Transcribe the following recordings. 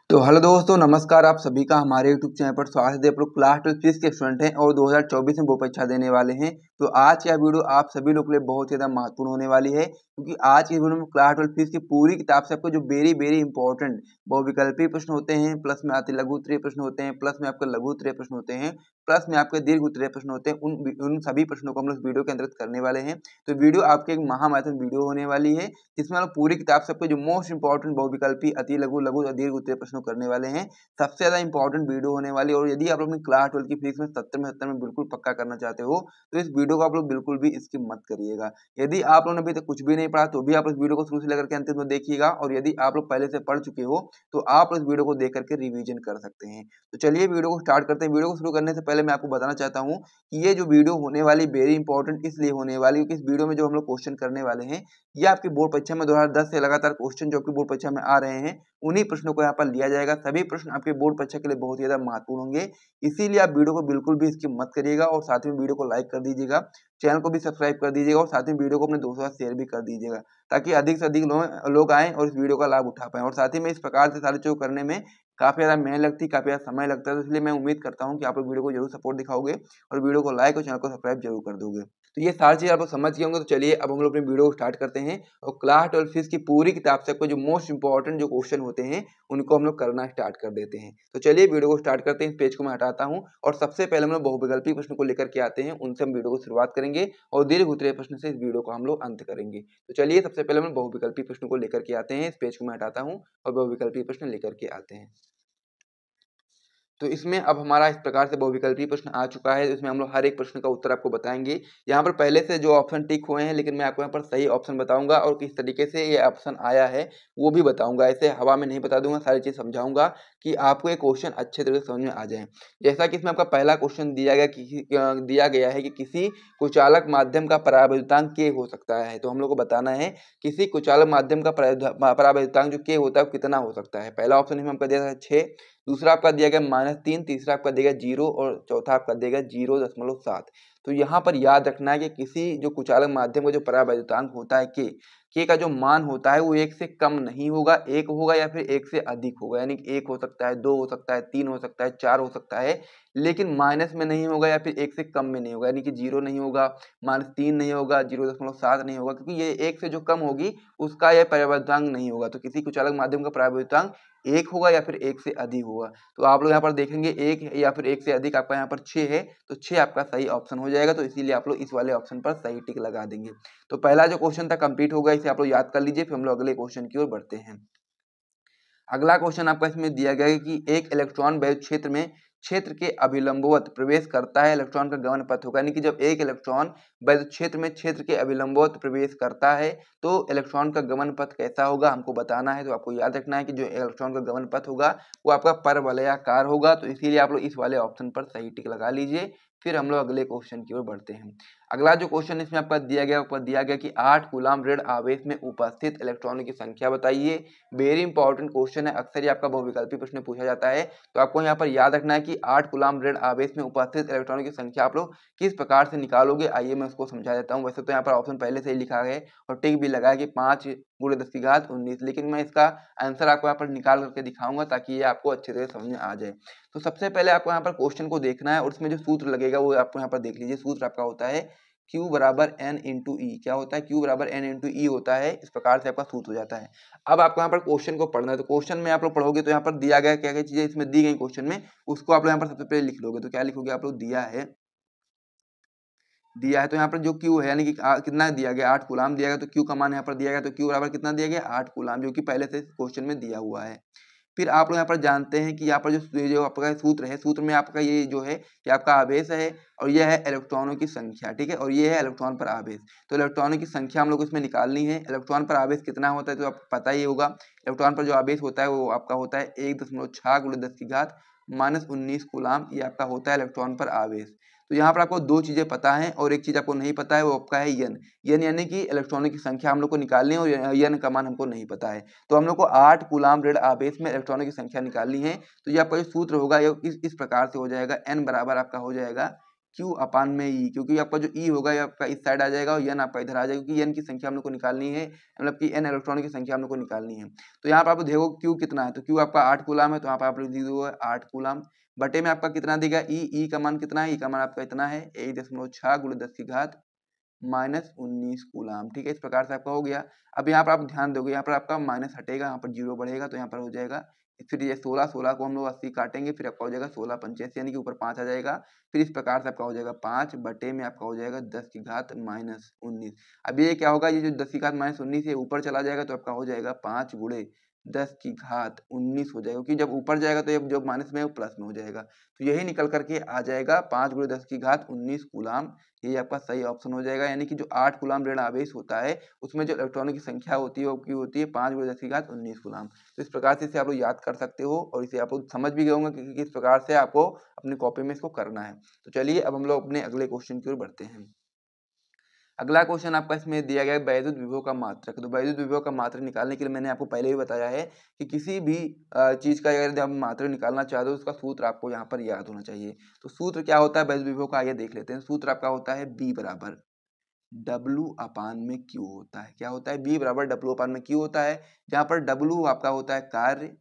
तो हेलो दोस्तों, नमस्कार। आप सभी का हमारे यूट्यूब चैनल पर स्वागत है। आप लोग क्लास 12 फिजिक्स के स्टूडेंट हैं और 2024 में बोर्ड परीक्षा देने वाले हैं। तो आज की यह वीडियो आप सभी लोग के लिए बहुत ज़्यादा महत्वपूर्ण होने वाली है, क्योंकि आज की वीडियो में क्लास 12 फिजिक्स की पूरी किताब से आपको जो वेरी इंपॉर्टेंट बहुविकल्पीय प्रश्न होते हैं, प्लस में आते लघु उत्तरीय प्रश्न होते हैं, प्लस में आपके लघु उत्तरीय प्रश्न होते हैं, प्लस में आपके दीर्घ उत्तरीय प्रश्न होते हैं, उन सभी प्रश्नों को हम लोग वीडियो के अंतर्गत करने वाले हैं। तो वीडियो आपके एक महामैथन वीडियो होने वाली है, जिसमें हम लोग पूरी किताब से आपको जो मोस्ट इंपॉर्टेंट बहुविकल्पी, अति लघु, लघु और दीर्घ उत्तरीय प्रश्न करने वाले हैं। सबसे ज्यादा इंपॉर्टेंट वीडियो होने वाली है। और यदि आप लोग अपनी क्लास 12 की फिजिक्स में 70 में 70 में बिल्कुल पक्का करना चाहते हो, तो इस वीडियो को आप लोग बिल्कुल भी स्किप मत करिएगा। यदि आप लोगों ने अभी तक कुछ भी नहीं पढ़ा, तो भी आप इस वीडियो को शुरू से लेकर के अंत तक देखिएगा। और यदि आप लोग पहले से पढ़ चुके हो, तो आप इस वीडियो को देख करके रिवीजन कर सकते हैं। तो चलिए वीडियो को स्टार्ट करते हैं। वीडियो को शुरू करने से पहले मैं आपको बताना चाहता हूँ कि ये जो वीडियो होने वाली वेरी इंपॉर्टेंट इसलिए होने वाली, क्योंकि इस वीडियो में जो हम लोग क्वेश्चन करने वाले हैं, ये आपकी बोर्ड परीक्षा में 2010 से लगातार क्वेश्चन जो आपकी बोर्ड परीक्षा में आ रहे हैं, उन्हीं प्रश्नों को यहाँ पर लिया जाएगा। सभी प्रश्न आपके बोर्ड परीक्षा के लिए बहुत ज्यादा महत्वपूर्ण होंगे, इसीलिए आप वीडियो को बिल्कुल भी स्किप मत करिएगा। और साथ में वीडियो को लाइक कर दीजिएगा, चैनल को भी सब्सक्राइब कर दीजिएगा, और साथ में वीडियो को अपने दोस्तों के साथ शेयर भी कर दीजिएगा, ताकि अधिक से अधिक लोग आएँ और इस वीडियो का लाभ उठा पाएं। और साथ ही में इस प्रकार से सारी चीज़ों करने में काफी ज्यादा मेहनत लगती है, काफी ज्यादा समय लगता है। तो इसलिए मैं उम्मीद करता हूँ कि आप लोग वीडियो को जरूर सपोर्ट दिखाओगे और वीडियो को लाइक और चैनल को सब्सक्राइब जरूर कर दोगे। तो ये सारी चीज आप लोग समझ गए होंगे। तो चलिए अब हम लोग अपनी वीडियो को स्टार्ट करते हैं और क्लास 12 फिजिक्स की पूरी किताब से आपको जो मोस्ट इंपॉर्टेंट जो क्वेश्चन होते हैं, उनको हम लोग करना स्टार्ट कर देते हैं। तो चलिए वीडियो को स्टार्ट करते हैं। इस पेज को मैं हटाता हूँ और सबसे पहले हम लोग बहुविकल्पी प्रश्न को लेकर के आते हैं, उनसे हम वीडियो को शुरुआत करेंगे और दीर्घ उत्तरीय प्रश्न से इस वीडियो को हम लोग अंत करेंगे। तो चलिए सबसे पहले हम बहुविकल्पी प्रश्न को लेकर के आते हैं। इस पेज को मैं हटाता हूँ और बहुविकल्पी प्रश्न लेकर के आते हैं। तो इसमें अब हमारा इस प्रकार से बहुविकल्पी प्रश्न आ चुका है। इसमें हम लोग हर एक प्रश्न का उत्तर आपको बताएंगे। यहाँ पर पहले से जो ऑप्शन टिक हुए हैं, लेकिन मैं आपको यहाँ पर सही ऑप्शन बताऊंगा और किस तरीके से ये ऑप्शन आया है वो भी बताऊंगा। ऐसे हवा में नहीं बता दूंगा, सारी चीज समझाऊंगा कि आपको ये क्वेश्चन अच्छे तरीके से समझ में आ जाए। जैसा कि इसमें आपका पहला क्वेश्चन दिया गया है कि किसी कुचालक माध्यम का परावैद्युतांक के हो सकता है। तो हम लोग को बताना है किसी कुचालक माध्यम का परावैद्युतांक जो के होता है वो कितना हो सकता है। पहला ऑप्शन इसमें हमको दिया है 6, दूसरा आपका दिया गया -3, तीसरा आपका दिया गया 0 और चौथा आपका दिया गया 0.7। तो यहाँ पर याद रखना है कि किसी जो कुचालक माध्यम का जो परावैद्युतांक होता है के का जो मान होता है वो 1 से कम नहीं होगा, 1 होगा या फिर 1 से अधिक होगा। यानी कि 1 हो सकता है, 2 हो सकता है, 3 हो सकता है, 4 हो सकता है, लेकिन माइनस में नहीं होगा या फिर 1 से कम में नहीं होगा। यानी कि 0 नहीं होगा, -3 नहीं होगा, 0.7 नहीं होगा, क्योंकि ये 1 से जो कम होगी उसका यह परावैद्युतांक नहीं होगा। तो किसी कुचालक माध्यम का परावैद्युतांक 1 होगा या फिर 1 से अधिक होगा। तो आप लोग यहाँ पर देखेंगे 1 या फिर 1 से अधिक, आपका यहाँ पर 6 है, तो 6 आपका सही ऑप्शन हो जाएगा। तो इसीलिए आप लोग इस वाले ऑप्शन पर सही टिक लगा देंगे। तो पहला जो क्वेश्चन था कंप्लीट हो गया, इसे आप लोग याद कर लीजिए। फिर हम लोग अगले क्वेश्चन की ओर बढ़ते हैं। अगला क्वेश्चन आपका इसमें दिया गया है कि एक इलेक्ट्रॉन वैद्युत क्षेत्र में क्षेत्र के अभिलंबवत प्रवेश करता है, इलेक्ट्रॉन का गमन पथ होगा। यानी कि जब एक इलेक्ट्रॉन वैद्युत क्षेत्र में क्षेत्र के अभिलंबवत प्रवेश करता है, तो इलेक्ट्रॉन का गमन पथ कैसा होगा हमको बताना है। तो आपको याद रखना है कि जो इलेक्ट्रॉन का गमन पथ होगा वो आपका परवलयाकार होगा। तो इसीलिए आप लोग इस वाले ऑप्शन पर सही टिक लगा लीजिए। फिर हम लोग अगले क्वेश्चन की ओर बढ़ते हैं। अगला जो क्वेश्चन इसमें आपका दिया गया कि 8 कूलाम ऋण आवेश में उपस्थित इलेक्ट्रॉनों की संख्या बताइए। वेरी इंपॉर्टेंट क्वेश्चन है, अक्सर ही आपका बहुविकल्पी प्रश्न पूछा जाता है। तो आपको यहाँ पर याद रखना है कि 8 कूलाम ऋण आवेश में उपस्थित इलेक्ट्रॉनों की संख्या आप लोग किस प्रकार से निकालोगे। आइए मैं उसको समझा देता हूँ। वैसे तो यहाँ पर ऑप्शन पहले से ही लिखा है और टिक भी लगा है कि 5 × 10⁻19, लेकिन मैं इसका आंसर आपको यहाँ पर निकाल करके दिखाऊंगा ताकि ये आपको अच्छे तरह समझ में आ जाए। तो सबसे पहले आपको यहाँ पर क्वेश्चन को देखना है और उसमें जो सूत्र लगेगा वो आपको यहाँ पर देख लीजिए। सूत्र आपका होता है Q बराबर N इंटू ई। क्या होता है? Q बराबर N इंटू ई होता है। इस प्रकार से आपका सूत्र हो जाता है। अब आपको यहाँ पर क्वेश्चन को पढ़ना है। तो क्वेश्चन में आप लोग पढ़ोगे तो यहाँ पर दिया गया क्या क्या चीजें इसमें दी गई क्वेश्चन में, उसको आप लोग यहाँ पर सबसे पहले लिख लोगे। तो क्या लिखोगे आप लोग? दिया है तो यहाँ पर जो Q है, यानी कि कितना दिया गया, 8 कूलाम दिया गया, तो Q का मान यहाँ पर दिया गया। तो Q बराबर कितना दिया गया? 8 कूलाम, जो कि पहले से क्वेश्चन में दिया हुआ है। फिर आप लोग यहाँ पर जानते हैं कि यहाँ पर जो आपका सूत्र है, सूत्र में आपका ये जो है कि आपका आवेश है और ये है इलेक्ट्रॉनों की संख्या, ठीक है, और ये है इलेक्ट्रॉन पर आवेश। तो इलेक्ट्रॉनों की संख्या हम लोग इसमें निकालनी है। इलेक्ट्रॉन पर आवेश कितना होता है तो आपको पता ही होगा। इलेक्ट्रॉन पर जो आवेश होता है वो आपका होता है 1.6 × 10⁻19 कूलाम। ये आपका होता है इलेक्ट्रॉन पर आवेश। तो यहाँ पर आपको दो चीजें पता है और एक चीज आपको नहीं पता है, वो आपका है यन यानी कि इलेक्ट्रॉनों की संख्या हम लोग को निकालनी है और यन का मान हमको नहीं पता है। तो हम लोग को 8 कूलाम ऋण आवेश में इलेक्ट्रॉनों की संख्या निकालनी है। तो ये आपका जो सूत्र होगा ये इस प्रकार से हो जाएगा। n बराबर आपका हो जाएगा Q अपान में E, क्योंकि आपका जो E होगा ये आपका इस साइड आ जाएगा और N आपका इधर आ जाएगा, क्योंकि N की संख्या हम लोग को निकालनी है, मतलब कि N इलेक्ट्रॉन की संख्या हम लोग को निकालनी है। तो यहाँ पर आप देखो Q कितना है, तो Q आपका 8 कूलाम है, तो यहाँ पर आप लोग लिख दो 8 कूलाम बटे में आपका कितना देगा E का मान कितना है, E का मान आपका इतना है 1.6 × 10 की घात -19 कूलाम। ठीक है, इस प्रकार से आपका हो गया। अब यहाँ पर आप ध्यान दोगे, यहाँ पर आपका माइनस हटेगा, यहाँ पर जीरो बढ़ेगा, तो यहाँ पर हो जाएगा, फिर ये 16 को हम लोग 80 काटेंगे, फिर आपका हो जाएगा 16×5 यानी कि ऊपर 5 आ जाएगा। फिर इस प्रकार से आपका हो जाएगा 5 बटे में आपका हो जाएगा 10 की घात -19। अब ये क्या होगा, ये जो 10 की घात -19 है ऊपर चला जाएगा, तो आपका हो जाएगा 5 × 10 की घात 19 हो जाएगा, क्योंकि जब ऊपर जाएगा तो जब माइनस में वो प्लस में हो जाएगा। तो यही निकल करके आ जाएगा 5 × 10 की घात 19 कूलाम। ये आपका सही ऑप्शन हो जाएगा, यानी कि जो 8 कूलाम ऋण आवेश होता है उसमें जो इलेक्ट्रॉनों की संख्या होती है वो की होती है 5 × 10 की घात 19 कूलाम। तो इस प्रकार से इसे आप लोग याद कर सकते हो और इसे आप लोग समझ भी गए होंगे कि किस प्रकार से आपको अपनी कॉपी में इसको करना है। तो चलिए अब हम लोग अपने अगले क्वेश्चन की ओर बढ़ते हैं। अगला क्वेश्चन आपका इसमें दिया गया है वैद्युत विभव का मात्रक। तो वैद्युत विभव का मात्रक निकालने के लिए मैंने आपको पहले ही बताया है कि किसी भी चीज का अगर आप मात्रक निकालना चाहते हो उसका सूत्र आपको यहाँ पर याद होना चाहिए। तो सूत्र क्या होता है वैद्युत विभव का, आइए देख लेते हैं। सूत्र आपका होता है B बराबर W अपान में Q होता है। क्या होता है, B बराबर W अपान में Q होता है, जहाँ पर W आपका होता है कार्य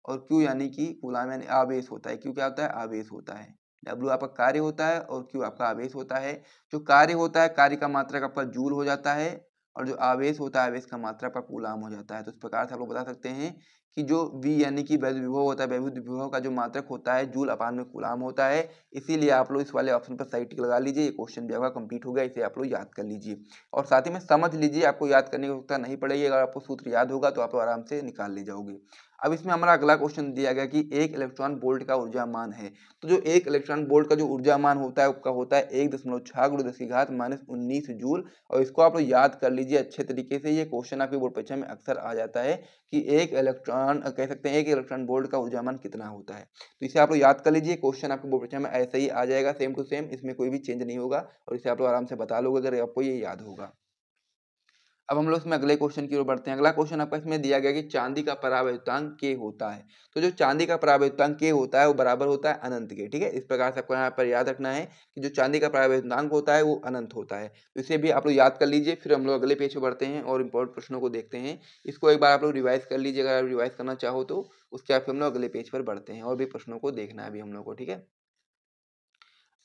और Q यानी कि कूलाम यानी आवेश होता है। Q क्या होता है, आवेश होता है। W आपका कार्य होता है और Q आपका आवेश होता है। जो कार्य होता है, कार्य का मात्रक आपका जूल हो जाता है, और जो आवेश होता है, आवेश का मात्रक आपका कूलाम हो जाता है। तो इस प्रकार से आप लोग बता सकते हैं कि जो V यानी कि वैद्युत विभव होता है, वैद्युत विभव का जो मात्रक होता है जूल अपान में कूलाम होता है। इसीलिए आप लोग इस वाले ऑप्शन पर सही टिक लगा लीजिए। ये क्वेश्चन भी आपका कंप्लीट हो गया, इसे आप लोग याद कर लीजिए और साथ ही में समझ लीजिए। आपको याद करने की आवश्यकता नहीं पड़ेगी, अगर आपको सूत्र याद होगा तो आप लोग आराम से निकाल ले जाओगे। अब इसमें हमारा अगला क्वेश्चन दिया गया कि एक इलेक्ट्रॉन वोल्ट का ऊर्जा मान है। तो जो एक इलेक्ट्रॉन वोल्ट का जो ऊर्जा मान होता है उसका होता है 1.6 × 10 की घात -19 जूल। और इसको आप लोग याद कर लीजिए अच्छे तरीके से। ये क्वेश्चन आपके बोर्ड परीक्षा में अक्सर आ जाता है कि एक इलेक्ट्रॉन कह सकते हैं एक इलेक्ट्रॉन वोल्ट का ऊर्जा मान कितना होता है। तो इसे आप लोग याद कर लीजिए, क्वेश्चन आपके बोर्ड परीक्षा में ऐसे ही आ जाएगा, सेम टू सेम, इसमें कोई भी चेंज नहीं होगा और इसे आप लोग आराम से बता लोगे अगर आपको ये याद होगा। अब हम लोग इसमें अगले क्वेश्चन की ओर बढ़ते हैं। अगला क्वेश्चन आपका इसमें दिया गया कि चांदी का परावैद्युतांक K होता है। तो जो चांदी का परावैद्युतांक K होता है वो बराबर होता है अनंत के। ठीक है, इस प्रकार से आपको यहाँ पर याद रखना है कि जो चांदी का परावैद्युतांक होता है वो अनंत होता है। तो इसे भी आप लोग याद कर लीजिए। फिर हम लोग अगले पेज पर बढ़ते हैं और इंपॉर्टेंट प्रश्नों को देखते हैं। इसको एक बार आप लोग रिवाइज कर लीजिए, अगर आप रिवाइज करना चाहो तो। उसके बाद फिर हम लोग अगले पेज पर बढ़ते हैं और भी प्रश्नों को देखना है अभी हम लोग को। ठीक है,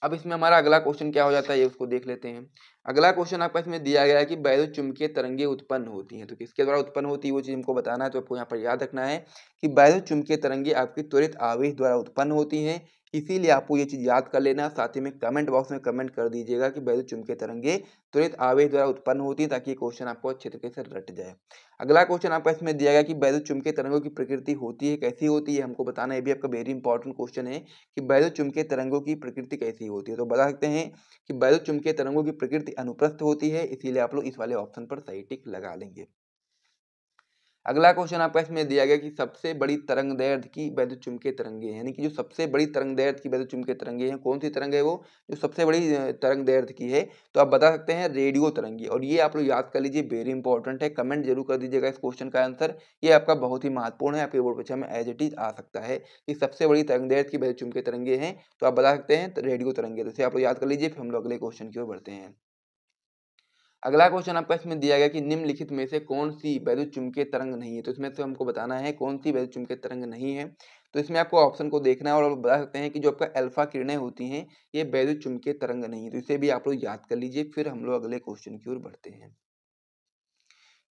अब इसमें हमारा अगला क्वेश्चन क्या हो जाता है ये उसको देख लेते हैं। अगला क्वेश्चन आपका इसमें दिया गया है कि वैद्युत चुम्बकीय तरंगे उत्पन्न होती हैं। तो किसके द्वारा उत्पन्न होती है वो चीज हमको बताना है। तो आपको यहाँ पर याद रखना है कि वैद्युत चुम्बकीय तरंगे आपकी त्वरित आवेश द्वारा उत्पन्न होती हैं। इसीलिए आपको ये चीज याद कर लेना, साथ ही में कमेंट बॉक्स में कमेंट कर दीजिएगा कि वैद्युत चुम्बकीय तरंगे त्वरित आवेश द्वारा उत्पन्न होती है, ताकि ये क्वेश्चन आपको अच्छे तरीके से रट जाए। अगला क्वेश्चन आपका इसमें दिया गया कि वैद्युत चुम्बकीय तरंगों की प्रकृति होती है कैसी होती है, हमको बताना है। ये भी आपका वेरी इंपॉर्टेंट क्वेश्चन है कि वैद्युत चुम्बकीय तरंगों की प्रकृति कैसी होती है। तो बता सकते हैं कि वैद्युत चुम्बकीय तरंगों की प्रकृति अनुप्रस्थ होती है, इसीलिए आप लोग इस वाले ऑप्शन पर सही टिक लगा लेंगे। अगला क्वेश्चन आपका इसमें दिया गया कि सबसे बड़ी तरंग दैर्ध्य की वैद्युत चुम्बकीय तरंगे, यानी कि जो सबसे बड़ी तरंग दैर्ध्य की वैद्युत चुम्बकीय तरंगे हैं, कौन सी तरंग है वो जो सबसे बड़ी तरंग दैर्ध्य की है। तो आप बता सकते हैं रेडियो तरंगी। और ये आप लोग याद कर लीजिए, वेरी इंपॉर्टेंट है। कमेंट जरूर कर दीजिएगा इस क्वेश्चन का आंसर, ये आपका बहुत ही महत्वपूर्ण है, आपके बोर्ड परीक्षा में एज इट इज आ सकता है कि सबसे बड़ी तरंग दैर्ध्य की वैद्युत चुम्बकीय तरंगे हैं। तो आप बता सकते हैं रेडियो तरंगे। तो इसे आप लोग याद कर लीजिए। फिर हम लोग अगले क्वेश्चन की ओर बढ़ते हैं। अगला क्वेश्चन आपका इसमें दिया गया कि निम्नलिखित में से कौन सी वैद्युत चुम्बकीय तरंग नहीं है। तो इसमें से हमको बताना है कौन सी वैद्युत चुम्बकीय तरंग नहीं है। तो इसमें आपको ऑप्शन को देखना है और आप बता सकते हैं कि जो आपका अल्फा किरणें होती हैं ये वैद्युत चुम्बकीय तरंग नहीं है। तो इसे भी आप लोग याद कर लीजिए। फिर हम लोग अगले क्वेश्चन की ओर बढ़ते हैं।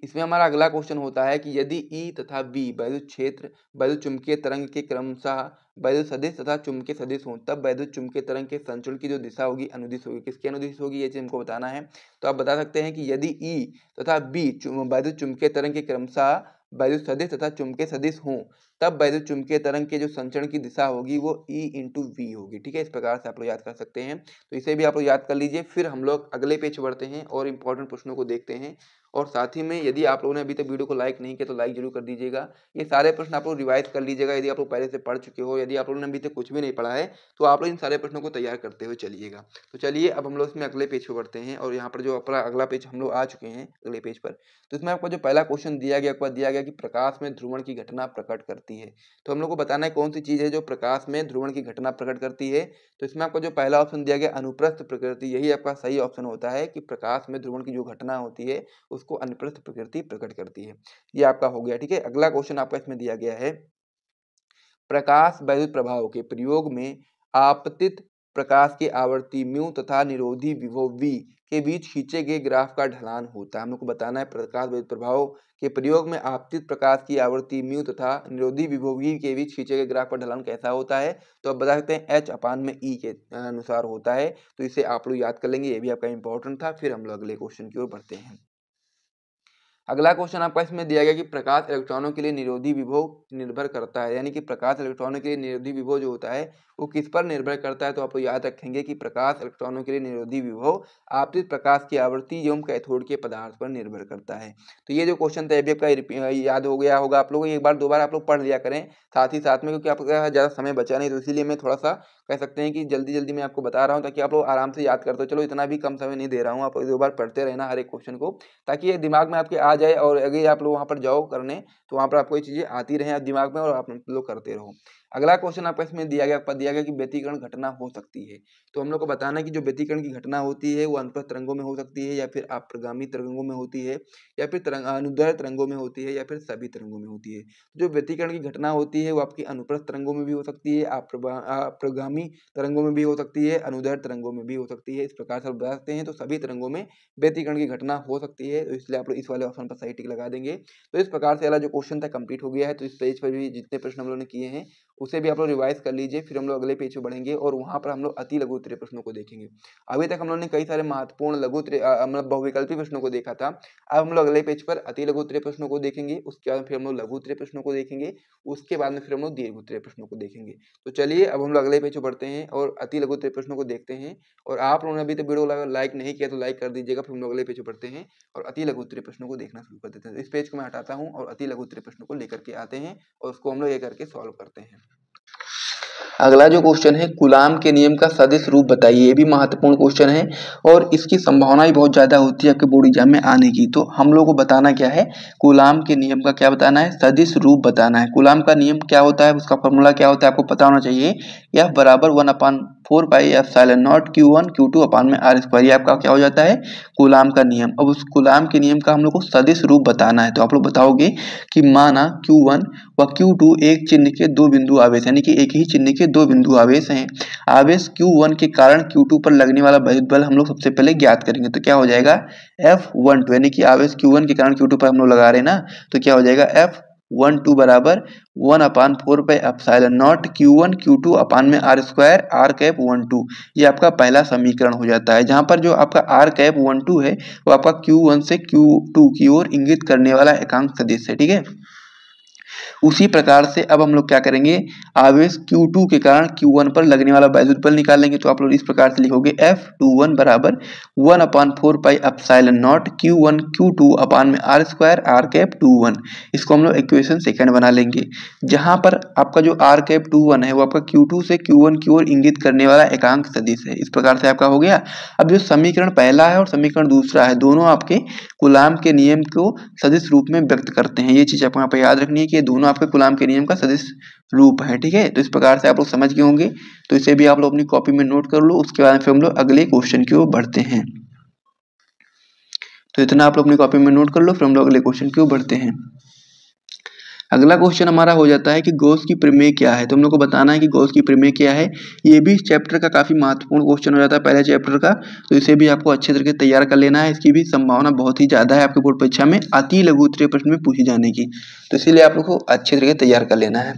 इसमें हमारा अगला क्वेश्चन होता है कि यदि E तथा B वैद्युत क्षेत्र वैद्युत चुम्बकीय तरंग के क्रमशः वैद्युत सदिश तथा चुम्बकीय सदिश हों, तब वैद्युत चुम्बकीय तरंग के संचरण की जो दिशा होगी अनुदिश होगी। किसकी अनुदिश होगी ये चीज हमको बताना है। तो आप बता सकते हैं कि यदि E तथा B वैद्युत चुम्बकीय तरंग के क्रमशः वैद्युत सदिश तथा चुम्बकीय सदिश हों, तब वैद्युत चुम्बकीय तरंग के जो संचरण की दिशा होगी वो E/V होगी। ठीक है, इस प्रकार से आप लोग याद कर सकते हैं। तो इसे भी आप लोग याद कर लीजिए। फिर हम लोग अगले पेज बढ़ते हैं और इंपॉर्टेंट प्रश्नों को देखते हैं। और साथ ही में यदि आप लोगों ने अभी तक वीडियो को लाइक नहीं किया तो लाइक जरूर कर दीजिएगा। ये सारे प्रश्न आप लोग रिवाइज कर लीजिएगा यदि आप लोग पहले से पढ़ चुके हो। यदि आप लोगों ने अभी तक कुछ भी नहीं पढ़ा है तो आप लोग इन सारे प्रश्नों को तैयार करते हुए चलिएगा। तो चलिए अब हम लोग इसमें अगले पेज पर बढ़ते हैं और यहाँ पर जो अपना अगला पेज हम लोग आ चुके हैं अगले पेज पर। तो इसमें आपको जो पहला क्वेश्चन दिया गया कि प्रकाश में ध्रुवण की घटना प्रकट करती करती है। तो हम लोग को बताना है कौन सी चीज़ है जो प्रकाश में ध्रुवण की घटना प्रकट करती है। तो इसमें आपको जो पहला ऑप्शन दिया गया अनुप्रस्थ प्रकृति, यही आपका सही ऑप्शन होता है कि प्रकाश में ध्रुवण की जो घटना होती है उसको अनुप्रस्थ प्रकृति प्रकट करती है। ये आपका हो गया, ठीक है। अगला क्वेश्चन आपका इसमें दिया गया है, प्रकाश वैद्युत प्रभाव के प्रयोग में आपतित प्रकाश की आवृत्ति म्यू तथा निरोधी विभव v के बीच खींचे गए ग्राफ का ढलान होता है। हम लोग को बताना है प्रकाश वैद्युत प्रभाव के प्रयोग में आपतित प्रकाश की आवृत्ति म्यू तथा निरोधी विभव v के बीच खींचे गए ग्राफ का ढलान कैसा होता है। तो आप बता सकते हैं h/e के अनुसार होता है। तो इसे आप लोग याद कर लेंगे, ये भी आपका इंपॉर्टेंट था। फिर हम लोग अगले क्वेश्चन की ओर बढ़ते हैं। अगला क्वेश्चन आपका इसमें दिया गया कि प्रकाश इलेक्ट्रॉनों के लिए निरोधी विभव निर्भर करता है, यानी कि प्रकाश इलेक्ट्रॉनों के लिए निरोधी विभव जो होता है वो किस पर निर्भर करता है। तो आप याद रखेंगे कि प्रकाश इलेक्ट्रॉनों के लिए निरोधी विभव आपतित प्रकाश की आवृत्ति एवं कैथोड के पदार्थ पर निर्भर करता है। तो ये जो क्वेश्चन था ये भी आपका याद हो गया होगा आप लोगों को, एक बार दोबारा आप लोग पढ़ लिया करें साथ ही साथ में, क्योंकि आपका ज़्यादा समय बचा नहीं, तो इसीलिए मैं थोड़ा सा कह सकते हैं कि जल्दी जल्दी मैं आपको बता रहा हूँ ताकि आप लोग आराम से याद करते हो। चलो इतना भी कम समय नहीं दे रहा हूँ, आप दो बार पढ़ते रहना हर एक क्वेश्चन को, ताकि ये दिमाग में आपके आ जाए और अगर आप लोग वहाँ पर जाओ करने तो वहाँ पर आपको ये चीज़ें आती रहें दिमाग में और आप लोग करते रहो। अगला क्वेश्चन आपका इसमें दिया गया कि व्यतिकरण घटना हो सकती है। तो हम लोग को बताना है कि जो व्यतिकरण की घटना होती है वो अनुप्रस्थ तरंगों में हो सकती है या फिर अप्रगामी तरंगों में होती है या फिर अनुदैर्ध्य तरंगों में होती है या फिर सभी तरंगों में होती है। जो व्यतिकरण की घटना होती है वो आपकी अनुप्रस्थ तरंगों में भी हो सकती है, अप्रगामी तरंगों में भी हो सकती है, अनुदैर्ध्य तरंगों में भी हो सकती है। इस प्रकार से आप बता सकते हैं। तो सभी तरंगों में व्यतिकरण की घटना हो सकती है, तो इसलिए आप लोग इस वाले ऑप्शन पर सही टिक लगा देंगे। तो इस प्रकार से वाला जो क्वेश्चन था कंप्लीट हो गया है। तो इस पेज पर भी जितने प्रश्न हम लोगों ने किए हैं उसे भी आप लोग रिवाइज कर लीजिए। फिर हम लोग अगले पेज पे बढ़ेंगे और वहाँ पर हम लोग अति लघु उत्तरीय प्रश्नों को देखेंगे। अभी तक हम लोगों ने कई सारे महत्वपूर्ण लघु उत्तरीय मतलब बहुविकल्पी प्रश्नों को देखा था। अब हम लोग अगले पेज पर अति लघु उत्तरीय प्रश्नों को देखेंगे, उसके बाद फिर हम लोग लघु उत्तरीय प्रश्नों को देखेंगे, उसके बाद में फिर हम लोग दीर्घ उत्तरीय प्रश्नों को देखेंगे। तो चलिए अब हम लोग अगले पेज पे बढ़ते हैं और अति लघु उत्तरीय प्रश्नों को देखते हैं। और आप लोगों ने अभी तक वीडियो लाइक नहीं किया तो लाइक कर दीजिएगा। फिर हम लोग अगले पेज पे बढ़ते हैं और अति लघु उत्तरीय प्रश्नों को देखना शुरू कर देते हैं। इस पेज को मैं हटाता हूँ और अति लघु उत्तरीय प्रश्नों को लेकर के आते हैं और उसको हम लोग ये करके सॉल्व करते हैं। अगला जो क्वेश्चन है, कूलाम के नियम का सदिश रूप बताइए। ये भी महत्वपूर्ण क्वेश्चन है और इसकी संभावना भी बहुत ज़्यादा होती है आपके बोर्ड एग्जाम में आने की। तो हम लोग को बताना क्या है, कूलाम के नियम का क्या बताना है, सदिश रूप बताना है। कूलाम का नियम क्या होता है, उसका फॉर्मूला क्या होता है आपको पता होना चाहिए। F बराबर 1/4 pi epsilon not Q1 Q2 अपान में R²। ये आपका क्या हो जाता है, कूलाम का नियम। अब उस कूलाम के नियम का हम लोग को सदिश रूप बताना है। तो आप लोग बताओगे कि माना Q1 व Q2 एक चिन्ह के दो बिंदु आवेश, यानी कि एक ही चिन्ह के दो बिंदु आवेश हैं। आवेश Q1 के कारण Q2 पर लगने वाला विद्युत बल हम लोग सबसे पहले ज्ञात करेंगे। तो क्या हो जाएगा F12, यानी कि आवेश Q1 के कारण Q2 पर हम लोग लगा रहे हैं ना, तो क्या हो जाएगा F12 बराबर 1/4 pi epsilon not Q1 Q2 अपान में R², R⁻12। ये आपका पहला समीकरण हो जाता है, जहां पर जो आपका R⁻12 है वो आपका Q1 से Q2 की ओर इंगित करने वाला एकांक सदिश है, ठीक है। उसी प्रकार से अब हम लोग क्या करेंगे, आवेश Q2 के कारण Q1 पर लगने वाला वैद्युत बल निकालेंगे। तो आप लोग इस प्रकार से लिखोगे F21 बराबर 1/4 pi epsilon not Q1 Q2 अपान में R², R⁻21। इसको हम लोग इक्वेशन सेकंड बना लेंगे, जहां पर आपका जो R⁻21 है वो आपका Q2 से Q1 की ओर इंगित करने वाला एकांक सदिश है। इस प्रकार से आपका हो गया। अब जो समीकरण पहला है और समीकरण दूसरा है, दोनों आपके कूलाम के नियम को सदिश रूप में व्यक्त करते हैं। ये चीज आपको यहाँ पे याद रखनी है कि ये दोनों आपके कूलाम के नियम का सदिश रूप है, ठीक है। तो इस प्रकार से आप लोग समझ गए होंगे। तो इसे भी आप लोग अपनी कॉपी में नोट कर लो। उसके बाद फिर हम लोग अगले क्वेश्चन की ओर बढ़ते हैं। तो इतना आप लोग अपनी कॉपी में नोट कर लो, फिर हम लोग अगले क्वेश्चन की ओर बढ़ते हैं। अगला क्वेश्चन हमारा हो जाता है कि गॉस की प्रमेय क्या है। तो हम लोग को बताना है कि गॉस की प्रमेय क्या है। ये भी इस चैप्टर का काफी महत्वपूर्ण क्वेश्चन हो जाता है, पहले चैप्टर का। तो इसे भी आपको अच्छे तरीके से तैयार कर लेना है। इसकी भी संभावना बहुत ही ज्यादा है आपके बोर्ड परीक्षा में अति लघु उत्तरीय प्रश्न में पूछे जाने की। तो इसीलिए आप लोग को अच्छे तरीके से तैयार कर लेना है।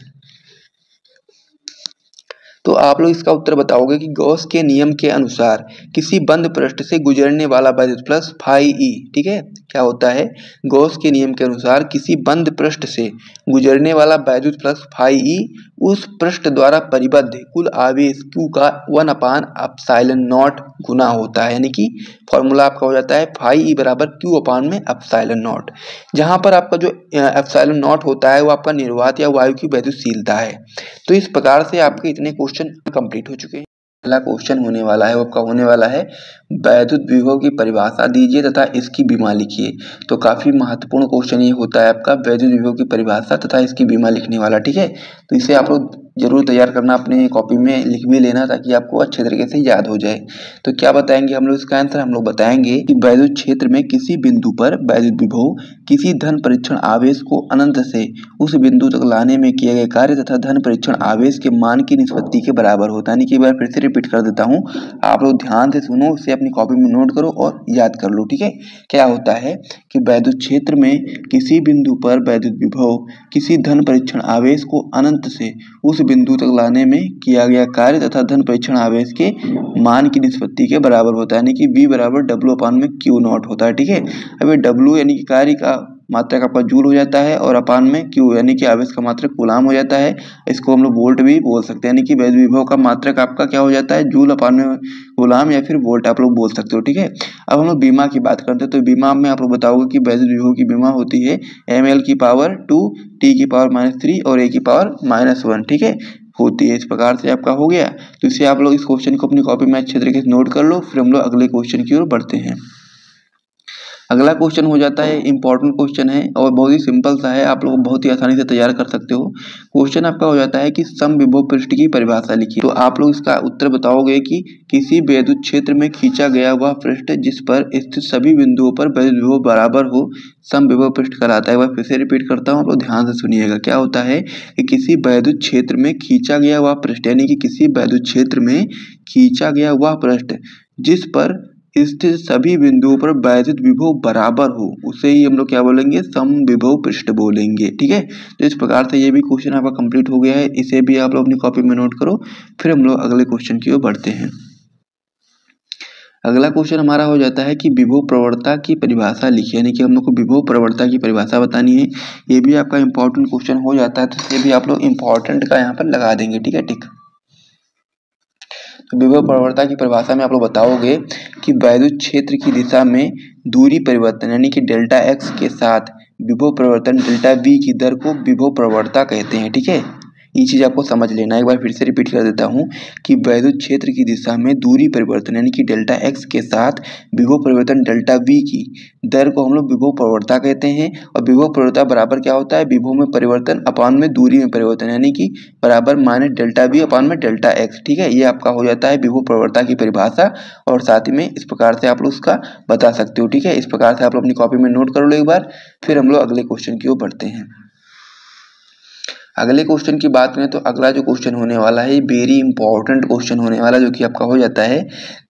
तो आप लोग इसका उत्तर बताओगे कि गॉस के नियम के अनुसार किसी बंद पृष्ठ से गुजरने वाला वैद्युत फ्लक्स φe, ठीक है, क्या होता है, गॉस के नियम के अनुसार किसी बंद पृष्ठ से गुजरने वाला वैद्युत फ्लक्स φe उस पृष्ठ द्वारा परिबद्ध कुल आवेश Q का 1/ε0 गुना होता है। यानी कि फॉर्मूला आपका हो जाता है φe बराबर Q अपान में ε0, जहां पर आपका जो ε0 होता है वो आपका निर्वात या वायु की वैद्युतशीलता है। तो इस प्रकार से आपके इतने क्वेश्चन कंप्लीट हो चुके हैं। अगला क्वेश्चन होने वाला है वो आपका होने वाला है वैद्युत विभव की परिभाषा दीजिए तथा इसकी बीमा लिखिए। तो काफी महत्वपूर्ण क्वेश्चन ये होता है आपका वैद्युत विभव की परिभाषा तथा इसकी बीमा लिखने वाला, ठीक है। तो इसे आप लोग जरूर तैयार करना, अपने कॉपी में लिख भी लेना ताकि आपको अच्छे तरीके से याद हो जाए। तो क्या बताएंगे हम लोग इसका आंसर? हम लोग बताएंगे कि वैद्युत क्षेत्र में किसी बिंदु पर वैद्युत विभव किसी धन परीक्षण आवेश को अनंत से उस बिंदु तक लाने में किए गए कार्य तथा धन परीक्षण आवेश के मान की निष्पत्ति के बराबर होता है। यानी कि एक बार फिर से रिपीट कर देता हूँ, आप लोग ध्यान से सुनो, उसे अपनी कॉपी में नोट करो और याद कर लो, ठीक है। क्या होता है कि वैद्युत क्षेत्र में किसी बिंदु पर वैद्युत विभव किसी धन परीक्षण आवेश को अनंत से उस बिंदु तक लाने में किया गया कार्य तथा धन परीक्षण आवेश के मान की निष्पत्ति के बराबर होता है। यानी कि V बराबर W/Q0 होता है, ठीक है। अब ये W यानी कि कार्य का मात्रक आपका जूल हो जाता है और अपान में Q यानी कि आवेश का मात्रक कूलाम हो जाता है। इसको हम लोग वोल्ट भी बोल सकते हैं। यानी कि वैद्युत विभव का मात्रक आपका क्या हो जाता है? जूल अपान में कूलाम या फिर वोल्ट आप लोग बोल सकते हो, ठीक है। अब हम लोग बीमा की बात करते हैं। तो बीमा में आप लोग बताओगे कि वैद्युत विभव की बीमा होती है ml⁻2 T⁻³ और A⁻−1, ठीक है, होती है। इस प्रकार से आपका हो गया। तो इसे आप लोग इस क्वेश्चन को अपनी कॉपी में अच्छे तरीके से नोट कर लो। फिर हम लोग अगले क्वेश्चन की ओर बढ़ते हैं। अगला क्वेश्चन हो जाता है, इंपॉर्टेंट क्वेश्चन है और बहुत ही सिंपल सा है, आप लोग बहुत ही आसानी से तैयार कर सकते हो। क्वेश्चन आपका हो जाता है कि समविभव पृष्ठ की परिभाषा लिखिए। तो आप लोग इसका उत्तर बताओगे कि किसी वैद्युत क्षेत्र में खींचा गया वह पृष्ठ जिस पर स्थित सभी बिंदुओं पर वैद्युत विभव बराबर हो समविभव पृष्ठ कहलाता है। एक बार फिर से रिपीट करता हूँ, आप लोग ध्यान से सुनिएगा। क्या होता है कि किसी वैद्युत क्षेत्र में खींचा गया वह पृष्ठ, यानी कि किसी वैद्युत क्षेत्र में खींचा गया वह पृष्ठ जिस पर स्थित सभी बिंदुओं पर वैद्युत विभव बराबर हो, उसे ही हम लोग क्या बोलेंगे? समविभव पृष्ठ बोलेंगे, ठीक है। तो इस प्रकार से ये भी क्वेश्चन आपका कंप्लीट हो गया है। इसे भी आप लोग अपनी कॉपी में नोट करो। फिर हम लोग अगले क्वेश्चन की ओर बढ़ते हैं। अगला क्वेश्चन हमारा हो जाता है कि विभव प्रवणता की परिभाषा लिखिए। यानी कि हम लोग को विभव प्रवणता की परिभाषा बतानी है। ये भी आपका इंपॉर्टेंट क्वेश्चन हो जाता है, तो ये भी आप लोग इंपॉर्टेंट का यहाँ पर लगा देंगे, ठीक है, टिक। तो विभव प्रवणता की परिभाषा में आप लोग बताओगे कि वैद्युत क्षेत्र की दिशा में दूरी परिवर्तन यानी कि डेल्टा x के साथ विभव परिवर्तन डेल्टा v की दर को विभव प्रवणता कहते हैं, ठीक है। ये चीज आपको समझ लेना। एक बार फिर से रिपीट कर देता हूँ कि वैद्युत क्षेत्र की दिशा में दूरी परिवर्तन यानी कि डेल्टा x के साथ विभव परिवर्तन डेल्टा v की दर को हम लोग विभव प्रवणता कहते हैं। और विभव प्रवणता बराबर क्या होता है? विभव में परिवर्तन अपान में दूरी में परिवर्तन, यानी कि बराबर माइनस डेल्टा v अपान में डेल्टा x, ठीक है। ये आपका हो जाता है विभव प्रवणता की परिभाषा। और साथ ही में इस प्रकार से आप लोग उसका बता सकते हो, ठीक है। इस प्रकार से आप लोग अपनी कॉपी में नोट कर लो एक बार। फिर हम लोग अगले क्वेश्चन की ओर बढ़ते हैं। अगले क्वेश्चन की बात करें तो अगला जो क्वेश्चन होने वाला है वेरी इंपॉर्टेंट क्वेश्चन होने वाला, जो कि आपका हो जाता है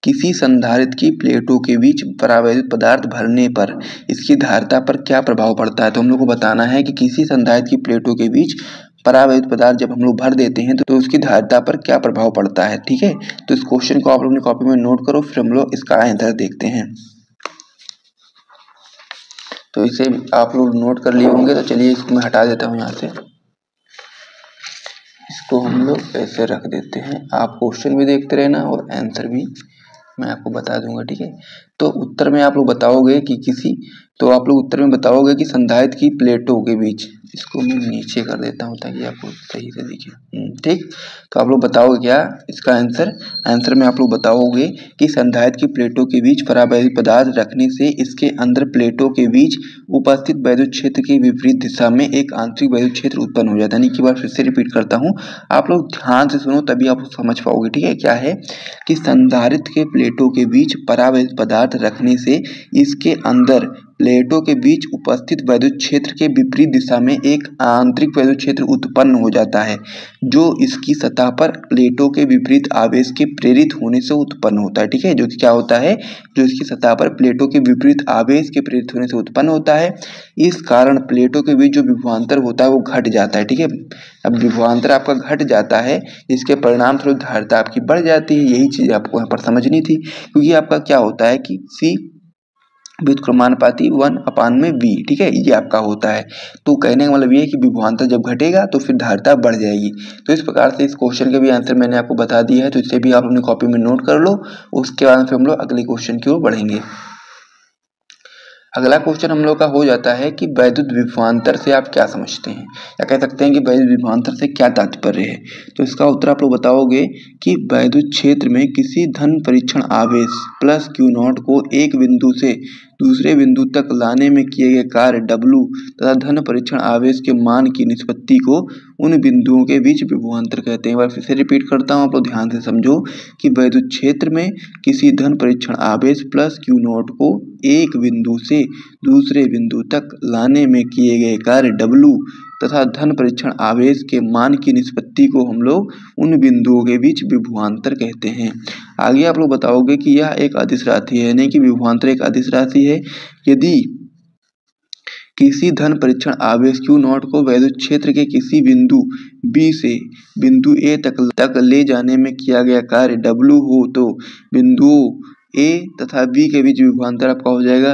किसी संधारित्र की प्लेटों के बीच परावैद्युत पदार्थ भरने पर इसकी धारिता पर क्या प्रभाव पड़ता है। तो हम लोग को बताना है कि किसी संधारित्र की प्लेटों के बीच परावैद्युत पदार्थ जब हम लोग भर देते हैं तो उसकी धारिता पर क्या प्रभाव पड़ता है, ठीक है। तो इस क्वेश्चन को आप लोग अपनी कॉपी में नोट करो। फिर हम लोग इसका आंसर देखते हैं। तो इसे आप लोग नोट कर लिए होंगे, तो चलिए इसको मैं हटा देता हूँ यहाँ से। इसको हम लोग ऐसे रख देते हैं। आप क्वेश्चन भी देखते रहना और आंसर भी मैं आपको बता दूंगा, ठीक है। तो उत्तर में आप लोग बताओगे कि उत्तर में बताओगे कि संधारित्र की प्लेटों के बीच, इसको मैं नीचे कर देता हूँ ताकि आपको सही से दिखे, ठीक। तो आप लोग बताओगे क्या इसका आंसर में आप लोग बताओगे कि संधारित्र की प्लेटों के बीच परावैद्युत पदार्थ रखने से इसके अंदर प्लेटों के बीच उपस्थित वैद्युत क्षेत्र की विपरीत दिशा में एक आंतरिक वैद्युत क्षेत्र उत्पन्न हो जाता है। यानी कि बार फिर से रिपीट करता हूँ, आप लोग ध्यान से सुनो तभी आप समझ पाओगे, ठीक है। क्या है कि संधारित्र के प्लेटों के बीच परावैद्युत पदार्थ रखने से इसके अंदर प्लेटों के बीच उपस्थित वैद्युत क्षेत्र के विपरीत दिशा में एक आंतरिक वैद्युत क्षेत्र उत्पन्न हो जाता है, जो इसकी सतह पर प्लेटों के विपरीत आवेश के प्रेरित होने से उत्पन्न होता है, ठीक है। जो क्या होता है? जो इसकी सतह पर प्लेटों के विपरीत आवेश के प्रेरित होने से उत्पन्न होता है। इस कारण प्लेटों के बीच जो विभवांतर होता है वो घट जाता है, ठीक है। अब विभवांतर आपका घट जाता है, इसके परिणाम स्वरूप धारिता आपकी बढ़ जाती है। यही चीज आपको यहाँ पर समझनी थी, क्योंकि आपका क्या होता है कि C व्युत्क्रमानुपाती 1/v, ठीक है, ये आपका होता है। तो कहने का मतलब ये है कि विभवांतर जब घटेगा तो फिर धारिता बढ़ जाएगी। तो इस प्रकार से इस क्वेश्चन के भी आंसर मैंने आपको बता दिया है, तो इसे भी आप अपनी कॉपी में नोट कर लो। उसके बाद फिर हम लोग अगले क्वेश्चन की ओर बढ़ेंगे। अगला क्वेश्चन हम लोग का हो जाता है कि वैद्युत विभवांतर से आप क्या समझते हैं, या कह सकते हैं कि वैद्युत विभवांतर से क्या तात्पर्य है। तो इसका उत्तर आप लोग बताओगे कि वैद्युत क्षेत्र में किसी धन परीक्षण आवेश प्लस क्यू नॉट को एक बिंदु से दूसरे बिंदु तक लाने में किए गए कार्य W तथा धन परीक्षण आवेश के मान की निष्पत्ति को उन बिंदुओं के बीच विभवांतर कहते हैं। एक बार फिर से रिपीट करता हूँ, आप लोग ध्यान से समझो कि वैद्युत क्षेत्र में किसी धन परीक्षण आवेश प्लस क्यू नॉट को एक बिंदु से दूसरे बिंदु तक लाने में किए गए कार्य W तथा धन परीक्षण आवेश के मान की निष्पत्ति को हम लोग उन बिंदुओं के बीच विभवांतर कहते हैं। आगे आप लोग बताओगे कि यह एक अदिश राशि है, यानी कि विभवांतर एक अदिश राशि है। यदि किसी धन परीक्षण आवेश क्यू नॉट को वैद्युत क्षेत्र के किसी बिंदु B से बिंदु A तक ले जाने में किया गया कार्य W हो तो बिंदुओं A तथा B के बीच विभवांतर आपका हो जाएगा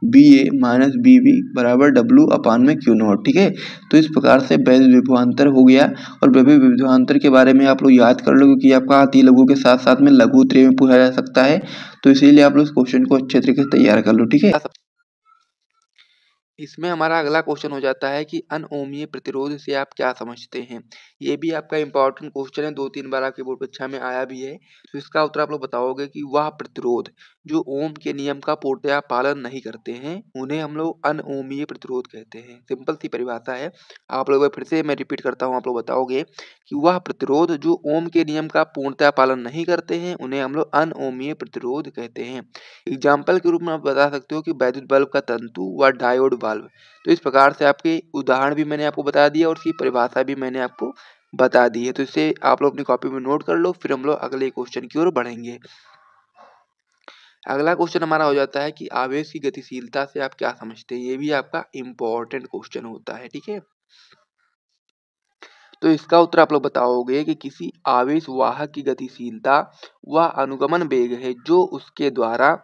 BA माइनस BB बराबर W अपान में क्यू नॉट। ठीक है, तो इस प्रकार से वैद्युत विभवांतर हो गया। और वैद्युत विभवांतर के बारे में आप लोग याद कर लो, क्योंकि आपका अति लघु के साथ साथ में लघु उत्तरीय में पूछा जा सकता है, तो इसीलिए आप लोग इस क्वेश्चन को अच्छे तरीके से तैयार कर लो। ठीक है, इसमें हमारा अगला क्वेश्चन हो जाता है कि अनओमीय प्रतिरोध से आप क्या समझते हैं। ये भी आपका इंपॉर्टेंट क्वेश्चन है, 2-3 बार आपकी बोर्ड परीक्षा में आया भी है। तो इसका उत्तर आप लोग बताओगे कि वह प्रतिरोध जो ओम के नियम का पूर्णतया पालन नहीं करते हैं उन्हें हम लोग अनओमीय प्रतिरोध कहते हैं। सिंपल सी परिभाषा है, आप लोग फिर से मैं रिपीट करता हूँ, आप लोग बताओगे कि वह प्रतिरोध जो ओम के नियम का पूर्णतया पालन नहीं करते हैं उन्हें हम लोग अनओमीय प्रतिरोध कहते हैं। एग्जाम्पल के रूप में आप बता सकते हो कि वैद्युत बल्ब का तंतु व डायोड बल्ब। तो इस प्रकार से आपके उदाहरण भी मैंने आपको बता दिया और उसकी परिभाषा भी मैंने आपको बता दी है। तो इसे आप लोग अपनी कॉपी में नोट कर लो, फिर हम लोग अगले क्वेश्चन की ओर बढ़ेंगे। अगला क्वेश्चन हमारा हो जाता है कि आवेश की गतिशीलता से आप क्या समझते हैं। ये भी आपका इम्पोर्टेंट क्वेश्चन होता है। ठीक है, तो इसका उत्तर आप लोग बताओगे कि किसी आवेश वाहक की गतिशीलता वह अनुगमन वेग है जो उसके द्वारा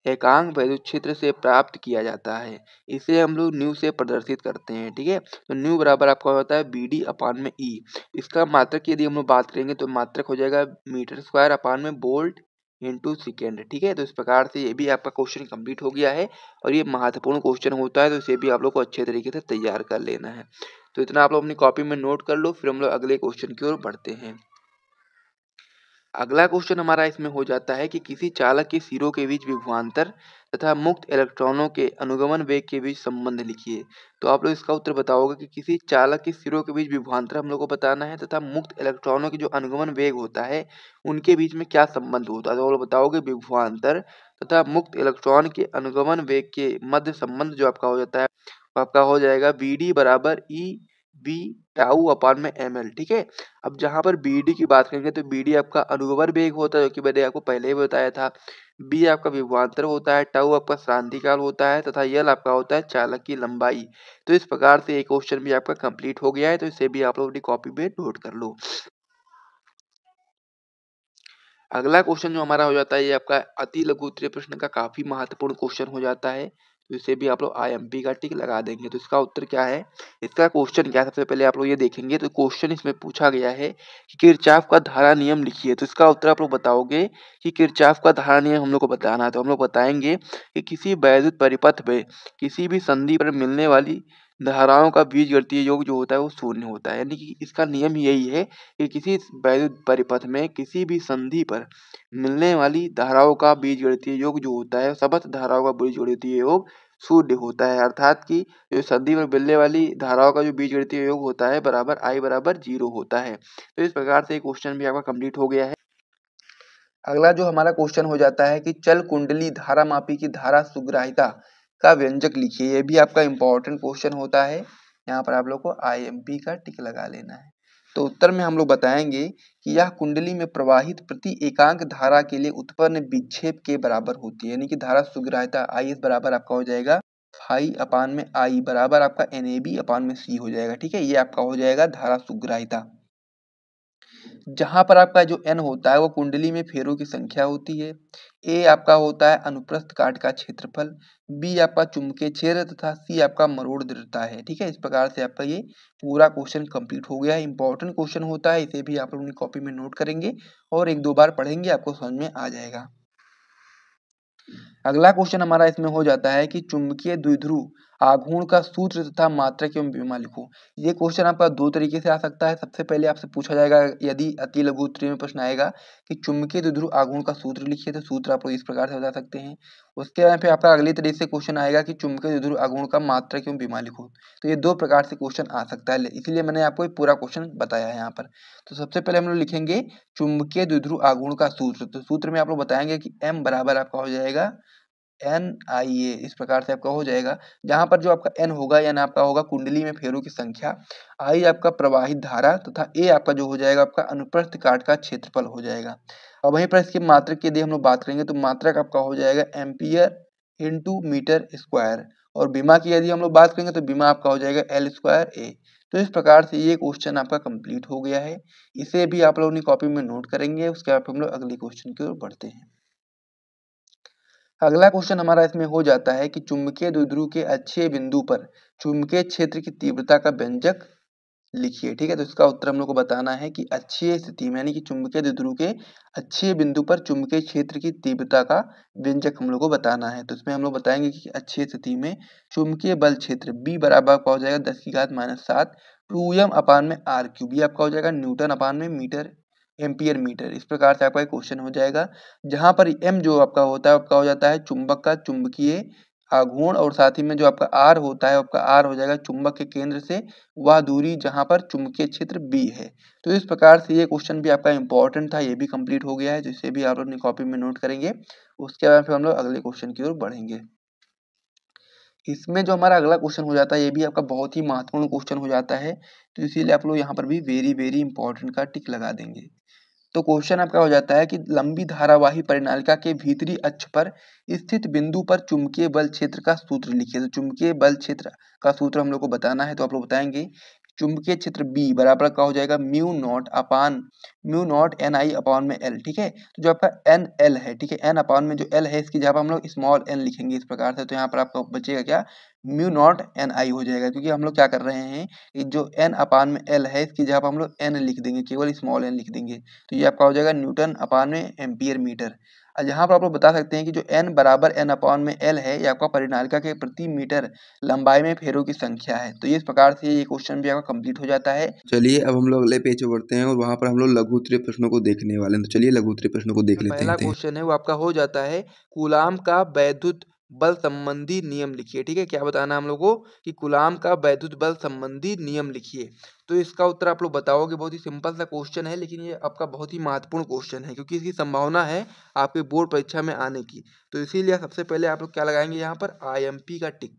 एकांक वैद्युत क्षेत्र से प्राप्त किया जाता है। इसे हम लोग न्यू से प्रदर्शित करते हैं। ठीक है, तो न्यू बराबर आपका होता है BD अपान में E। इसका मात्रक की यदि हम लोग बात करेंगे तो मात्रक हो जाएगा मीटर स्क्वायर अपान में वोल्ट इंटू सेकेंड। ठीक है, तो इस प्रकार से ये भी आपका क्वेश्चन कंप्लीट हो गया है और ये महत्वपूर्ण क्वेश्चन होता है, तो इसे भी आप लोग को अच्छे तरीके से तैयार कर लेना है। तो इतना आप लोग अपनी कॉपी में नोट कर लो, फिर हम लोग अगले क्वेश्चन की ओर बढ़ते हैं। अगला क्वेश्चन हमारा इसमें हो जाता है कि किसी चालक के सिरों के बीच विभवांतर तथा मुक्त इलेक्ट्रॉनों के अनुगमन वेग के बीच संबंध लिखिए। तो आप लोग इसका उत्तर बताओगे कि किसी चालक के सिरों के बीच विभवांतर हम लोग को बताना है तथा मुक्त इलेक्ट्रॉनों की जो अनुगमन वेग होता है उनके बीच में क्या संबंध होता है। तो आप लोग बताओगे विभवांतर तथा मुक्त इलेक्ट्रॉन के अनुगमन वेग के मध्य संबंध जो आपका हो जाता है वो आपका हो जाएगा BD बराबर EV टाउ अपान में ML। ठीक है, अब जहाँ पर BD की बात करेंगे तो BD आपका अनुगमन वेग होता है, जो कि मैंने आपको पहले ही बताया था। B आपका विभवांतर होता है, टाउ आपका क्रांतिकाल होता है तथा L आपका होता है चालक की लंबाई। तो इस प्रकार से ये क्वेश्चन भी आपका कंप्लीट हो गया है, तो इसे भी आप लोग अपनी कॉपी में नोट कर लो। अगला क्वेश्चन जो हमारा हो जाता है ये आपका अति लघु उत्तरीय प्रश्न का काफी महत्वपूर्ण क्वेश्चन हो जाता है, तो इसे भी आप लोग IMP का टिक लगा देंगे। तो इसका उत्तर क्या है, इसका क्वेश्चन क्या है, सबसे पहले आप लोग ये देखेंगे। तो क्वेश्चन इसमें पूछा गया है कि किरचॉफ का धारा नियम लिखिए। तो इसका उत्तर आप लोग बताओगे कि किरचॉफ का धारा नियम हम लोग को बताना है। तो हम लोग बताएंगे कि किसी वैद्युत परिपथ में किसी भी संधि पर मिलने वाली धाराओं का बीजगणितीय योग जो होता है वो शून्य होता है। यानी कि इसका नियम यही है कि किसी वैद्युत परिपथ में किसी भी संधि पर मिलने वाली धाराओं का बीजगणितीय योग जो होता है, समस्त धाराओं का बीजगणितीय योग शून्य होता है। अर्थात कि जो संधि में मिलने वाली धाराओं का जो बीजगणितीय योग होता है बराबर I बराबर 0 होता है। तो इस प्रकार से क्वेश्चन भी आपका कंप्लीट हो गया है। अगला जो हमारा क्वेश्चन हो जाता है कि चल कुंडली धारामापी की धारा सुग्राहिता का व्यंजक लिखिए। ये भी आपका इंपॉर्टेंट क्वेश्चन होता है, यहाँ पर आप लोग को IMP का टिक लगा लेना है। तो उत्तर में हम लोग बताएंगे कि यह कुंडली में प्रवाहित प्रति एकांक धारा के लिए उत्पन्न विक्षेप के बराबर होती है। यानी कि धारा सुग्राहिता IS बराबर आपका हो जाएगा फाई अपान में I बराबर आपका NAB अपान में C हो जाएगा। ठीक है, ये आपका हो जाएगा धारा सुग्राहिता। जहां पर आपका जो n होता है वो कुंडली में फेरों की संख्या होती है। A आपका होता है अनुप्रस्थ काट का क्षेत्रफल, B आपका चुंबकीय क्षेत्र तथा C आपका मरोड़ दृढ़ता है। ठीक है, इस प्रकार से आपका ये पूरा क्वेश्चन कंप्लीट हो गया है। इंपॉर्टेंट क्वेश्चन होता है, इसे भी आप लोग अपनी कॉपी में नोट करेंगे और 1-2 बार पढ़ेंगे, आपको समझ में आ जाएगा। अगला क्वेश्चन हमारा इसमें हो जाता है कि चुंबकीय द्विध्रुव आघूर्ण का सूत्र तथा मात्रक एवं विमा लिखो। ये क्वेश्चन आपका दो तरीके से आ सकता है। सबसे पहले आपसे पूछा जाएगा, यदि अति लघु उत्तरीय में प्रश्न आएगा कि चुंबकीय द्विध्रुव आघूर्ण का सूत्र लिखिए, तो सूत्र आप लोग इस प्रकार से बता सकते हैं। उसके बाद फिर आपका अगले तरीके से क्वेश्चन आएगा कि चुंबकीय द्विध्रुव आघूर्ण का मात्रक एवं विमा लिखो। तो ये दो प्रकार से क्वेश्चन आ सकता है, इसीलिए मैंने आपको ये पूरा क्वेश्चन बताया है यहाँ पर। तो सबसे पहले हम लोग लिखेंगे चुंबकीय द्विध्रुव आघूर्ण का सूत्र। तो सूत्र में आप लोग बताएंगे कि m बराबर आपका हो जाएगा NIA, इस प्रकार से आपका हो जाएगा, जहां पर जो आपका N होगा, N आपका होगा कुंडली में फेरों की संख्या, I आपका प्रवाहित धारा तथा A आपका जो हो जाएगा आपका अनुप्रस्थ काट का क्षेत्रफल हो जाएगा। और वहीं पर इसकी मात्रक की यदि हम लोग बात करेंगे तो मात्रक आपका हो जाएगा एम्पियर इंटू मीटर स्क्वायर, और बीमा की यदि हम लोग बात करेंगे तो बीमा आपका हो जाएगा L स्क्वायर A। तो इस प्रकार से ये क्वेश्चन आपका कंप्लीट हो गया है। इसे भी आप लोग अपनी कॉपी में नोट करेंगे। उसके बाद हम लोग अगले क्वेश्चन की ओर बढ़ते हैं। अगला क्वेश्चन हमारा इसमें हो जाता है कि चुंबकीय द्विध्रुव के अक्षीय बिंदु पर चुंबकीय क्षेत्र की तीव्रता का व्यंजक लिखिए। ठीक है, तो इसका उत्तर हम लोग को बताना है कि अक्षीय स्थिति में, यानी कि चुंबकीय द्विध्रुव के अक्षीय बिंदु पर चुंबकीय क्षेत्र की तीव्रता का व्यंजक हम लोग को बताना है। तो इसमें हम लोग बताएंगे कि अक्षीय स्थिति में चुंबकीय बल क्षेत्र B बराबर आपका हो जाएगा 10⁻⁷ 2m अपान में r3। ये आपका हो जाएगा न्यूटन अपान में मीटर एम्पियर मीटर। इस प्रकार से आपका एक क्वेश्चन हो जाएगा, जहां पर m जो आपका होता है आपका हो जाता है चुंबक का चुंबकीय आघूर्ण, और साथ ही में जो आपका r होता है आपका r हो जाएगा चुंबक के केंद्र से वह दूरी जहां पर चुंबकीय क्षेत्र B है। तो इस प्रकार से ये क्वेश्चन भी आपका इंपॉर्टेंट था, ये भी कंप्लीट हो गया है, जिसे भी आप अपनी कॉपी में नोट करेंगे। उसके बाद फिर हम लोग अगले क्वेश्चन की ओर बढ़ेंगे। इसमें जो हमारा अगला क्वेश्चन हो जाता है ये भी आपका बहुत ही महत्वपूर्ण क्वेश्चन हो जाता है, तो इसीलिए आप लोग यहाँ पर भी वेरी वेरी इंपॉर्टेंट का टिक लगा देंगे। तो क्वेश्चन आपका हो जाता है कि लंबी धारावाही परिनालिका के भीतरी अक्ष पर स्थित बिंदु पर चुंबकीय बल क्षेत्र का सूत्र लिखिए। तो चुंबकीय बल क्षेत्र का सूत्र हम लोग को बताना है। तो आप लोग बताएंगे चुंबकीय क्षेत्र B बराबर का हो जाएगा म्यू नॉट NI अपान में L। ठीक है, तो जो आपका NL है, ठीक है, N अपान में जो L है इसकी जगह पर हम लोग स्मॉल n लिखेंगे इस प्रकार से। तो यहाँ पर आपका बचेगा क्या, म्यू नॉट NI हो जाएगा, क्योंकि हम लोग क्या कर रहे हैं कि जो N अपान में L है इसकी जगह पर हम लोग N लिख देंगे, केवल स्मॉल n लिख देंगे। तो ये आपका हो जाएगा न्यूटन अपान में एम्पियर मीटर। और यहाँ पर आप लोग बता सकते हैं कि जो n बराबर n अपान में L है, ये आपका परिनालिका के प्रति मीटर लंबाई में फेरों की संख्या है। तो इस प्रकार से ये क्वेश्चन भी आपका कंप्लीट हो जाता है। चलिए अब हम लोग अगले पेज पे बढ़ते हैं और वहाँ पर हम लोग लघु उत्तरीय प्रश्नों को देखने वाले हैं। तो चलिए लघु उत्तरीय प्रश्नों को देख लेते हैं। पहला क्वेश्चन है वो आपका हो जाता है कूलाम का वैद्युत बल संबंधी नियम लिखिए। ठीक है, क्या बताना है हम लोग को कि कूलाम का वैद्युत बल संबंधी नियम लिखिए। तो इसका उत्तर आप लोग बताओगे। बहुत ही सिंपल सा क्वेश्चन है, लेकिन ये आपका बहुत ही महत्वपूर्ण क्वेश्चन है, क्योंकि इसकी संभावना है आपके बोर्ड परीक्षा में आने की। तो इसीलिए सबसे पहले आप लोग क्या लगाएंगे यहाँ पर IMP का टिक।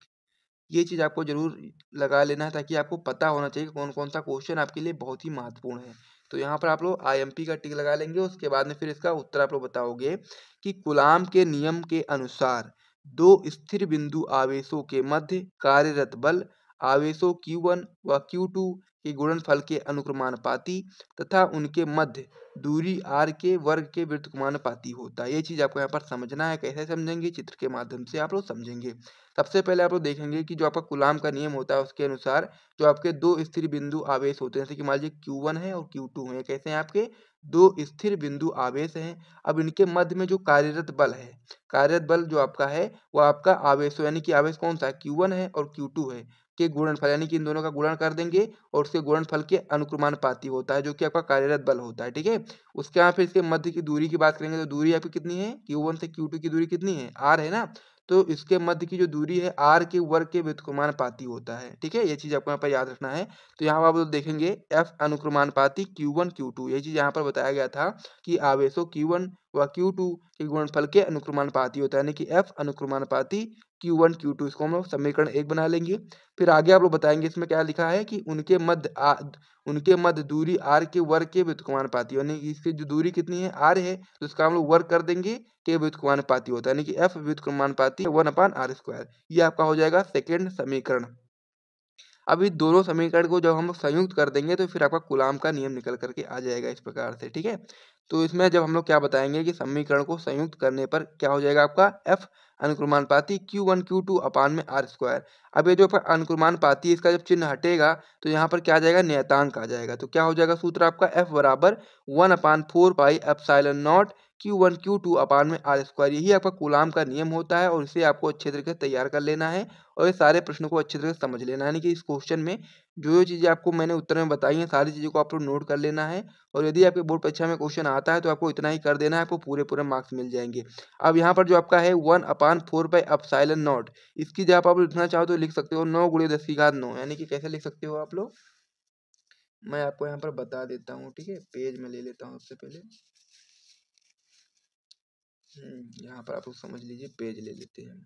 ये चीज़ आपको जरूर लगा लेना है, ताकि आपको पता होना चाहिए कौन कौन सा क्वेश्चन आपके लिए बहुत ही महत्वपूर्ण है। तो यहाँ पर आप लोग IMP का टिक लगा लेंगे। उसके बाद में फिर इसका उत्तर आप लोग बताओगे कि कूलाम के नियम के अनुसार दो स्थिर बिंदु आवेशों के मध्य कार्यरत बल आवेशों Q1 व Q2 के गुणनफल के अनुक्रमानुपाती तथा उनके मध्य दूरी r के वर्ग के व्युत्क्रमानुपाती होता है। ये चीज़ आपको यहाँ पर समझना है। कैसे समझेंगे, चित्र के माध्यम से आप लोग समझेंगे। सबसे पहले आप लोग देखेंगे कि जो आपका कूलाम का नियम होता है उसके अनुसार जो आपके दो स्थिर बिंदु आवेश होते हैं, जैसे कि मान लीजिए Q1 है और Q2 है, कैसे हैं आपके दो स्थिर बिंदु आवेश हैं। अब इनके मध्य में जो कार्यरत बल है, कार्यरत बल जो आपका है वो आपका आवेश, यानी कि आवेश कौन सा है, Q1 है और Q2 है, के गुणनफल, यानी कि इन दोनों का गुणन कर देंगे और उसके गुणनफल के अनुक्रमानुपाती होता है, जो कि आपका कार्यरत बल होता है। ठीक है, उसके यहाँ फिर इसके मध्य की दूरी की बात करेंगे तो दूरी आपकी कितनी है, Q1 से Q2 की दूरी कितनी है, r है ना। तो इसके मध्य की जो दूरी है r के वर्ग के व्युत्क्रमानुपाती होता है। ठीक है, ये चीज आपको यहाँ पर याद रखना है। तो यहाँ पर आप लोग देखेंगे f अनुक्रमानुपाती Q1 Q2, ये चीज यहाँ पर बताया गया था कि आवेशों Q1 व Q2 के गुणनफल के अनुक्रमानुपाती होता है, यानी कि f अनुक्रमानुपाती Q1 Q2। इसको हम लोग समीकरण 1 बना लेंगे। फिर आगे आप लोग बताएंगे इसमें क्या लिखा है कि उनके मध्य दूरी r के वर्ग के व्युत्क्रमानुपाती, यानी कि इसकी जो दूरी कितनी है r है, तो इसका हम लोग वर्ग कर देंगे के व्युत्क्रमानुपाती होता है, यानी कि f व्युत्क्रमानुपाती 1/r²। ये आपका हो जाएगा सेकेंड समीकरण। अब इस दोनों समीकरण को जब हम लोग संयुक्त कर देंगे तो फिर आपका कूलाम का नियम निकल करके आ जाएगा इस प्रकार से। ठीक है, तो इसमें जब हम लोग क्या बताएंगे कि समीकरण को संयुक्त करने पर क्या हो जाएगा आपका f अनुक्रमानुपाती Q1 Q2 अपान में r²। अब ये जो आपका अनुक्रमानुपाती, इसका जब चिन्ह हटेगा तो यहाँ पर क्या आ जाएगा, नियतांक आ जाएगा। तो क्या हो जाएगा सूत्र आपका f बराबर 1/4 pi epsilon not Q1 Q2 अपान में R स्क्वायर, यही आपका कूलाम का नियम होता है और इसे आपको अच्छे तरीके से तैयार कर लेना है और ये सारे प्रश्नों को अच्छे तरीके से समझ लेना है। यानी कि इस क्वेश्चन में जो चीज़ें आपको मैंने उत्तर में बताई हैं सारी चीज़ों को आप लोग नोट कर लेना है और यदि आपके बोर्ड परीक्षा में क्वेश्चन आता है तो आपको इतना ही कर देना है, आपको पूरे मार्क्स मिल जाएंगे। अब यहाँ पर जो आपका है 1/4 इसकी जगह आप लिखना चाहो तो लिख सकते हो 9 × 10⁻9, यानी कि कैसे लिख सकते हो आप लोग, मैं आपको यहाँ पर बता देता हूँ। ठीक है, पेज में ले लेता हूँ सबसे पहले। यहाँ पर आप लोग समझ लीजिए, पेज ले लेते हैं।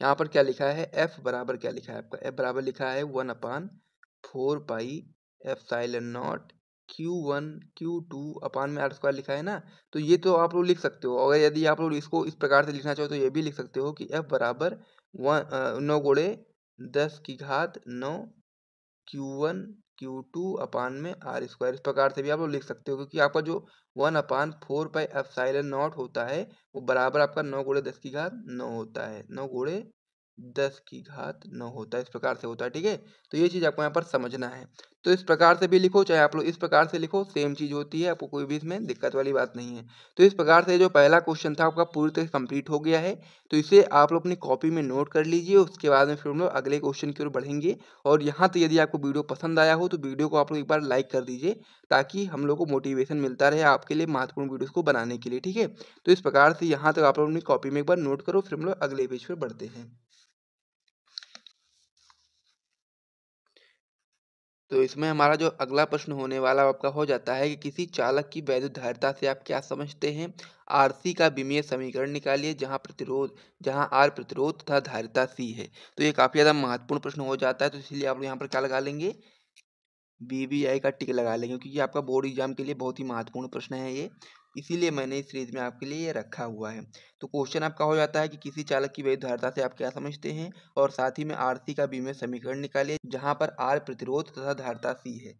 यहाँ पर क्या लिखा है, F बराबर क्या लिखा है आपका, F बराबर लिखा है 1/4 Q1 Q2 अपान में R स्क्वायर लिखा है ना। तो ये तो आप लोग लिख सकते हो, अगर यदि आप लोग इसको इस प्रकार से लिखना चाहो तो ये भी लिख सकते हो कि F बराबर 9 × 10⁻9 Q1 Q2 अपान में R स्क्वायर, इस प्रकार से भी आप लोग लिख सकते हो, क्योंकि आपका जो 1/4 होता है वो बराबर आपका 9 × 10⁻9 होता है, 9 × 10⁻9 होता है, इस प्रकार से होता है। ठीक है, तो ये चीज़ आपको यहाँ पर समझना है। तो इस प्रकार से भी लिखो, चाहे आप लोग इस प्रकार से लिखो, सेम चीज़ होती है, आपको कोई भी इसमें दिक्कत वाली बात नहीं है। तो इस प्रकार से जो पहला क्वेश्चन था आपका पूरी तरह कंप्लीट हो गया है। तो इसे आप लोग अपनी कॉपी में नोट कर लीजिए, उसके बाद में फिर हम लोग अगले क्वेश्चन की ओर बढ़ेंगे। और यहाँ तो यदि आपको वीडियो पसंद आया हो तो वीडियो को आप लोग एक बार लाइक कर दीजिए, ताकि हम लोग को मोटिवेशन मिलता रहे आपके लिए महत्वपूर्ण वीडियोस को बनाने के लिए। ठीक है, तो इस प्रकार से यहाँ तक आप लोग अपनी कॉपी में एक बार नोट करो, फिर हम लोग अगले पेज पर बढ़ते हैं। तो इसमें हमारा जो अगला प्रश्न होने वाला आपका हो जाता है कि किसी चालक की वैद्युत धारिता से आप क्या समझते हैं। आरसी का विमीय समीकरण निकालिए जहां आर प्रतिरोध तथा धारिता सी है। तो ये काफी ज्यादा महत्वपूर्ण प्रश्न हो जाता है, तो इसलिए आप यहाँ पर क्या लगा लेंगे, BBI का टिक लगा लेंगे, क्योंकि आपका बोर्ड एग्जाम के लिए बहुत ही महत्वपूर्ण प्रश्न है ये, इसीलिए मैंने इस सीरीज में आपके लिए ये रखा हुआ है। तो क्वेश्चन आपका हो जाता है कि किसी चालक की वैद्युत धारिता से आप क्या समझते हैं और साथ ही में आरसी का विमीय समीकरण निकालिए जहां पर आर प्रतिरोध तथा धारिता सी है।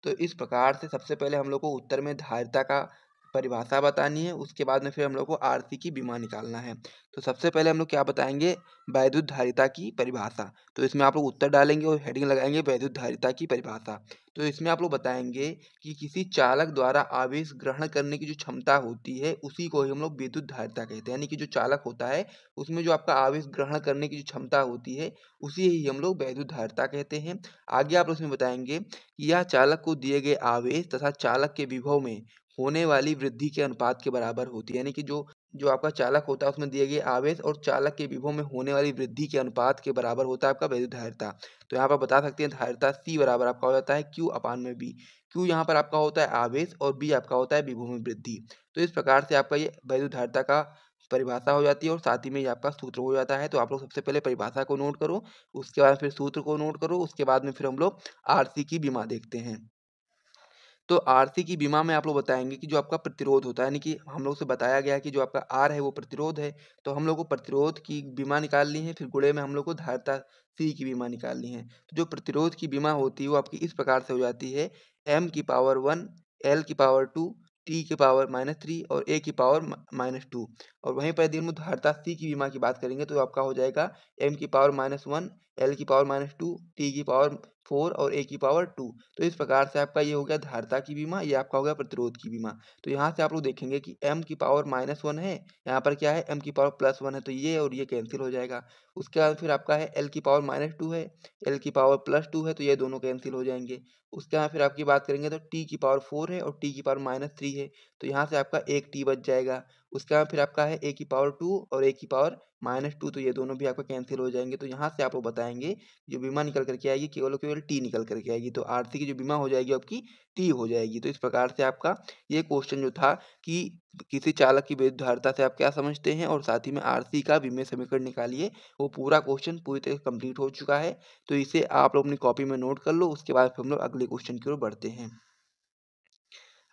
तो इस प्रकार से सबसे पहले हम लोग को उत्तर में धारिता का परिभाषा बतानी है, उसके बाद में फिर हम लोग को आरसी की विमा निकालना है। तो सबसे पहले हम लोग क्या बताएंगे, वैद्युत धारिता की परिभाषा। तो इसमें आप लोग उत्तर डालेंगे और हेडिंग लगाएंगे वैद्युत धारिता की परिभाषा। तो इसमें आप लोग बताएंगे कि किसी चालक द्वारा आवेश ग्रहण करने की जो क्षमता होती है उसी को ही हम लोग विद्युत धारिता कहते हैं। यानी कि जो चालक होता है उसमें जो आपका आवेश ग्रहण करने की जो क्षमता होती है उसी ही हम लोग वैद्युत धारिता कहते हैं। आगे आप उसमें बताएंगे कि यह चालक को दिए गए आवेश तथा चालक के विभव में होने वाली वृद्धि के अनुपात के बराबर होती है। यानी कि जो जो आपका चालक होता है उसमें दिए गए आवेश और चालक के विभव में होने वाली वृद्धि के अनुपात के बराबर होता है आपका वैद्युत धारिता। तो यहाँ पर बता सकते हैं धारिता C बराबर आपका हो जाता है Q अपान में B। Q यहाँ पर आपका होता है आवेश और B आपका होता है विभव में वृद्धि। तो इस प्रकार से आपका ये वैद्युत धारिता का परिभाषा हो जाती है और साथ ही में ये आपका सूत्र हो जाता है। तो आप लोग सबसे पहले परिभाषा को नोट करो, उसके बाद फिर सूत्र को नोट करो, उसके बाद में फिर हम लोग आरसी की विमा देखते हैं। तो आरसी की विमा में आप लोग बताएंगे कि जो आपका प्रतिरोध होता है, यानी कि हम लोग से बताया गया है कि जो आपका आर है वो प्रतिरोध है, तो हम लोग को प्रतिरोध की विमा निकालनी है, फिर गुणे में हम लोग को धारिता सी की विमा निकालनी है। तो जो प्रतिरोध की विमा होती है वो आपकी इस प्रकार से हो जाती है m⁻1 l⁻2 t⁻−3 और a⁻−2। और वहीं पर यदि हम धारिता सी की विमा की बात करेंगे तो आपका हो जाएगा m⁻1 l⁻2 t⁻4 और a⁻2। तो इस प्रकार से आपका ये हो गया धारिता की बीमा, ये आपका हो गया प्रतिरोध की बीमा। तो यहाँ से आप लोग देखेंगे कि m⁻−1 है, यहाँ पर क्या है m⁻+1 है, तो ये और ये कैंसिल हो जाएगा। उसके बाद फिर आपका है l⁻−2 है, l⁻+2 है, तो ये दोनों कैंसिल हो जाएंगे। उसके बाद फिर आपकी बात करेंगे तो t⁻4 है और t⁻3 है, तो यहाँ से आपका एक t बच जाएगा। उसके बाद फिर आपका है a⁻2 और a⁻−2, तो ये दोनों भी आपका कैंसिल हो जाएंगे। तो यहाँ से आप लोग बताएंगे जो बीमा निकल करके आएगी केवल और केवल टी निकल करके आएगी, तो आरसी की जो बीमा हो जाएगी आपकी टी हो जाएगी। तो इस प्रकार से आपका ये क्वेश्चन जो था कि किसी चालक की विद्युत धारिता से आप क्या समझते हैं और साथ ही में आरसी का विमीय समीकरण निकालिए, वो पूरा क्वेश्चन पूरी तरह कंप्लीट हो चुका है। तो इसे आप लोग अपनी कॉपी में नोट कर लो, उसके बाद फिर हम लोग अगले क्वेश्चन की ओर बढ़ते हैं।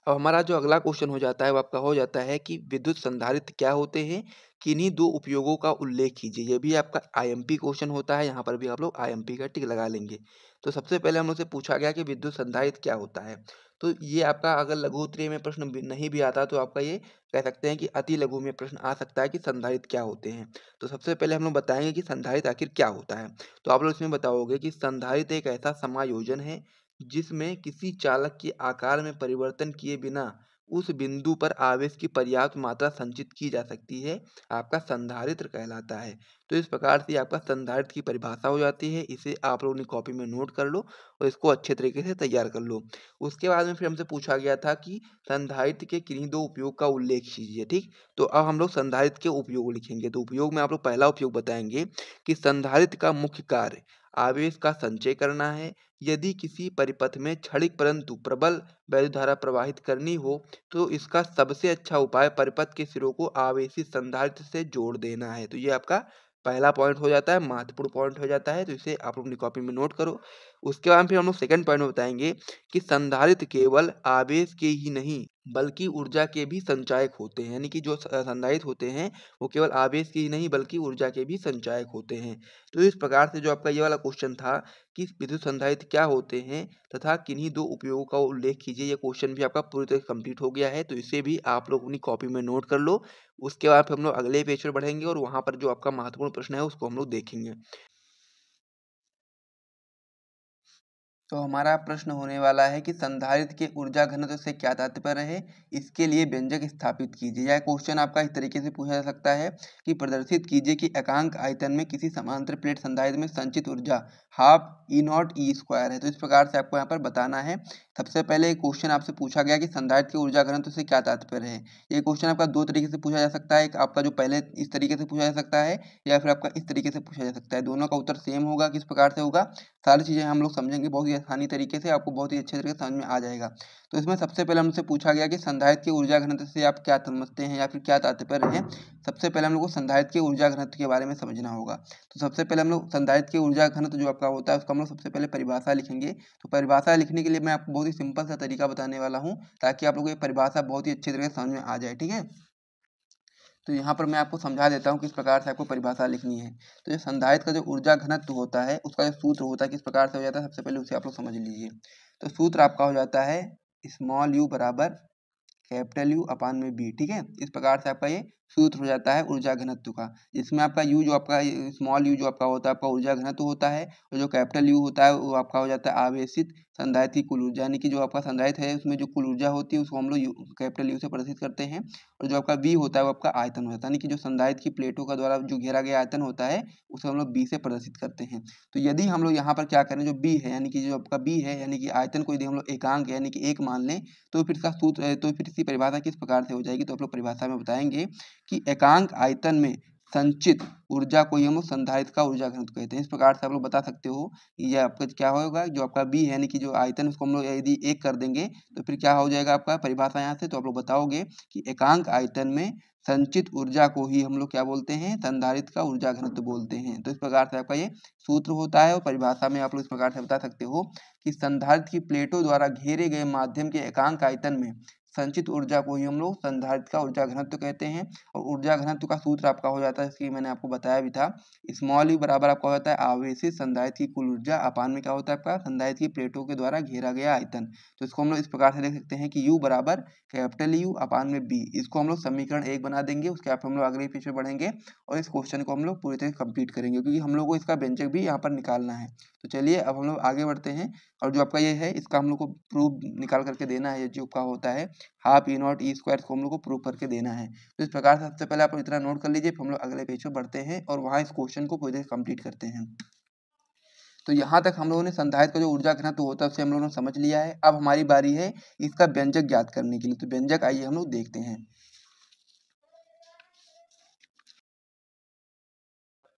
अब हमारा जो अगला क्वेश्चन हो जाता है वो आपका हो जाता है कि विद्युत संधारित्र क्या होते हैं, किन्हीं दो उपयोगों का उल्लेख कीजिए। ये भी आपका आईएमपी क्वेश्चन होता है, यहाँ पर भी आप लोग आईएमपी का टिक लगा लेंगे। तो सबसे पहले हम लोग से पूछा गया कि विद्युत संधारित्र क्या होता है। तो ये आपका अगर लघु उत्तरीय में प्रश्न नहीं भी आता तो आपका ये कह सकते हैं कि अति लघु में प्रश्न आ सकता है कि संधारित्र क्या होते हैं। तो सबसे पहले हम लोग बताएंगे कि संधारित्र आखिर क्या होता है। तो आप लोग इसमें बताओगे कि संधारित्र एक ऐसा समायोजन है जिसमें किसी चालक के आकार में परिवर्तन किए बिना उस बिंदु पर आवेश की पर्याप्त मात्रा संचित की जा सकती है, आपका संधारित्र कहलाता है। तो इस प्रकार से आपका संधारित्र की परिभाषा हो जाती है। इसे आप लोगों ने कॉपी में नोट कर लो और इसको अच्छे तरीके से तैयार कर लो। उसके बाद में फिर हमसे पूछा गया था कि संधारित्र के किन्हीं दो उपयोग का उल्लेख कीजिए, ठीक। तो अब हम लोग संधारित्र के उपयोग लिखेंगे। तो उपयोग में आप लोग पहला उपयोग बताएंगे कि संधारित्र का मुख्य कार्य आवेश का संचय करना है। यदि किसी परिपथ में क्षणिक परंतु प्रबल वैद्युत धारा प्रवाहित करनी हो तो इसका सबसे अच्छा उपाय परिपथ के सिरों को आवेशित संधारित्र से जोड़ देना है। तो ये आपका पहला पॉइंट हो जाता है, महत्वपूर्ण पॉइंट हो जाता है। तो इसे आप अपनी कॉपी में नोट करो। उसके बाद फिर हम लोग सेकंड पॉइंट में बताएंगे कि संधारित्र केवल आवेश के ही नहीं बल्कि ऊर्जा के भी संचायक होते हैं। यानी कि जो संधारित्र होते हैं वो केवल आवेश के ही नहीं बल्कि ऊर्जा के भी संचायक होते हैं। तो इस प्रकार से जो आपका ये वाला क्वेश्चन था कि विद्युत संधारित्र क्या होते हैं तथा किन्हीं दो उपयोगों का उल्लेख कीजिए, ये क्वेश्चन भी आपका पूरी तरह कंप्लीट हो गया है। तो इसे भी आप लोग अपनी कॉपी में नोट कर लो। उसके बाद फिर हम लोग अगले पेज पर बढ़ेंगे और वहां पर जो आपका महत्वपूर्ण प्रश्न है उसको हम लोग देखेंगे। तो हमारा प्रश्न होने वाला है कि संधारित्र के ऊर्जा घनत्व से क्या तात्पर्य है, इसके लिए व्यंजक स्थापित कीजिए। यह क्वेश्चन आपका इस तरीके से पूछा जा सकता है कि प्रदर्शित कीजिए कि एकांक आयतन में किसी समांतर प्लेट संधारित्र में संचित ऊर्जा half E not E square है। तो इस प्रकार से आपको यहाँ पर बताना है। सबसे पहले क्वेश्चन आपसे पूछा गया कि संधारित्र के ऊर्जा घनत्व से क्या तात्पर्य है। ये क्वेश्चन आपका दो तरीके से पूछा जा सकता है। आपका जो पहले इस तरीके से पूछा जा सकता है या फिर आपका इस तरीके से पूछा जा सकता है। दोनों का उत्तर सेम होगा। किस प्रकार से होगा, सारी चीज़ें हम लोग समझेंगे बहुत ही आसानी तरीके से, आपको बहुत ही अच्छे तरीके से समझ में आ जाएगा। तो इसमें सबसे पहले हमसे पूछा गया कि संधारित्र के ऊर्जा घनत्व से आप क्या समझते हैं या फिर क्या तात्पर्य है। सबसे पहले हम लोग को संधारित्र के ऊर्जा घनत्व के बारे में समझना होगा। तो सबसे पहले हम लोग संधारित्र के ऊर्जा घनत्व जो आपका होता है उसका हम लोग सबसे पहले परिभाषा लिखेंगे। तो परिभाषा लिखने के लिए मैं आपको बहुत ही सिंपल सा तरीका बताने वाला हूँ ताकि आप लोग ये परिभाषा बहुत ही अच्छे तरीके से समझ में आ जाए, ठीक है। तो यहाँ पर मैं आपको समझा देता हूँ किस प्रकार से आपको परिभाषा लिखनी है। तो जो संधारित्र का जो ऊर्जा घनत्व होता है उसका जो सूत्र होता है किस प्रकार से हो जाता है, सबसे पहले उसे आप लोग समझ लीजिए। तो सूत्र आपका हो जाता है स्मॉल यू बराबर कैपिटल यू अपान में बी, ठीक है। इस प्रकार से आपका ये सूत्र हो जाता है ऊर्जा घनत्व का, जिसमें आपका यू जो आपका स्मॉल यू जो आपका होता है आपका ऊर्जा घनत्व होता है और जो कैपिटल यू होता है वो आपका हो जाता है आवेशित संधारित्र की कुल ऊर्जा। यानी कि जो आपका संधारित्र है उसमें जो कुल ऊर्जा होती है उसको हम लोग कैपिटल यू से प्रदर्शित करते हैं। और जो आपका वी होता है वो आपका आयतन होता है, यानी कि जो संधारित्र की प्लेटों का द्वारा जो घेरा गया आयतन होता है उसे हम लोग बी से प्रदर्शित करते हैं। तो यदि हम लोग यहाँ पर क्या करें, जो बी है यानी कि जो आपका बी है यानी कि आयतन को यदि हम लोग एकांक यानी कि एक मान लें तो फिर इसका सूत्र तो फिर इसकी परिभाषा किस प्रकार से हो जाएगी। तो आप लोग परिभाषा में बताएंगे कि एकांक आयतन में संचित ऊर्जा को ही हम लोग संधारित्र का ऊर्जा घनत्व कहते हैं। इस प्रकार से आप लोग बता सकते हो ये आपका क्या होगा, जो आपका बी है यानी कि जो आयतन उसको हम लोग यदि एक कर देंगे तो फिर क्या हो जाएगा आपका परिभाषा यहाँ से। तो आप लोग बताओगे कि एकांक आयतन में संचित ऊर्जा को ही हम लोग क्या बोलते हैं, संधारित्र का ऊर्जा घनत्व बोलते हैं। तो इस प्रकार से आपका ये सूत्र होता है और परिभाषा में आप लोग इस प्रकार से बता सकते हो कि संधारित्र की प्लेटों द्वारा घेरे गए माध्यम के एकांक आयतन में संचित ऊर्जा को ही हम लोग संधारित्र का ऊर्जा घनत्व कहते हैं। और ऊर्जा घनत्व का सूत्र आपका हो जाता है, इसकी मैंने आपको बताया भी था, स्मॉल यू बराबर आपका होता है आवेशित संधारित्र की कुल ऊर्जा अपान में क्या होता है आपका संधारित्र की प्लेटों के द्वारा घेरा गया आयतन। तो इसको हम लोग इस प्रकार से देख सकते हैं कि यू बराबर कैपिटल यू अपान में बी। इसको हम लोग समीकरण एक बना देंगे। उसके बाद हम लोग अगले पेज पे बढ़ेंगे और इस क्वेश्चन को हम लोग पूरी तरह कंप्लीट करेंगे क्योंकि हम लोग को इसका व्यंजक भी यहाँ पर निकालना है। तो चलिए अब हम लोग आगे बढ़ते हैं और जो आपका ये है इसका हम लोग को प्रूफ निकाल करके देना है। जो आपका होता है half E not E square को हम लोग को प्रूफ करके देना है। तो इस प्रकार से सबसे पहले आप इतना नोट कर लीजिए, फिर हम लोग अगले पेज पे बढ़ते हैं और वहाँ इस क्वेश्चन को पूरी तरह कंप्लीट करते हैं। तो यहाँ तक हम लोगों ने संधारित्र का जो ऊर्जा घनत्व होता है उसे हम लोगों ने समझ लिया है। अब हमारी बारी है इसका व्यंजक ज्ञात करने के लिए। तो व्यंजक आइए हम लोग देखते हैं।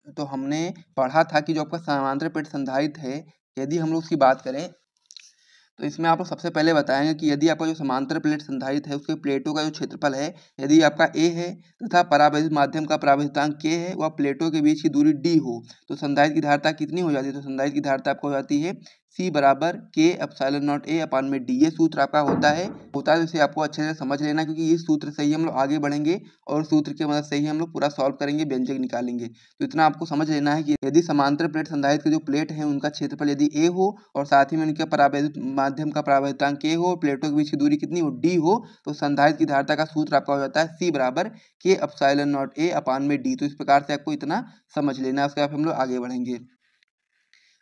तो हमने पढ़ा था कि जो आपका समांतर प्लेट संधारित्र है, यदि हम लोग उसकी बात करें तो इसमें आप लोग सबसे पहले बताएंगे कि यदि आपका जो समांतर प्लेट संधारित्र है उसके प्लेटों का जो क्षेत्रफल है यदि आपका ए है तथा परावैद्युत माध्यम का परावैद्युतांक के है वह प्लेटों के बीच की दूरी डी हो तो संधारित्र की धारिता कितनी हो जाती है। तो संधारित्र की धारिता आपको हो जाती है सी बराबर के एप्सिलॉन नॉट ए अपान में डी। ये सूत्र आपका होता है तो इसे आपको अच्छे से समझ लेना क्योंकि इस सूत्र से ही हम लोग आगे बढ़ेंगे और सूत्र की मदद से ही हम लोग पूरा सॉल्व करेंगे, व्यंजक निकालेंगे। तो इतना आपको समझ लेना है कि यदि समांतर प्लेट संधारित्र के जो प्लेट है उनका क्षेत्रफल यदि ए हो और साथ ही में उनके परावैद्युत माध्यम का परावैद्युतांक के हो और प्लेटों के बीच की दूरी कितनी हो डी हो तो संधारित्र की धारिता का सूत्र आपका हो जाता है सी बराबर के एप्सिलॉन नॉट ए अपान में डी। तो इस प्रकार से आपको इतना समझ लेना है। उसके बाद हम लोग आगे बढ़ेंगे।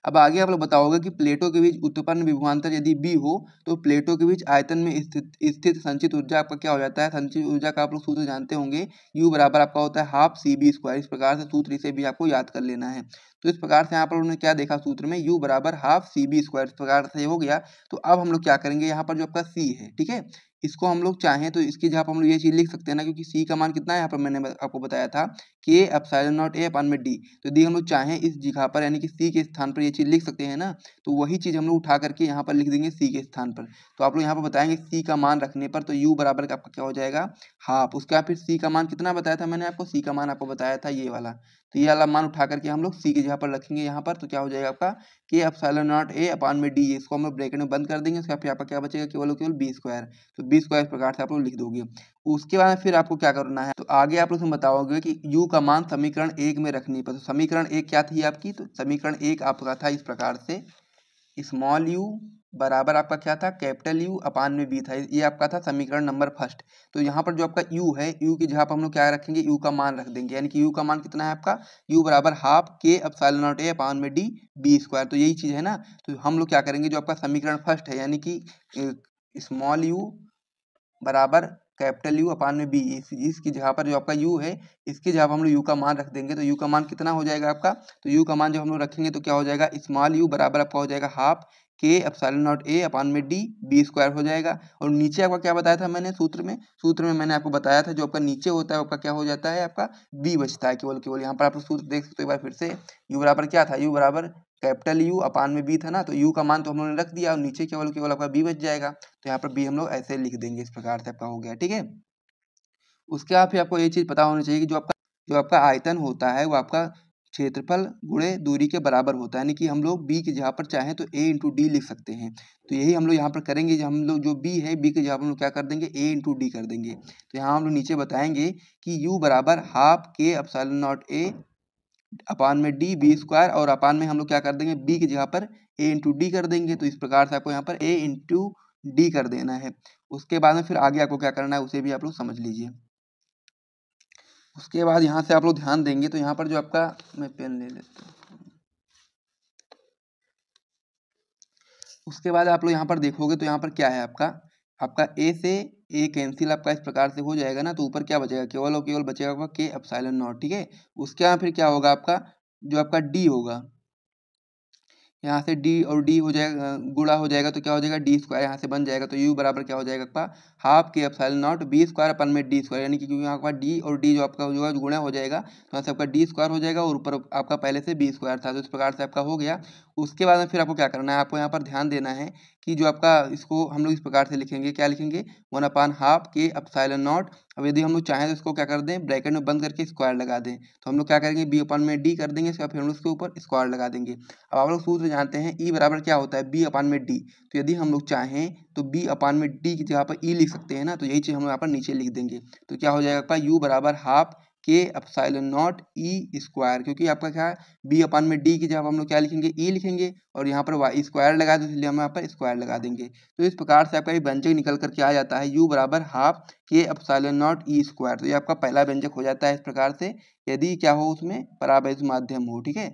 अब आगे आप लोग बताओगे कि प्लेटों के बीच उत्पन्न विभवांतर यदि बी हो तो प्लेटों के बीच आयतन में स्थित संचित ऊर्जा आपका क्या हो जाता है। संचित ऊर्जा का आप लोग सूत्र जानते होंगे, यू बराबर आपका होता है हाफ सी बी स्क्वायर। इस प्रकार से सूत्र इसे भी आपको याद कर लेना है। तो इस प्रकार से यहाँ पर उन्होंने क्या देखा सूत्र में, यू बराबर हाफ सी बी स्क्वायर। इस प्रकार से हो गया। तो अब हम लोग क्या करेंगे, यहाँ पर जो आपका सी है, ठीक है, इसको हम लोग चाहें तो इसकी जगह पर हम लोग ये चीज लिख सकते हैं ना, क्योंकि सी का मान कितना है यहाँ पर मैंने आपको बताया था के एप्सिलॉन नॉट ए अपान में डी। तो यदि हम लोग चाहें इस जगह पर यानी कि सी के स्थान पर ये चीज लिख सकते हैं ना, तो वही चीज हम लोग उठा करके यहाँ पर लिख देंगे सी के स्थान पर। तो आप लोग यहाँ पर बताएंगे सी का मान रखने पर तो यू बराबर का आपका क्या हो जाएगा हाफ। उसके बाद फिर सी का मान कितना बताया था मैंने आपको, सी का मान आपको बताया था ये वाला। तो ये वाला मान उठा करके हम लोग सी की जगह पर रखेंगे यहाँ पर। तो क्या हो जाएगा आपका के एप्सिलॉन नॉट ए अपान में डी। इसको हम लोग ब्रैकेट में बंद कर देंगे। उसके बाद यहाँ पर क्या बचेगा, केवल केवल बी स्क्वायर। तो बी स्क्वायर इस प्रकार से आप लोग लिख दोगे। उसके बाद फिर आपको क्या करना है, तो आगे आप लोग बताओगे कि u का मान समीकरण 1 में रखने पर। तो समीकरण 1 क्या थी आपकी, तो समीकरण 1 आपका था इस प्रकार से, स्मॉल u बराबर आपका क्या था कैपिटल U अपान में b था। ये आपका था समीकरण नंबर फर्स्ट। तो यहाँ पर जो आपका u है, u की जगह पर हम लोग क्या रखेंगे, u का मान रख देंगे। यानी कि u का मान कितना है आपका, u बराबर हाफ के एप्सिलॉन नॉट ए अपान में डी बी स्क्वायर। तो यही चीज है ना। तो हम लोग क्या करेंगे, जो आपका समीकरण फर्स्ट है यानी कि स्मॉल u बराबर कैपिटल यू अपान में बी, इसकी जगह पर जो आपका यू है इसकी जगह पर हम लोग यू का मान रख देंगे। तो यू का मान कितना हो जाएगा आपका, तो यू का मान जो हम लोग रखेंगे तो क्या हो जाएगा, स्मॉल यू बराबर आपका हो जाएगा हाफ के एप्सिलॉन नॉट ए अपान में डी बी स्क्वायर हो जाएगा। और नीचे आपका क्या बताया था मैंने सूत्र में मैंने आपको बताया था जो आपका नीचे होता है आपका क्या हो जाता है, आपका बी बचता है केवल केवल। यहाँ पर आप सूत्र देख सकते हो एक बार फिर से, यू बराबर क्या था, यू बराबर कैपिटल यू अपान में बी था ना। तो यू का मान तो हम लोगों ने रख दिया और नीचे केवल केवल आपका बी बच जाएगा। तो यहाँ पर बी हम लोग ऐसे लिख देंगे। इस प्रकार से आपका हो गया, ठीक है। उसके बाद फिर आपको ये चीज पता होनी चाहिए कि जो आपका आयतन होता है वो आपका क्षेत्रफल गुणे दूरी के बराबर होता है। यानी कि हम लोग b की जगह पर चाहें तो a इंटू डी लिख सकते हैं। तो यही हम लोग यहाँ पर करेंगे। हम लोग जो b है, b की जगह पर हम लोग क्या कर देंगे, a इंटू डी कर देंगे। तो यहाँ हम लोग नीचे बताएंगे कि u बराबर हाफ के एप्सिलॉन नॉट a अपान में डी बी स्क्वायर, और अपान में हम लोग क्या कर देंगे, b की जगह पर a इंटू डी कर देंगे। तो इस प्रकार से आपको यहाँ पर a इंटू डी कर देना है। उसके बाद में फिर आगे आपको क्या करना है उसे भी आप लोग समझ लीजिए। उसके बाद यहाँ से आप लोग ध्यान देंगे तो यहाँ पर जो आपका, मैं पेन ले लेता हूँ। उसके बाद आप लोग यहाँ पर देखोगे तो यहाँ पर क्या है आपका a से a कैंसिल आपका इस प्रकार से हो जाएगा ना। तो ऊपर क्या बचेगा, केवल और केवल बचेगा आपका के एप्सिलॉन नॉट, ठीक है। उसके बाद फिर क्या होगा आपका, जो आपका d होगा, यहाँ से d और d हो जाएगा, गुणा हो जाएगा तो क्या हो जाएगा डी स्क्वायर, यहाँ से बन जाएगा। तो u बराबर क्या हो जाएगा आपका हाफ के epsilon not be square upon में डी स्क्वायर। यानी कि क्योंकि यहाँ पर d और d जो आपका जो है गुणा हो जाएगा तो यहाँ से आपका डी स्क्वायर हो जाएगा और ऊपर आपका पहले से बी स्क्वायर था। तो इस प्रकार से आपका हो गया। उसके बाद में फिर आपको क्या करना है, आपको यहाँ पर ध्यान देना है कि जो आपका इसको हम लोग इस प्रकार से लिखेंगे, क्या लिखेंगे, 1 हाफ के एप्सिलॉन नॉट। अब यदि हम लोग चाहें तो इसको क्या कर दें, ब्रैकेट में बंद करके स्क्वायर लगा दें। तो हम लोग क्या करेंगे, बी अपन में डी कर देंगे, इसका फिर हम लोग उसके ऊपर स्क्वायर लगा देंगे। अब आप लोग सूत्र जानते हैं ई बराबर क्या होता है, बी अपान में डी। तो यदि हम लोग चाहें तो बी अपान में डी की जगह पर ई लिख सकते हैं ना। तो यही चीज़ हम लोग यहाँ पर नीचे लिख देंगे। तो क्या हो जाएगा आपका यू बराबर हाफ के एप्सिलॉन नॉट ई स्क्वायर, क्योंकि आपका क्या है बी अपान में डी की जगह हम लोग क्या लिखेंगे, ई लिखेंगे, और यहाँ पर वाई स्क्वायर लगा दें इसलिए हम यहाँ पर स्क्वायर लगा देंगे। तो इस प्रकार से आपका ये व्यंजक निकल करके आ जाता है यू बराबर हाफ के एप्सिलॉन नॉट ई स्क्वायर। तो ये आपका पहला व्यंजक हो जाता है इस प्रकार से, यदि क्या हो उसमें परावैद्युत माध्यम हो, ठीक है।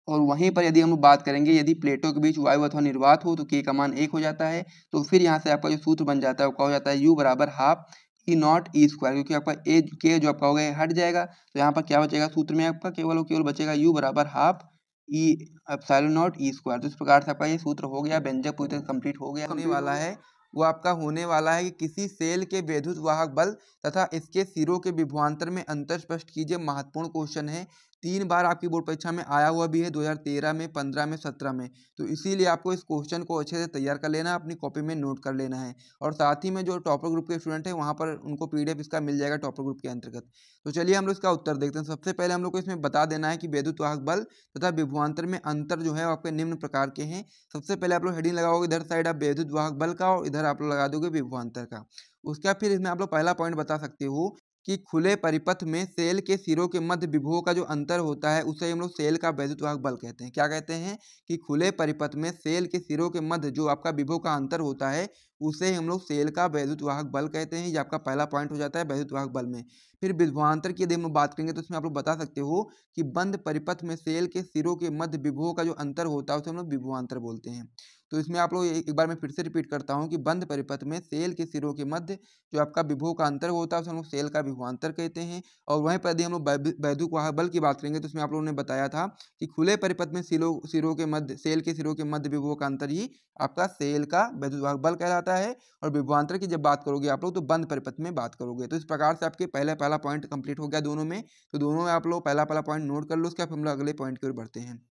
और वहीं पर यदि हम लोग बात करेंगे, यदि प्लेटों के बीच वायु अथवा निर्वात हो तो के का मान 1 हो जाता है। तो फिर यहाँ से आपका जो सूत्र बन जाता है वो क्या हो जाता है, यू बराबर half E not E square, क्योंकि आपका ए के जो आपका हो गया हट जाएगा। तो यहाँ पर क्या बचेगा सूत्र में आपका, केवल और केवल बचेगा यू बराबर half E epsilon not E square. तो इस प्रकार से आपका ये सूत्र हो गया, व्यंजक पूरी तरह कंप्लीट हो गया। होने वाला है वो आपका होने वाला है कि किसी सेल के विद्युत वाहक बल तथा इसके सिरों के विभवांतर में अंतर स्पष्ट कीजिए। महत्वपूर्ण क्वेश्चन है, 3 बार आपकी बोर्ड परीक्षा में आया हुआ भी है, 2013 में, 15 में, 17 में। तो इसीलिए आपको इस क्वेश्चन को अच्छे से तैयार कर लेना है, अपनी कॉपी में नोट कर लेना है। और साथ ही में जो टॉपर ग्रुप के स्टूडेंट हैं वहाँ पर उनको PDF इसका मिल जाएगा टॉपर ग्रुप के अंतर्गत। तो चलिए हम लोग इसका उत्तर देखते हैं। सबसे पहले हम लोग को इसमें बता देना है कि विद्युत वाहक बल तथा विभवांतर में अंतर जो है आपके निम्न प्रकार के हैं। सबसे पहले आप लोग हेडिंग लगाओगे इधर साइड आप विद्युत वाहक बल का, और इधर आप लोग लगा दोगे विभवांतर का। उसके बाद फिर इसमें आप लोग पहला पॉइंट बता सकते हो कि खुले परिपथ में सेल के सिरों के मध्य विभवों का जो अंतर होता है उसे हम लोग सेल का वैद्युत वाहक बल कहते हैं। क्या कहते हैं कि खुले परिपथ में सेल के सिरों के मध्य जो आपका विभव का अंतर होता है उसे हम लोग सेल का वैद्युत वाहक बल कहते हैं। ये आपका पहला पॉइंट हो जाता है वैद्युत वाहक बल में। फिर विभवांतर की यदि हम लोग बात करेंगे तो इसमें आप लोग बता सकते हो कि बंद परिपथ में सेल के सिरों के मध्य विभवों का जो अंतर होता है उसे हम लोग विभवांतर बोलते हैं। तो इसमें आप लोग एक बार मैं फिर से रिपीट करता हूँ कि बंद परिपथ में सेल के सिरों के मध्य जो आपका विभव का अंतर होता है उसे हम लोग सेल का विभवांतर कहते हैं। और वहीं पर यदि हम लोग वैद्युत वाहक बल की बात करेंगे तो उसमें आप लोगों ने बताया था कि खुले परिपथ में सिरों के मध्य सेल के सिरों के मध्य विभव का अंतर ही आपका सेल का वैद्युत वाहक बल कहलाता है। और विभवांतर की जब बात करोगे आप लोग तो बंद परिपथ में बात करोगे। तो इस प्रकार से आपके पहला पॉइंट कंप्लीट हो गया दोनों में। तो दोनों में आप लोग पहला पॉइंट नोट कर लो, उसके बाद हम लोग अगले पॉइंट की ओर बढ़ते हैं।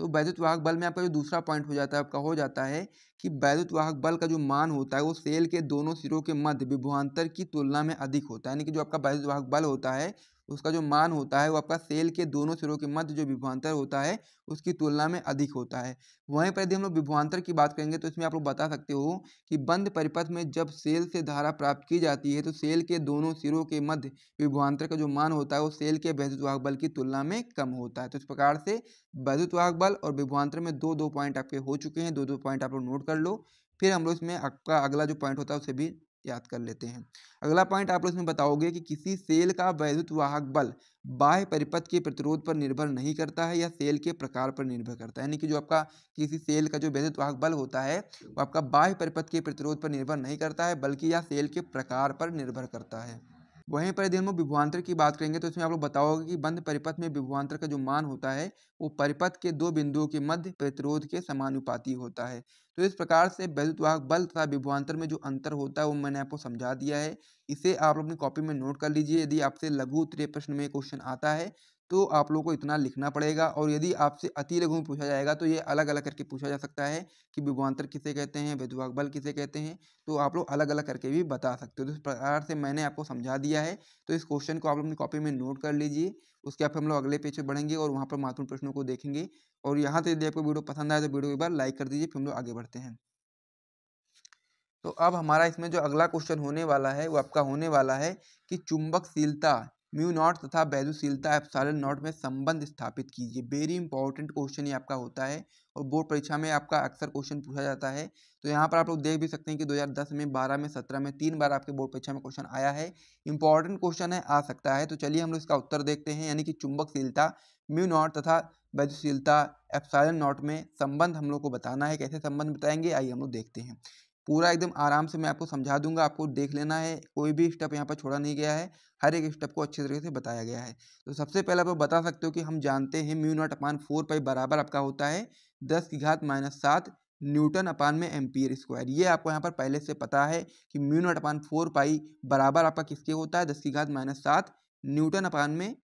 तो वैद्युत वाहक बल में आपका जो दूसरा पॉइंट हो जाता है आपका हो जाता है कि वैद्युत वाहक बल का जो मान होता है वो सेल के दोनों सिरों के मध्य विभवांतर की तुलना में अधिक होता है। यानी कि जो आपका वैद्युत वाहक बल होता है उसका जो मान होता है वो आपका सेल के दोनों सिरों के मध्य जो विभवांतर होता है उसकी तुलना में अधिक होता है। वहीं पर यदि हम लोग विभवांतर की बात करेंगे तो इसमें आप लोग बता सकते हो कि बंद परिपथ में जब सेल से धारा प्राप्त की जाती है तो सेल के दोनों सिरों के मध्य विभवांतर का जो मान होता है वो सेल के वैद्युत वाहक बल की तुलना में कम होता है। तो इस प्रकार से वैद्युत वाहक बल और विभवांतर में दो पॉइंट आपके हो चुके हैं। दो पॉइंट आप लोग नोट कर लो। फिर हम लोग इसमें आपका अगला जो पॉइंट होता है उसे भी याद कर लेते हैं। अगला पॉइंट आप लोग इसमें बताओगे कि किसी सेल का वैद्युत वाहक बल बाह्य परिपथ के प्रतिरोध पर निर्भर नहीं करता है या सेल के प्रकार पर निर्भर करता है। यानी कि जो आपका किसी सेल का जो वैद्युत वाहक बल होता है वो आपका बाह्य परिपथ के प्रतिरोध पर निर्भर नहीं करता है बल्कि यह सेल के प्रकार पर निर्भर करता है। वहीं पर यदि हम लोग विभवांतर की बात करेंगे तो इसमें आप लोग बताओगे कि बंद परिपथ में विभवांतर का जो मान होता है वो परिपथ के दो बिंदुओं के मध्य प्रतिरोध के समानुपाती होता है। तो इस प्रकार से वैद्युत वाहक बल तथा विभवांतर में जो अंतर होता है वो मैंने आपको समझा दिया है। इसे आप अपनी कॉपी में नोट कर लीजिए। यदि आपसे लघु उत्तरीय प्रश्न में क्वेश्चन आता है तो आप लोगों को इतना लिखना पड़ेगा। और यदि आपसे अति लघु में पूछा जाएगा तो ये अलग अलग करके पूछा जा सकता है कि विभवांतर किसे कहते हैं, वैद्युत वाहक बल किसे कहते हैं। तो आप लोग अलग अलग करके भी बता सकते हो। तो इस प्रकार से मैंने आपको समझा दिया है। तो इस क्वेश्चन को आप अपनी कॉपी में नोट कर लीजिए। उसके बाद हम लोग अगले पेज पे बढ़ेंगे और वहाँ पर महत्वपूर्ण प्रश्नों को देखेंगे। और यहाँ से यदि आपको वीडियो पसंद आए तो वीडियो को एक बार लाइक कर दीजिए। फिर हम लोग आगे बढ़ते हैं। तो अब हमारा इसमें जो अगला क्वेश्चन होने वाला है वो आपका होने वाला है कि चुंबकशीलता म्यू नॉट तथा वैद्युशीलता एप्सिलॉन नॉट में संबंध स्थापित कीजिए। वेरी इंपॉर्टेंट क्वेश्चन ये आपका होता है और बोर्ड परीक्षा में आपका अक्सर क्वेश्चन पूछा जाता है। तो यहाँ पर आप लोग देख भी सकते हैं कि 2010 में, 12 में, 17 में 3 बार आपके बोर्ड परीक्षा में क्वेश्चन आया है। इंपॉर्टेंट क्वेश्चन है, आ सकता है। तो चलिए हम लोग इसका उत्तर देखते हैं। यानी कि चुंबकशीलता म्यू नॉट तथा वैद्युशीलता एप्सिलॉन नॉट में संबंध हम लोग को बताना है। कैसे संबंध बताएंगे आइए हम लोग देखते हैं। पूरा एकदम आराम से मैं आपको समझा दूंगा, आपको देख लेना है। कोई भी स्टेप यहाँ पर छोड़ा नहीं गया है, हर एक स्टेप को अच्छी तरीके से बताया गया है। तो सबसे पहले आप लोग बता सकते हो कि हम जानते हैं म्यू नॉट अपान 4 पाई बराबर आपका होता है 10⁻⁷ न्यूटन अपान में एम्पियर स्क्वायर। ये आपको यहाँ पर पहले से पता है कि म्यू नॉट अपान 4 पाई बराबर आपका किसके होता है 10⁻⁷ न्यूटन अपान में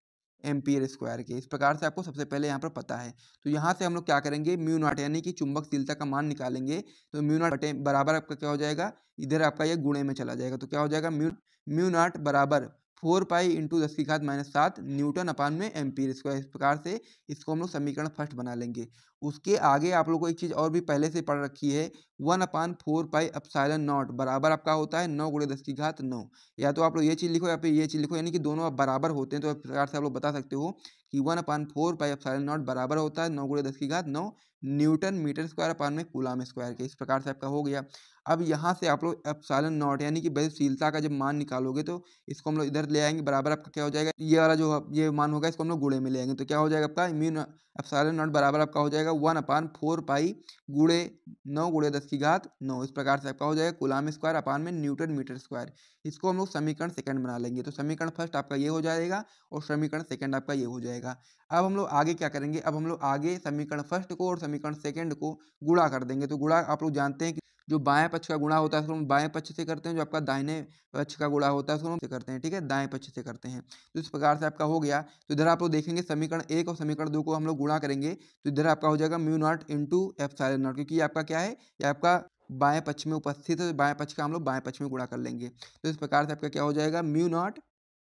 एम्पियर स्क्वायर के। इस प्रकार से आपको सबसे पहले यहाँ पर पता है। तो यहाँ से हम लोग क्या करेंगे, म्यू नॉट यानी कि चुंबकशीलता का मान निकालेंगे। तो म्यू नॉट बराबर आपका क्या हो जाएगा, इधर आपका ये गुणे में चला जाएगा। तो क्या हो जाएगा, म्यू नॉट बराबर 4 पाई इंटू 10⁻⁷ न्यूटन अपान में एम्पियर स्क्वायर। इस प्रकार से इसको हम लोग समीकरण फर्स्ट बना लेंगे। उसके आगे आप लोग को एक चीज़ और भी पहले से पढ़ रखी है, 1/4 पाई एप्सिलॉन नॉट बराबर आपका होता है 9×10⁹ या तो आप लोग ये चीज़ लिखो या फिर ये चीज़ लिखो, यानी कि दोनों अब बराबर होते हैं। तो इस प्रकार से आप लोग बता सकते हो कि 1/4 पाई एप्सिलॉन नॉट बराबर होता है 9×10⁹ न्यूटन मीटर स्क्वायर अपान में कूलम स्क्वायर के। इस प्रकार से आपका हो गया। अब यहाँ से आप लोग एप्सिलॉन नॉट यानी कि वैद्युशीलता का जब मान निकालोगे तो इसको हम लोग इधर ले आएंगे। बराबर आपका क्या हो जाएगा, ये वाला जो ये मान होगा इसको हम लोग गुणे में ले आएंगे। तो क्या हो जाएगा आपका एप्सिलॉन नॉट बराबर आपका हो जाएगा 1/4 पाई गुणे 9×10⁹ इस प्रकार से आपका हो जाएगा कूलम स्क्वायर अपान में न्यूटन मीटर स्क्वायर। इसको हम लोग समीकरण सेकंड बना लेंगे। तो समीकरण फर्स्ट आपका ये हो जाएगा और समीकरण सेकंड आपका ये हो जाएगा। अब हम लोग आगे क्या करेंगे, अब हम लोग आगे समीकरण फर्स्ट को और समीकरण सेकंड को गुणा कर देंगे। तो गुणा आप लोग जानते हैं कि जो बाएं पक्ष का गुणा होता है उसको हम बाएं पक्ष से करते हैं, जो आपका दाहिने पक्ष का गुणा होता है उसको हम से करते हैं, ठीक है, दाएं पक्ष से करते हैं। तो इस प्रकार से आपका हो गया। तो इधर आप लोग देखेंगे समीकरण 1 और समीकरण 2 को हम लोग गुणा करेंगे। तो इधर आपका हो जाएगा mu naught into epsilon not, क्योंकि आपका क्या है, ये आपका बाएं पक्ष में उपस्थित है। बाएं पक्ष का हम लोग बाएं पक्ष में गुणा कर लेंगे। तो इस प्रकार से आपका क्या हो जाएगा, म्यू नॉट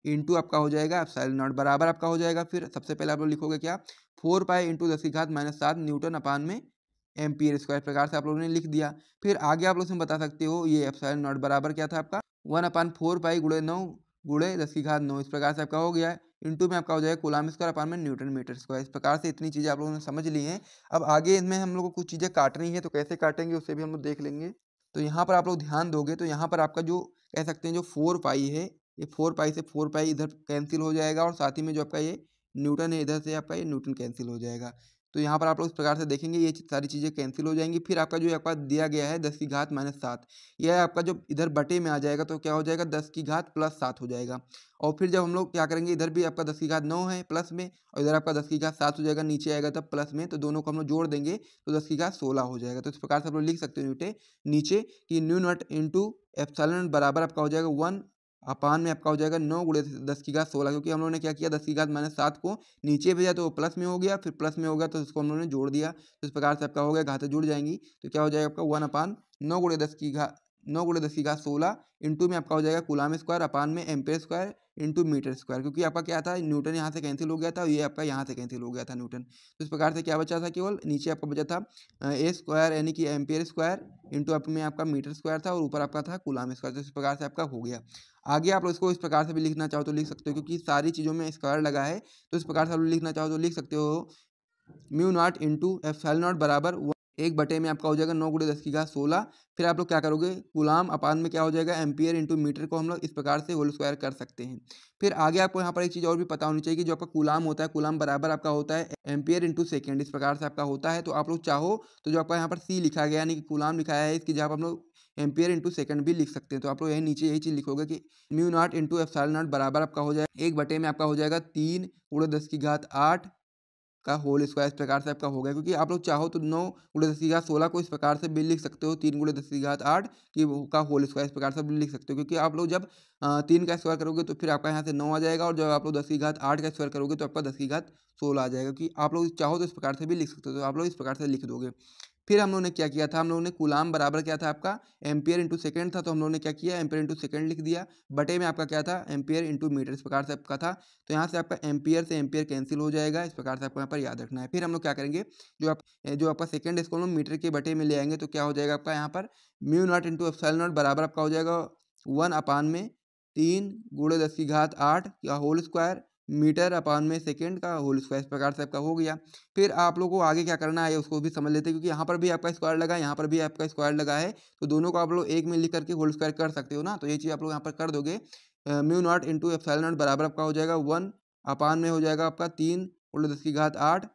इंटू आपका हो जाएगा एप्सिलॉन नॉट बराबर आपका हो जाएगा। फिर सबसे पहले आप लोग लिखोगे क्या, 4 पाई इंटू 10⁻⁷ न्यूटन अपान में एम्पियर स्क्वायर प्रकार से आप लोगों ने लिख दिया। फिर आगे आप लोग इसमें बता सकते हो ये एप्सिलॉन नॉट बराबर क्या था आपका 1/4 पाई गुणे 9 गुणे 10⁹ इस प्रकार से आपका हो गया। इंटू में आपका हो जाएगा कूलाम स्क्वायर अपान में न्यूटन मीटर स्क्वायर। इस प्रकार से इतनी चीज़ें आप लोगों ने समझ ली हैं। अब आगे इनमें हम लोग को कुछ चीज़ें काटनी है, तो कैसे काटेंगे उससे भी हम लोग देख लेंगे। तो यहाँ पर आप लोग ध्यान दोगे तो यहाँ पर आपका जो कह सकते हैं जो 4 पाई है, ये 4 पाई से 4 पाई इधर कैंसिल हो जाएगा और साथ ही में जो आपका ये न्यूटन है इधर से आपका ये न्यूटन कैंसिल हो जाएगा। तो यहाँ पर आप लोग इस प्रकार से देखेंगे ये सारी चीज़ें कैंसिल हो जाएंगी। फिर आपका जो आपका दिया गया है 10⁻⁷ यह आपका जो इधर बटे में आ जाएगा तो क्या हो जाएगा 10⁻+7 हो जाएगा। और फिर जब हम लोग क्या करेंगे, इधर भी आपका 10⁹ है प्लस में और इधर आपका 10⁻7 हो जाएगा, नीचे आएगा तब प्लस में, तो दोनों को हम लोग जोड़ देंगे तो 10⁻16 हो जाएगा। तो इस प्रकार से आप लोग लिख सकते हो नीचे कि न्यू नॉट इंटू एप्सिलॉन बराबर आपका हो जाएगा 1 अपान में आपका हो जाएगा 9 गुणे 10⁻16, क्योंकि हम लोगों ने क्या किया 10⁻⁷ को नीचे भेजा तो वो प्लस में हो गया, फिर प्लस में हो गया तो उसको हम लोगों ने जोड़ दिया। तो इस प्रकार से आपका हो गया, घातें जुड़ जाएंगी तो क्या हो जाएगा आपका 1 अपान 9 गुणे 10⁻16 इंटू में आपका हो जाएगा कूलाम स्क्वायर अपान में ampere square into metre square, क्योंकि आपका क्या था न्यूटन यहाँ से कैंसिल हो गया था और ये आपका यहाँ से कैंसिल हो गया था न्यूटन। तो इस प्रकार से क्या बचा था, केवल नीचे आपका बचा था ए स्क्वायर यानी कि एम्पेयर स्क्वायर इंटू आप में आपका मीटर स्क्वायर था और ऊपर आपका था कूलाम स्क्वायर। तो इस प्रकार से आपका हो गया। आगे आप लोग इसको इस प्रकार से भी लिखना चाहो तो लिख सकते हो, क्योंकि सारी चीज़ों में स्क्वायर लगा है। तो इस प्रकार से आप लोग लिखना चाहो तो लिख सकते हो mu naught into epsilon not बराबर 1 में आपका हो जाएगा 9 गुणे 10⁻16। फिर आप लोग क्या करोगे, कूलाम अपान में क्या हो जाएगा एम्पियर इंटू मीटर को हम लोग इस प्रकार से होल स्क्वायर कर सकते हैं। फिर आगे आपको यहाँ पर एक चीज़ और भी पता होनी चाहिए कि जो आपका कूलाम होता है, कूलाम बराबर आपका होता है एम्पियर इंटू सेकेंड, इस प्रकार से आपका होता है। तो आप लोग चाहो तो जो आपका यहाँ पर सी लिखा गया यानी कि कूलाम लिखाया है, इसकी जगह आप लोग एम्पियर इंटू सेकंड भी लिख सकते हैं। तो आप लोग यही नीचे यही चीज़ लिखोगे कि mu naught into epsilon not बराबर आपका हो जाएगा 1 में आपका हो जाएगा 3 गुणे 10⁸ का होल स्क्वायर। इस प्रकार से आपका हो गया, क्योंकि आप लोग चाहो तो 9 गुणे 10⁻16 को इस प्रकार से भी लिख सकते हो 3 गुणे 10⁸ की का होल स्क्वायर इस प्रकार से भी लिख सकते हो, क्योंकि आप लोग जब 3 का स्क्वायर करोगे तो फिर आपका यहाँ से 9 आ जाएगा और जब आप लोग 10⁸ का स्क्वायर करोगे तो आपका 10⁻16 आ जाएगा, क्योंकि आप लोग चाहो तो इस प्रकार से भी लिख सकते हो। तो आप लोग इस प्रकार से लिख दोगे। फिर हम लोगों ने क्या किया था, हम लोगों ने कूलाम बराबर क्या था आपका एम्पियर इंटू सेकंड था, तो हम लोगों ने क्या किया एम्पियर इंटू सेकंड लिख दिया। बटे में आपका क्या था एम्पियर इंटू मीटर, इस प्रकार से आपका था। तो यहाँ से आपका एम्पियर से एम्पियर कैंसिल हो जाएगा। इस प्रकार से आपको यहाँ पर याद रखना है। फिर हम लोग क्या करेंगे, जो आपका सेकंड इसको हम लोग मीटर के बटे में ले आएंगे तो क्या हो जाएगा आपका यहाँ पर mu naught into epsilon not बराबर आपका हो जाएगा 1 अपान में 3 गुणे 10⁸ का होल स्क्वायर मीटर अपान में सेकंड का होल स्क्वायर। इस प्रकार से आपका हो गया। फिर आप लोगों को आगे क्या करना है उसको भी समझ लेते हैं, क्योंकि यहाँ पर भी आपका स्क्वायर लगा है, यहाँ पर भी आपका स्क्वायर लगा है, तो दोनों को आप लोग एक में लिख करके होल स्क्वायर कर सकते हो ना। तो ये चीज़ आप लोग यहाँ पर कर दोगे। Mu naught into epsilon not बराबर आपका हो जाएगा 1 अपान में हो जाएगा आपका 3 गुणे 10⁸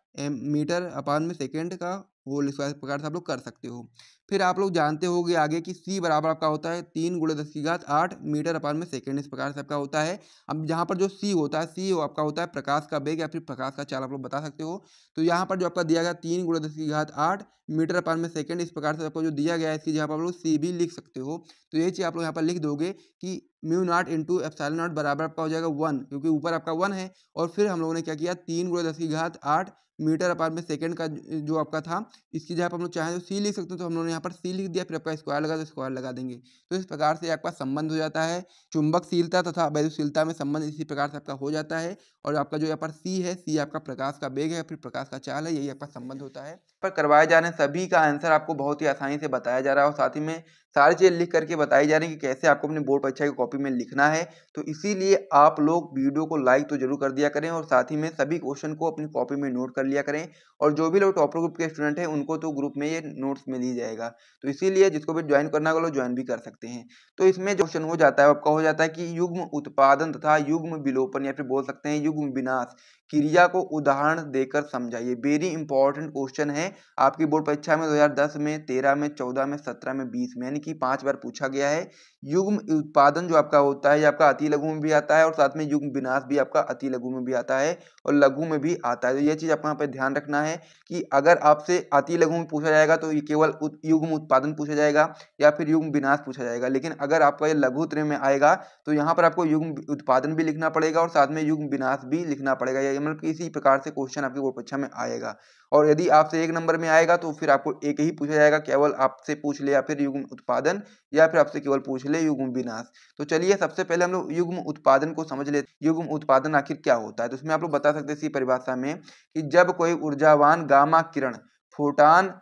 मीटर अपान में सेकंड का होल स्क्वायर। इस प्रकार से आप लोग कर सकते हो। फिर आप लोग जानते होगे आगे कि सी बराबर आपका होता है 3 गुणे 10⁸ मीटर अपान में सेकंड, इस प्रकार से आपका होता है। अब जहाँ पर जो सी होता है, सी आपका होता है प्रकाश का वेग या फिर प्रकाश का चाल, आप लोग बता सकते हो। तो यहाँ पर जो आपका दिया गया 3 गुणे 10⁸ मीटर अपान में सेकंड, इस प्रकार से आपको जो दिया गया है इसकी जगह पर आप लोग सी भी लिख सकते हो। तो ये चीज़ आप लोग यहाँ पर लिख दोगे कि mu naught into epsilon not बराबर आपका हो जाएगा 1, क्योंकि ऊपर आपका 1 है। और फिर हम लोगों ने क्या किया 3 गुणे 10⁸ मीटर अपान में सेकंड का जो आपका था, इसकी जगह पर हम लोग चाहें तो सी लिख सकते हो। तो हम लोगों ने यहाँ पर सी लिख दिया, फिर आपका स्क्वायर लगा तो स्क्वायर लगा देंगे। तो इस प्रकार से आपका संबंध हो जाता है। चुंबकशीलता तथा वैद्युतशीलता में संबंध इसी प्रकार से आपका हो जाता है। और आपका जो यहाँ पर सी है, सी आपका प्रकाश का वेग है, फिर प्रकाश का चाल है, यही आपका संबंध होता है। पर करवाए जा रहे सभी का आंसर आपको बहुत ही आसानी से बताया जा रहा है और साथ ही में सारी चीज़ें लिख करके बताई जा रही है कि कैसे आपको अपने बोर्ड परीक्षा की कॉपी में लिखना है। तो इसीलिए आप लोग वीडियो को लाइक तो जरूर कर दिया करें और साथ ही में सभी क्वेश्चन को अपनी कॉपी में नोट कर लिया करें। और जो भी लोग टॉपर ग्रुप के स्टूडेंट हैं उनको तो ग्रुप में ये नोट्स में दी जाएगा। तो इसीलिए जिसको भी ज्वाइन करना है वो लोग ज्वाइन भी कर सकते हैं। तो इसमें जो क्वेश्चन हो जाता है आपका हो जाता है कि युग्म उत्पादन तथा युग्म विलोपन या फिर बोल सकते हैं युग्म विनाश क्रिया को उदाहरण देकर समझाइए। वेरी इंपॉर्टेंट क्वेश्चन है। आपकी बोर्ड परीक्षा में 2010 में, 13 में, 14 में, 17 में, 20 में, यानी कि 5 बार पूछा गया है। युग्म उत्पादन जो आपका होता है ये आपका अति लघु में भी आता है और साथ में युग्म विनाश भी आपका अति लघु में भी आता है और लघु में भी आता है। तो ये चीज आपको यहाँ पे ध्यान रखना है कि अगर आपसे अति लघु में पूछा जाएगा तो ये केवल युग्म उत्पादन पूछा जाएगा या फिर युग्म विनाश पूछा जाएगा। लेकिन अगर आपका ये लघुत्तम में आएगा तो यहाँ पर आपको युग्म उत्पादन भी लिखना पड़ेगा और साथ में युग्म विनाश भी लिखना पड़ेगा। ये मतलब इसी प्रकार से क्वेश्चन आपकी बोर्ड परीक्षा में आएगा। और यदि आपसे 1 नंबर में आएगा तो फिर आपको एक ही पूछा जाएगा, केवल आपसे पूछ ले या फिर युग्म उत्पादन या फिर आपसे केवल पूछ ले युग्म विनाश। तो चलिए सबसे पहले हम लोग युग्म उत्पादन को समझ लेते हैं। युग्म उत्पादन आखिर क्या होता है, तो उसमें आप लोग बता सकते हैं इसी परिभाषा में कि जब कोई ऊर्जावान गामा किरण फोटान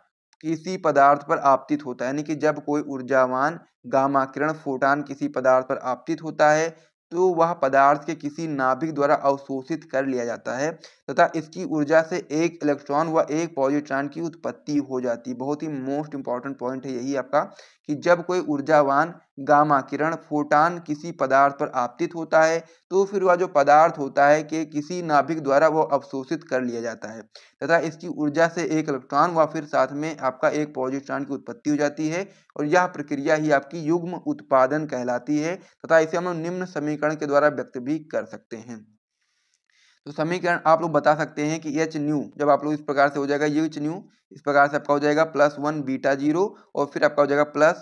किसी पदार्थ पर आपतित होता है, यानी कि जब कोई ऊर्जावान गामा किरण फोटान किसी पदार्थ पर आपतित होता है तो वह पदार्थ के किसी नाभिक द्वारा अवशोषित कर लिया जाता है तथा इसकी ऊर्जा से एक इलेक्ट्रॉन व एक पॉजिट्रॉन की उत्पत्ति हो जाती है। बहुत ही मोस्ट इंपॉर्टेंट पॉइंट है यही आपका कि जब कोई ऊर्जावान गामा किरण फोटान किसी पदार्थ पर आपतित होता है तो फिर वह जो पदार्थ होता है कि किसी नाभिक द्वारा वो अवशोषित कर लिया जाता है तथा इसकी ऊर्जा से एक इलेक्ट्रॉन व फिर साथ में आपका एक पॉजिट्रॉन की उत्पत्ति हो जाती है और यह प्रक्रिया ही आपकी युग्म उत्पादन कहलाती है तथा इसे हम लोग निम्न समीकरण के द्वारा व्यक्त भी कर सकते हैं। तो समीकरण आप लोग बता सकते हैं कि एच न्यू जब आप लोग इस प्रकार से हो जाएगा, एच न्यू इस प्रकार से आपका हो जाएगा +1 बीटा 0 और फिर आपका हो जाएगा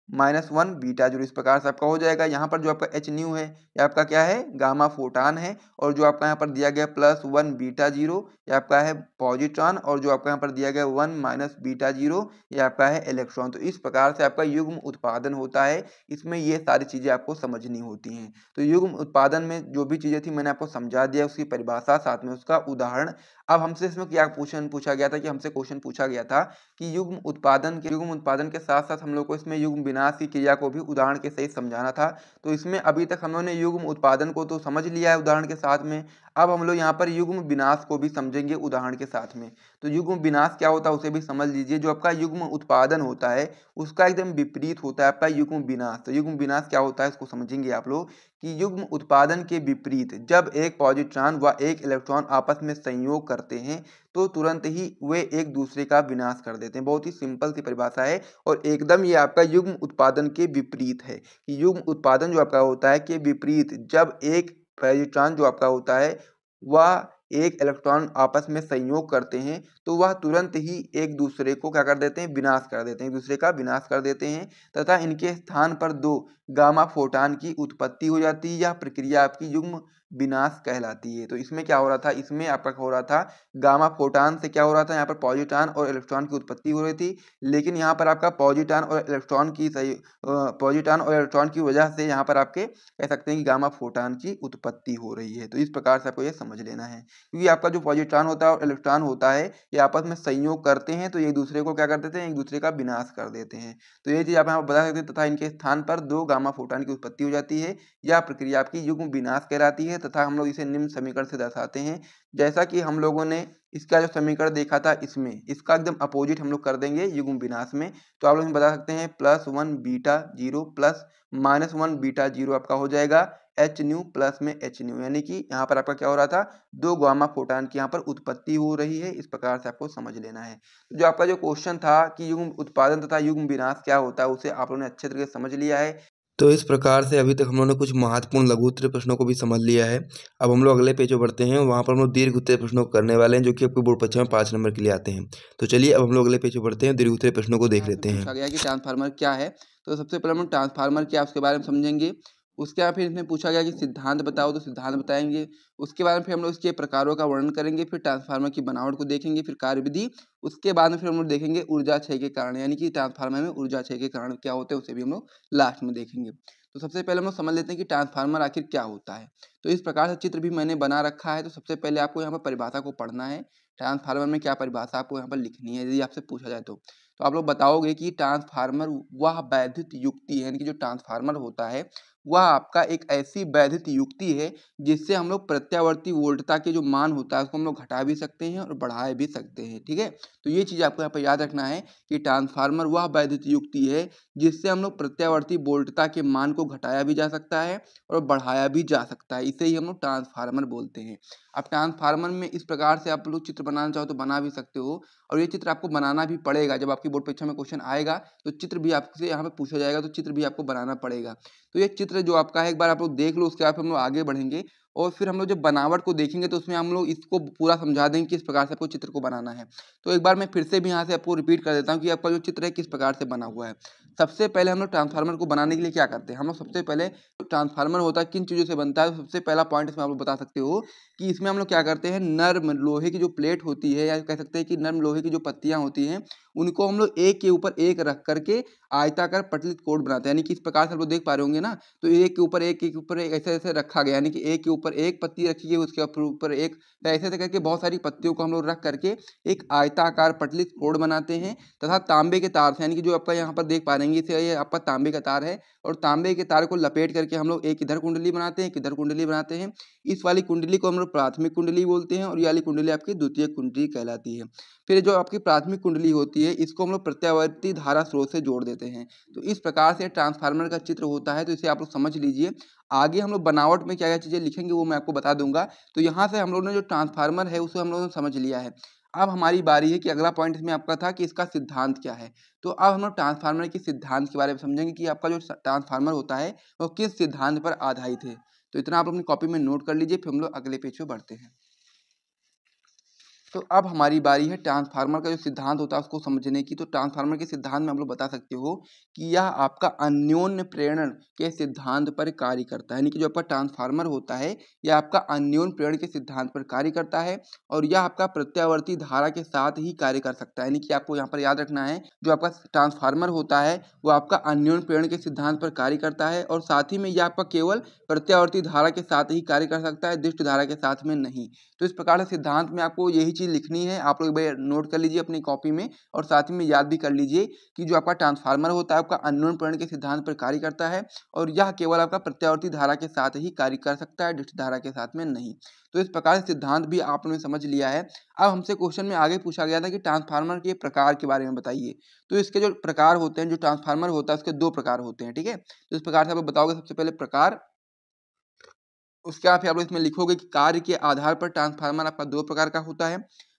-1 बीटा 0 इस प्रकार से आपका हो जाएगा। यहाँ पर जो आपका एच न्यू है ये आपका क्या है, गामा फोटान है और जो आपका यहाँ पर दिया गया +1 बीटा 0 ये आपका है पॉजिट्रॉन और जो आपका यहाँ पर दिया गया 1 - बीटा 0 ये आपका है इलेक्ट्रॉन। तो इस प्रकार से आपका युग्म उत्पादन होता है। इसमें ये सारी चीजें आपको समझनी होती हैं। तो युग्म उत्पादन में जो भी चीजें थी मैंने आपको समझा दिया, उसकी परिभाषा साथ में उसका उदाहरण। अब हमसे इसमें क्या क्वेश्चन पूछा गया था कि हमसे क्वेश्चन पूछा गया था कि युग्म उत्पादन के साथ साथ हम लोग को इसमें युग्म विनाश की क्रिया को भी उदाहरण के सहित समझाना था। तो इसमें अभी तक हम लोगों ने युग्म उत्पादन को तो समझ लिया है उदाहरण के साथ में। अब हम लोग यहाँ पर युग्म विनाश को भी समझेंगे उदाहरण के साथ में। तो युग्म विनाश क्या होता है उसे भी समझ लीजिए। जो आपका युग्म उत्पादन होता है उसका एकदम विपरीत होता है आपका युग्म विनाश। तो युग्म विनाश क्या होता है इसको समझेंगे आप लोग कि युग्म उत्पादन के विपरीत जब एक पॉजिट्रॉन व एक इलेक्ट्रॉन आपस में संयोग करते हैं तो तुरंत ही वे एक दूसरे का विनाश कर देते हैं। बहुत ही सिंपल सी परिभाषा है और एकदम ये आपका युग्म उत्पादन के विपरीत है कि युग्म उत्पादन जो आपका होता है के विपरीत जब एक पॉजिट्रॉन जो आपका होता है वह एक इलेक्ट्रॉन आपस में संयोग करते हैं तो वह तुरंत ही एक दूसरे को क्या कर देते हैं, विनाश कर देते हैं, एक दूसरे का विनाश कर देते हैं तथा इनके स्थान पर दो गामा फोटान की उत्पत्ति हो जाती है। यह प्रक्रिया आपकी युग्म विनाश कहलाती है। तो इसमें क्या हो रहा था, इसमें आपका हो रहा था गामा फोटान से क्या हो रहा था, यहाँ पर पॉजिट्रॉन और इलेक्ट्रॉन की उत्पत्ति हो रही थी, लेकिन यहाँ पर आपका पॉजिट्रॉन और इलेक्ट्रॉन की वजह से यहाँ पर आपके कह सकते हैं कि गामा फोटान की उत्पत्ति हो रही है। तो इस प्रकार से आपको ये समझ लेना है क्योंकि आपका जो पॉजिट्रॉन होता है और इलेक्ट्रॉन होता है ये आपस में संयोग करते हैं तो एक दूसरे को क्या कर देते हैं, एक दूसरे का विनाश कर देते हैं। तो ये चीज आप यहाँ बता सकते हैं तथा इनके स्थान पर दो गामा फोटान की उत्पत्ति हो जाती है। यह प्रक्रिया आपकी युग्म विनाश कहलाती है तथा हम लोग इसे निम्न समीकरण से दर्शाते हैं। जैसा कि हम लोगों ने इसका जो समीकरण देखा था इसमें इसका एकदम अपोजिट हम लोग कर देंगे युग्म विनाश में। तो आप लोग बता सकते हैं +1 बीटा 0 प्लस -1 बीटा 0 आपका हो जाएगा एच न्यू प्लस में एच न्यू, यानी कि यहाँ पर आपका क्या हो रहा था, दो गामा फोटान की यहाँ पर उत्पत्ति हो रही है। इस प्रकार से आपको समझ लेना है। जो आपका जो क्वेश्चन था कि युग्म उत्पादन तथा युग्म विनाश क्या होता है उसे आप लोगों ने अच्छे तरीके से समझ लिया है। तो इस प्रकार से अभी तक हम लोगों ने कुछ महत्वपूर्ण लघु उत्तरीय प्रश्नों को भी समझ लिया है। अब हम लोग अगले पेज पर बढ़ते हैं, वहाँ पर हम लोग दीर्घ उत्तरीय प्रश्नों को करने वाले हैं जो कि आपके बोर्ड परीक्षा में 5 नंबर के लिए आते हैं। तो चलिए अब हम लोग अगले पेज पर बढ़ते हैं, दीर्घ उत्तरीय प्रश्नों को देख लेते हैं। पूछा गया कि ट्रांसफार्मर क्या है, तो सबसे पहले हम ट्रांसफार्मर क्या उसके बारे में समझेंगे। उसके बाद फिर इसमें पूछा गया कि सिद्धांत बताओ, तो सिद्धांत बताएंगे। उसके बाद फिर हम लोग इसके प्रकारों का वर्णन करेंगे, फिर ट्रांसफार्मर की बनावट को देखेंगे, फिर कार्यविधि। उसके बाद में फिर हम लोग देखेंगे ऊर्जा क्षय के कारण, यानी कि ट्रांसफार्मर में ऊर्जा क्षय के कारण क्या होते हैं उसे भी हम लोग लास्ट में देखेंगे। तो सबसे पहले हम लोग समझ लेते हैं कि ट्रांसफार्मर आखिर क्या होता है। तो इस प्रकार से चित्र भी मैंने बना रखा है। तो सबसे पहले आपको यहाँ पर परिभाषा को पढ़ना है। ट्रांसफार्मर में क्या परिभाषा आपको यहाँ पर लिखनी है यदि आपसे पूछा जाए तो आप लोग बताओगे कि ट्रांसफार्मर वह वैद्युत युक्ति है, यानी कि जो ट्रांसफार्मर होता है वह आपका एक ऐसी वैद्युत युक्ति है जिससे हम लोग प्रत्यावर्ती वोल्टता के जो मान होता है उसको हम लोग घटा भी सकते हैं और बढ़ा भी सकते हैं। ठीक है, तो ये चीज आपको यहाँ पर याद रखना है कि ट्रांसफार्मर वह वैद्युत युक्ति है जिससे हम लोग प्रत्यावर्ती वोल्टता के मान को घटाया भी जा सकता है और बढ़ाया भी जा सकता है। इसे ही हम लोग ट्रांसफार्मर बोलते हैं। अब ट्रांसफार्मर में इस प्रकार से आप लोग चित्र बनाना चाहो तो बना भी सकते हो और ये चित्र आपको बनाना भी पड़ेगा। जब आपकी बोर्ड परीक्षा में क्वेश्चन आएगा तो चित्र भी आपसे यहाँ पे पूछा जाएगा, तो चित्र भी आपको बनाना पड़ेगा। तो ये चित्र जो आपका है एक बार आप लोग देख लो, उसके बाद हम लोग आगे बढ़ेंगे और फिर हम लोग जब बनावट को देखेंगे तो उसमें हम लोग इसको पूरा समझा देंगे किस प्रकार से आपको चित्र को बनाना है। तो एक बार मैं फिर से भी यहाँ से आपको रिपीट कर देता हूँ कि आपका जो चित्र है किस प्रकार से बना हुआ है। सबसे पहले हम लोग ट्रांसफार्मर को बनाने के लिए क्या करते हैं, हम लोग सबसे पहले ट्रांसफार्मर होता है किन चीज़ों से बनता है। सबसे पहला पॉइंट इसमें आप लोग बता सकते हो कि इसमें हम लोग क्या करते हैं, नर्म लोहे की जो प्लेट होती है या कह सकते हैं कि नर्म लोहे की जो पत्तियां होती हैं उनको हम लोग एक के ऊपर एक रख करके आयताकार पटलित कोड बनाते हैं। यानी कि इस प्रकार से आप लोग देख पा रहे होंगे ना, तो एक के ऊपर एक ऐसे ऐसे रखा गया, यानी कि एक के ऊपर एक पत्ती रखी गई, उसके ऊपर एक, ऐसे ऐसे करके बहुत सारी पत्तियों को हम लोग रख करके एक आयताकार पटलित कोड बनाते हैं तथा तांबे के तार से, यानी कि जो आपका यहाँ पर देख पा रहे हैं इसे, ये आपका तांबे का तार है और तांबे के तार को लपेट करके हम लोग एक इधर कुंडली बनाते हैं, एक इधर कुंडली बनाते हैं। इस वाली कुंडली को हम लोग प्राथमिक कुंडली बोलते हैं और ये वाली कुंडली आपकी द्वितीय कुंडली कहलाती है। फिर जो आपकी प्राथमिक कुंडली होती है इसको हम लोग प्रत्यावर्ती धारा स्रोत से जोड़ देते हैं। तो इस प्रकार से ट्रांसफार्मर का चित्र होता है, तो इसे आप लोग समझ लीजिए। आगे हम लोग बनावट में क्या क्या चीज़ें लिखेंगे वो मैं आपको बता दूंगा। तो यहाँ से हम लोगों ने जो ट्रांसफार्मर है उसे हम लोगों ने समझ लिया है। अब हमारी बारी है कि अगला पॉइंट इसमें आपका था कि इसका सिद्धांत क्या है। तो अब हम लोग ट्रांसफार्मर के सिद्धांत के बारे में समझेंगे कि आपका जो ट्रांसफार्मर होता है वो किस सिद्धांत पर आधारित है। तो इतना आप अपनी कॉपी में नोट कर लीजिए, फिर हम लोग अगले पेज पे बढ़ते हैं। तो अब हमारी बारी है ट्रांसफार्मर का जो सिद्धांत होता है उसको समझने की। तो ट्रांसफार्मर के सिद्धांत में हम लोग बता सकते हो कि यह आपका अन्योन्य प्रेरण के सिद्धांत पर कार्य करता है। यानी कि जो आपका ट्रांसफार्मर होता है यह आपका अन्योन्य प्रेरण के सिद्धांत पर कार्य करता है और यह आपका प्रत्यावर्ती धारा के साथ ही कार्य कर सकता है। यानी कि आपको यहाँ पर याद रखना है, जो आपका ट्रांसफार्मर होता है वो आपका अन्योन्य प्रेरण के सिद्धांत पर कार्य करता है और साथ ही में यह आपका केवल प्रत्यावर्ती धारा के साथ ही कार्य कर सकता है, दिष्ट धारा के साथ में नहीं। तो इस प्रकार से सिद्धांत में आपको यही चीज लिखनी है, आप लोग नोट कर लीजिए अपनी कॉपी में और साथ ही में याद भी कर लीजिए कि जो आपका ट्रांसफार्मर होता है आपका अन्योन्य प्रेरण के सिद्धांत पर कार्य करता है और यह केवल आपका प्रत्यावर्ती धारा के साथ ही कार्य कर सकता है, दिष्ट धारा के साथ में नहीं। तो इस प्रकार से सिद्धांत भी आपने समझ लिया है। अब हमसे क्वेश्चन में आगे पूछा गया था कि ट्रांसफार्मर के प्रकार के बारे में बताइए। तो इसके जो प्रकार होते हैं, जो ट्रांसफार्मर होता है उसके दो प्रकार होते हैं, ठीक है। तो इस प्रकार से आप लोग बताओगे सबसे पहले प्रकार, उसके बाद फिर आप लोग इसमें लिखोगे कि कार्य के आधार पर ट्रांसफार्मर आपका दो प्रकार का होता है।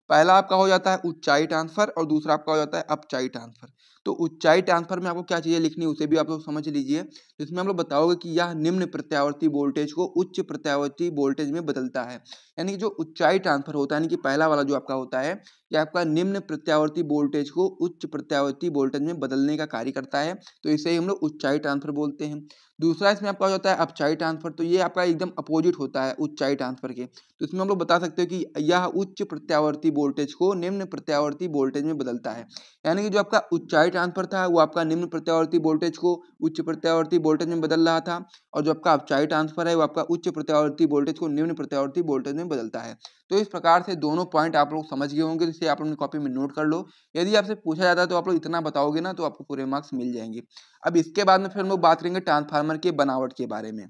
पहला आपका हो जाता है ऊंचाई ट्रांसफर और दूसरा आपका हो जाता है अपचाई ट्रांसफर। तो ऊंचाई ट्रांसफर में आपको क्या चीजें लिखनी है उसे भी आप लोग समझ लीजिए। तो इसमें हम लोग बताओगे कि यह निम्न प्रत्यावर्ती वोल्टेज को उच्च प्रत्यावर्ती वोल्टेज में बदलता है। यानी कि जो ऊंचाई ट्रांसफर होता है, यानी कि पहला वाला जो आपका होता है यह आपका निम्न प्रत्यावर्ती वोल्टेज को उच्च प्रत्यावर्ती वोल्टेज में बदलने का कार्य करता है, तो इसे हम लोग ऊंचाई ट्रांसफर बोलते हैं। दूसरा इसमें आपका हो जाता है अपचाई ट्रांसफर, तो ये आपका एकदम अपोजिट होता है ऊंचाई ट्रांसफर के। तो इसमें हम लोग बता सकते हो कि यह उच्च प्रत्यावर्ती वोल्टेज को निम्न प्रत्यावर्ती वोल्टेज में बदलता है। यानी कि जो आपका ऊंचाई ट्रांसफर था वो आपका निम्न प्रत्यावर्ती वोल्टेज को उच्च प्रत्यावर्ती वोल्टेज में बदल रहा था और जो आपका अपचाई ट्रांसफर है वो आपका उच्च प्रत्यावर्ती वोल्टेज को निम्न प्रत्यावर्ती वोल्टेज में बदलता है। तो इस प्रकार से दोनों पॉइंट आप लोग समझ गए होंगे, जिसे आप अपनी कॉपी में नोट कर लो। यदि आपसे पूछा जाता है तो आप लोग इतना बताओगे ना तो आपको पूरे मार्क्स मिल जाएंगे। अब इसके बाद में फिर हम लोग बात करेंगे ट्रांसफार्मर के बनावट के बारे में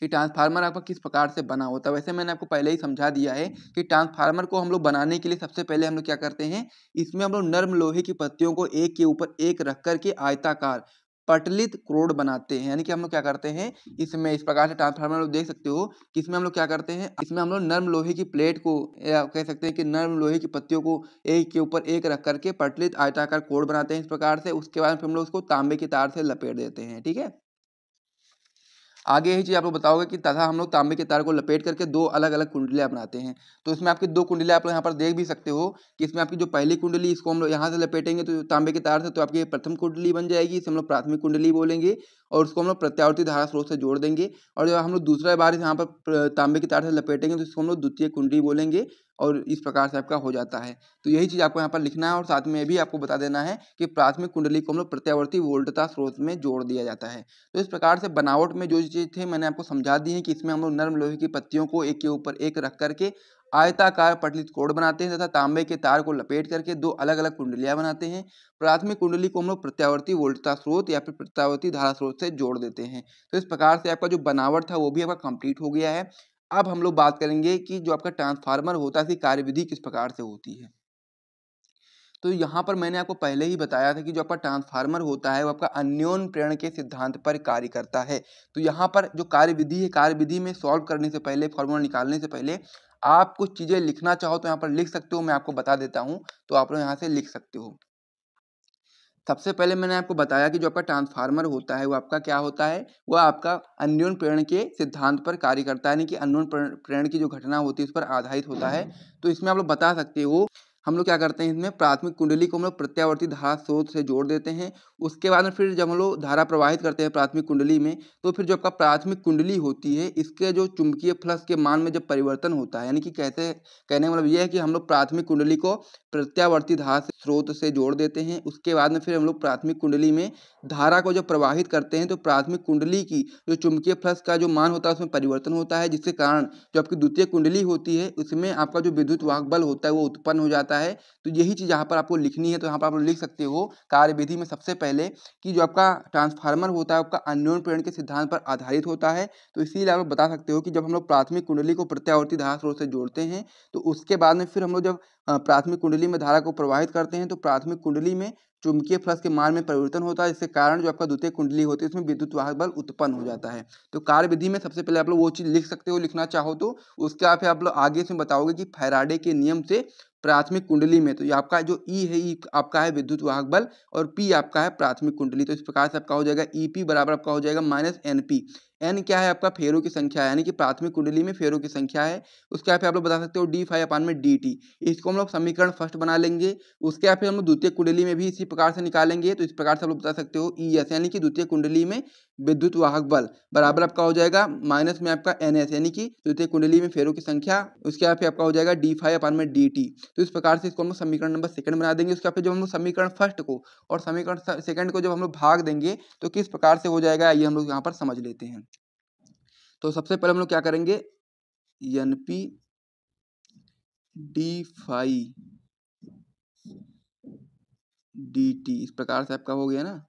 कि ट्रांसफार्मर आपका किस प्रकार से बना होता है। वैसे मैंने आपको पहले ही समझा दिया है कि ट्रांसफार्मर को हम लोग बनाने के लिए सबसे पहले हम लोग क्या करते हैं, इसमें हम लोग नर्म लोहे की पत्तियों को एक के ऊपर एक रख करके आयताकार पटलित क्रोड बनाते हैं। यानी कि हम लोग क्या करते हैं इसमें, इस प्रकार से ट्रांसफार्मर लोग देख सकते हो कि इसमें हम लोग क्या करते हैं, इसमें हम लोग नर्म लोहे की प्लेट को या कह सकते हैं कि नर्म लोहे की पत्तियों को एक के ऊपर एक रख करके पटलित आयताकार कोड बनाते हैं इस प्रकार से। उसके बाद फिर हम लोग उसको तांबे की तार से लपेट देते हैं, ठीक है। आगे यही चीज आप लोग बताओगे कि तथा हम लोग तांबे के तार को लपेट करके दो अलग अलग कुंडलियां बनाते हैं। तो इसमें आपकी दो कुंडलियां आप लोग यहाँ पर देख भी सकते हो कि इसमें आपकी जो पहली कुंडली इसको हम लोग यहाँ से लपेटेंगे तो तांबे के तार से, तो आपकी प्रथम कुंडली बन जाएगी, इसे हम लोग प्राथमिक कुंडली बोलेंगे और उसको हम लोग प्रत्यावर्ती धारा स्रोत से जोड़ देंगे। और जब हम लोग दूसरा बार यहाँ पर तांबे के तार से लपेटेंगे तो इसको हम लोग द्वितीय कुंडली बोलेंगे और इस प्रकार से आपका हो जाता है। तो यही चीज आपको यहाँ पर लिखना है और साथ में भी आपको बता देना है कि प्राथमिक कुंडली को हम लोग प्रत्यावर्ती वोल्टता स्रोत में जोड़ दिया जाता है। तो इस प्रकार से बनावट में जो चीज थे मैंने आपको समझा दी है कि इसमें हम लोग नर्म लोहे की पत्तियों को एक के ऊपर एक रख करके आयताकार पटलित कोड बनाते हैं तथा तांबे के तार को लपेट करके दो अलग अलग कुंडलियां बनाते हैं। प्राथमिक कुंडली को हम लोग प्रत्यावर्ती वोल्टता स्रोत या फिर प्रत्यावर्ती धारा स्रोत से जोड़ देते हैं। तो इस प्रकार से आपका जो बनावट था वो भी आपका कंप्लीट हो गया है। अब हम लोग बात करेंगे कि जो आपका ट्रांसफार्मर होता है इसकी कार्यविधि किस प्रकार से होती है। तो यहाँ पर मैंने आपको पहले ही बताया था कि जो आपका ट्रांसफार्मर होता है वो आपका अन्योन्य प्रेरण के सिद्धांत पर कार्य करता है। तो यहाँ पर जो कार्यविधि है, कार्यविधि में सॉल्व करने से पहले, फॉर्मूला निकालने से पहले आप कुछ चीजें लिखना चाहो तो यहाँ पर लिख सकते हो, मैं आपको बता देता हूँ तो आप लोग यहाँ से लिख सकते हो। सबसे पहले मैंने आपको बताया कि जो आपका ट्रांसफार्मर होता है वो आपका क्या होता है, वो आपका अन्योन्य प्रेरण के सिद्धांत पर कार्य करता है, यानी कि अन्योन्य प्रेरण की जो घटना होती है उस पर आधारित होता है। तो इसमें आप लोग बता सकते हो हम लोग क्या करते हैं, इसमें प्राथमिक कुंडली को हम लोग प्रत्यावर्ती धारा स्रोत से जोड़ देते हैं। उसके बाद में फिर जब हम लोग धारा प्रवाहित करते हैं प्राथमिक कुंडली में, तो फिर जो आपका प्राथमिक कुंडली होती है इसके जो चुंबकीय फ्लक्स के मान में जब परिवर्तन होता है, यानी कि कहने का मतलब यह है कि हम लोग प्राथमिक कुंडली को प्रत्यावर्ती धारा स्रोत से जोड़ देते हैं। उसके बाद में फिर हम लोग प्राथमिक कुंडली में धारा को जब प्रवाहित करते हैं तो प्राथमिक कुंडली की जो चुंबकीय फ्लक्स का जो मान होता है उसमें परिवर्तन होता है, जिसके कारण जो आपकी द्वितीय कुंडली होती है उसमें आपका जो विद्युत वाहक बल होता है वो उत्पन्न हो जाता है। तो यही चीज़ यहाँ पर आपको लिखनी है। तो यहाँ पर आप लिख सकते हो कार्यविधि में सबसे पहले कि जो आपका ट्रांसफार्मर होता है आपका अन्योन्य प्रेरण के सिद्धांत पर आधारित होता है। तो इसीलिए आप बता सकते हो कि जब हम लोग प्राथमिक कुंडली को प्रत्यावर्ती धारा स्रोत से जोड़ते हैं तो उसके बाद में फिर हम लोग जब प्राथमिक कुंडली में धारा को प्रवाहित करते हैं तो प्राथमिक कुंडली में चुंबकीय फ्लक्स के मान में परिवर्तन होता है, जिसके कारण जो आपका द्वितीय कुंडली होती है उसमें विद्युत वाहक बल उत्पन्न हो जाता है। तो कार्यविधि में सबसे पहले आप लोग वो चीज़ लिख सकते हो, लिखना चाहो तो। उसके बाद फिर आप लोग आगे इसमें बताओगे कि फैराडे के नियम से प्राथमिक कुंडली में तो ये आपका जो ई है, ई आपका है विद्युत वाहक बल और पी आपका है प्राथमिक कुंडली। तो इस प्रकार से आपका हो जाएगा ईपी बराबर आपका हो जाएगा माइनस एनपी। एन क्या है आपका फेरों की संख्या है, यानी कि प्राथमिक कुंडली में फेरों की संख्या है। उसके बाद आप लोग बता सकते हो डी फाई अपान में डी टी। इसको हम लोग समीकरण फर्स्ट बना लेंगे। उसके बाद फिर हम लोग द्वितीय कुंडली में भी इसी प्रकार से निकालेंगे। तो इस प्रकार से आप लोग बता सकते हो ई एस, यानी कि द्वितीय कुंडली में विद्युत वाहक बल बराबर आपका हो जाएगा माइनस में आपका एन एस, यानी कि द्वितीय कुंडली में फेरों की संख्या। उसके बाद फिर आपका हो जाएगा डी फाई अपान में डी टी। तो इस प्रकार से इसको हम लोग समीकरण नंबर सेकंड बना देंगे। उसके बाद फिर जब हम लोग समीकरण फर्स्ट को और समीकरण सेकंड को जब हम लोग भाग देंगे तो किस प्रकार से हो जाएगा ये हम लोग यहाँ पर समझ लेते हैं। तो सबसे पहले हम लोग क्या करेंगे, N P D phi D T इस प्रकार से आपका हो गया ना,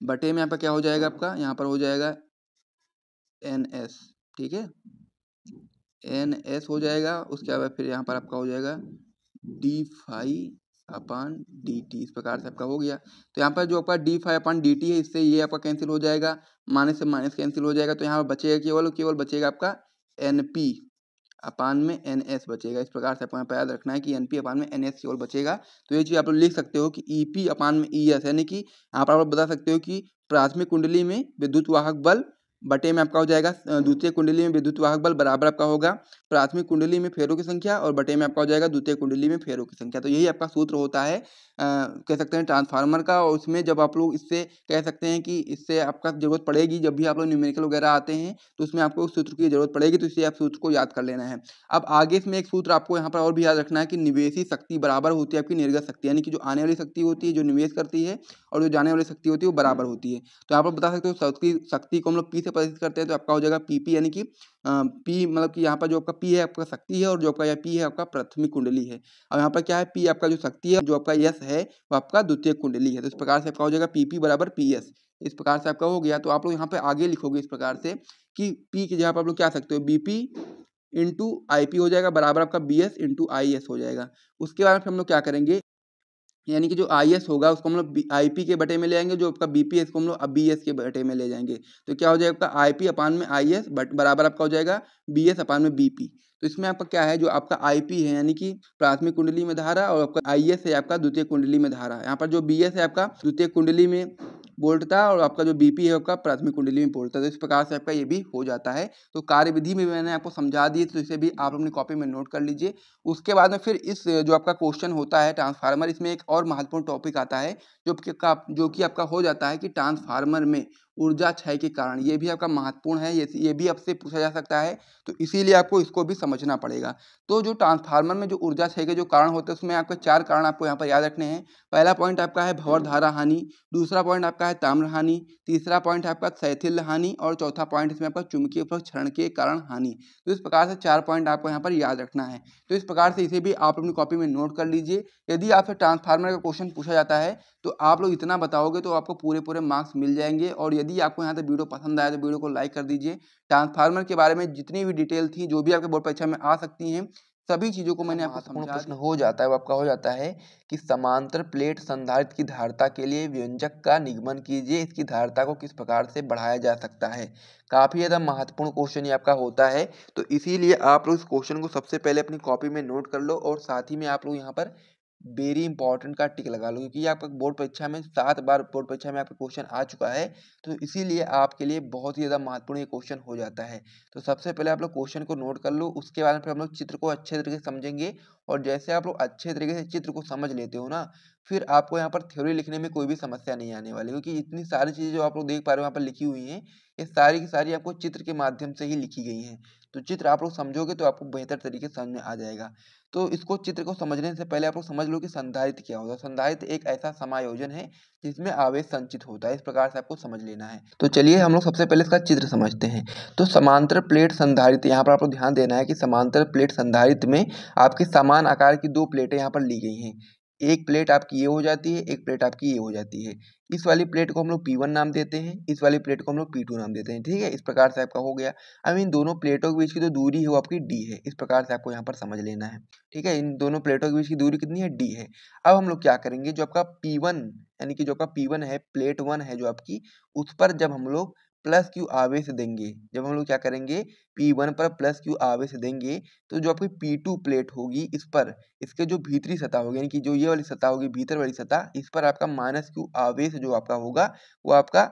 बटे में आपका क्या हो जाएगा, आपका यहाँ पर हो जाएगा एन एस। ठीक है, एन एस हो जाएगा। उसके बाद फिर यहाँ पर आपका हो जाएगा डी फाई अपान डी टी। इस प्रकार से आपका हो गया। तो यहाँ पर जो आपका डी फाई अपान डी टी है इससे ये आपका कैंसिल हो जाएगा, माइनस से माइनस कैंसिल हो जाएगा। तो यहाँ पर बचेगा केवल बचेगा आपका एन पी अपान में एन एस बचेगा। इस प्रकार से आपको यहाँ पर याद रखना है कि एन पी अपान में एन एस केवल बचेगा। तो ये चीज़ आप लोग लिख सकते हो कि ई पी अपान में ई एस, यानी कि यहाँ पर आप बता सकते हो कि प्राथमिक कुंडली में विद्युत वाहक बल बटे में आपका हो जाएगा द्वितीय कुंडली में विद्युत वाहक बल बराबर आपका होगा प्राथमिक कुंडली में फेरों की संख्या और बटे में आपका हो जाएगा द्वितीय कुंडली में फेरों की संख्या। तो यही आपका सूत्र होता है कह सकते हैं ट्रांसफार्मर का। और उसमें जब आप लोग इससे कह सकते हैं कि इससे आपका जरूरत पड़ेगी, जब भी आप लोग न्यूमेरिकल वगैरह आते हैं तो उसमें आपको उस सूत्र की जरूरत पड़ेगी। तो इसलिए आप सूत्र को याद कर लेना है। अब आगे इसमें एक सूत्र आपको यहाँ पर और भी याद रखना है कि निवेशी शक्ति बराबर होती है आपकी निर्गत शक्ति, यानी कि जो आने वाली शक्ति होती है जो निवेश करती है और जो जाने वाली शक्ति होती है वो बराबर होती है। तो यहाँ पर बता सकते हो शक्ति को हम लोग पी से प्रदर्शित करते हैं तो आपका हो जाएगा पीपी, यानी कि पी मतलब कि यहाँ पर जो आपका पी है आपका शक्ति है और जो आपका यह पी है आपका प्राथमिक कुंडली है। और यहाँ पर क्या है, पी आपका जो शक्ति है, जो आपका यस है वो आपका द्वितीय कुंडली है। तो इस प्रकार से आपका हो जाएगा पीपी बराबर पी एस। इस प्रकार से आपका हो गया। तो आप लोग यहाँ पे आगे लिखोगे इस प्रकार से कि पी की जगह पर आप लोग क्या सकते हो, बीपी इंटू आई पी हो जाएगा बराबर आपका B S into I S हो जाएगा। उसके बाद फिर हम लोग क्या करेंगे, यानी कि जो आई एस होगा उसको हम लोग आई पी के बटे में ले आएंगे, जो आपका बी पी एस को हम लोग बी एस के बटे में ले जाएंगे। तो क्या हो जाएगा आपका आई पी अपान में आई एस बराबर आपका हो जाएगा बी एस अपान में बी पी। तो इसमें आपका क्या है, जो आपका आई पी है यानी कि प्राथमिक कुंडली में धारा और आपका आई एस है आपका द्वितीय कुंडली में धारा। यहाँ पर जो बी एस है आपका द्वितीय कुंडली में बोल्टता और आपका जो बीपी है आपका प्राथमिक कुंडली में बोल्टता। तो इस प्रकार से आपका ये भी हो जाता है। तो कार्यविधि में मैंने आपको समझा दी, तो इसे भी आप अपनी कॉपी में नोट कर लीजिए। उसके बाद में फिर इस जो आपका क्वेश्चन होता है ट्रांसफार्मर, इसमें एक और महत्वपूर्ण टॉपिक आता है जो कि आपका हो जाता है कि ट्रांसफार्मर में ऊर्जा क्षय के कारण। ये भी आपका महत्वपूर्ण है, ये भी आपसे पूछा जा सकता है। तो इसीलिए आपको इसको भी समझना पड़ेगा। तो जो ट्रांसफार्मर में जो ऊर्जा क्षय के जो कारण होते हैं उसमें आपके 4 कारण आपको यहाँ पर याद रखने हैं। पहला पॉइंट आपका है भंवर धारा हानि, दूसरा पॉइंट आपका है ताम्र हानि, तीसरा पॉइंट है आपका शैथिल्य हानि और चौथा पॉइंट इसमें आपका चुंबकीय फ्लक्स क्षरण के कारण हानि। तो इस प्रकार से 4 पॉइंट आपको यहाँ पर याद रखना है। तो इस प्रकार से इसे भी आप अपनी कॉपी में नोट कर लीजिए। यदि आपसे ट्रांसफार्मर का क्वेश्चन पूछा जाता है तो आप लोग इतना बताओगे तो आपको पूरे मार्क्स मिल जाएंगे। और यदि आपको यहाँ तक वीडियो पसंद आया तो वीडियो को लाइक कर दीजिए। ट्रांसफार्मर के बारे में जितनी भी डिटेल थी, जो भी आपके बोर्ड परीक्षा में आ सकती हैं, सभी चीज़ों को मैंने आपको समझा प्रश्न हो जाता है। वो आपका हो जाता है कि समांतर प्लेट संधारित्र की धारिता के लिए व्यंजक का निगमन कीजिए, इसकी धारिता को किस प्रकार से बढ़ाया जा सकता है। काफ़ी ज़्यादा महत्वपूर्ण क्वेश्चन ये आपका होता है। तो इसीलिए आप लोग इस क्वेश्चन को सबसे पहले अपनी कॉपी में नोट कर लो और साथ ही में आप लोग यहाँ पर वेरी इंपॉर्टेंट का टिक लगा लो, क्योंकि आपका बोर्ड परीक्षा में 7 बार बोर्ड परीक्षा में आपका क्वेश्चन आ चुका है। तो इसीलिए आपके लिए बहुत ही ज़्यादा महत्वपूर्ण ये क्वेश्चन हो जाता है। तो सबसे पहले आप लोग क्वेश्चन को नोट कर लो, उसके बाद फिर हम लोग चित्र को अच्छे तरीके से समझेंगे। और जैसे आप लोग अच्छे तरीके से चित्र को समझ लेते हो ना, फिर आपको यहाँ पर थ्योरी लिखने में कोई भी समस्या नहीं आने वाली, क्योंकि इतनी सारी चीज़ें जो आप लोग देख पा रहे हो यहाँ पर लिखी हुई हैं, ये सारी की सारी आपको चित्र के माध्यम से ही लिखी गई हैं। तो चित्र आप लोग समझोगे तो आपको बेहतर तरीके से समझ में आ जाएगा। तो इसको चित्र को समझने से पहले आप लोग समझ लो कि संधारित्र क्या होता है। संधारित्र एक ऐसा समायोजन है जिसमें आवेश संचित होता है। इस प्रकार से आपको समझ लेना है। तो चलिए हम लोग सबसे पहले इसका चित्र समझते हैं। तो समांतर प्लेट संधारित्र, यहाँ पर आपको ध्यान देना है कि समांतर प्लेट संधारित्र में आपकी समान आकार की दो प्लेटें यहाँ पर ली गई हैं। एक प्लेट आपकी ये हो जाती है, एक प्लेट आपकी ये हो जाती है। इस वाली प्लेट को हम लोग P1 नाम देते हैं, इस वाली प्लेट को हम लोग P2 नाम देते हैं। ठीक है, इस प्रकार से आपका हो गया। अब इन दोनों प्लेटों के बीच की जो दूरी है वो आपकी D है। इस प्रकार से आपको यहाँ पर समझ लेना है। ठीक है, इन दोनों प्लेटों के बीच की दूरी कितनी है? D है। अब हम लोग क्या करेंगे, जो आपका P1 यानी कि जो आपका P1 है, प्लेट 1 है जो आपकी, उस पर जब हम लोग प्लस Q आवेश देंगे, जब हम लोग क्या करेंगे, P1 पर प्लस Q आवेश देंगे, तो जो आपकी P2 प्लेट होगी, इस पर इसके जो भीतरी सतह होगी, यानी कि जो ये वाली सतह होगी, भीतर वाली सतह, इस पर आपका माइनस Q आवेश जो आपका होगा वो आपका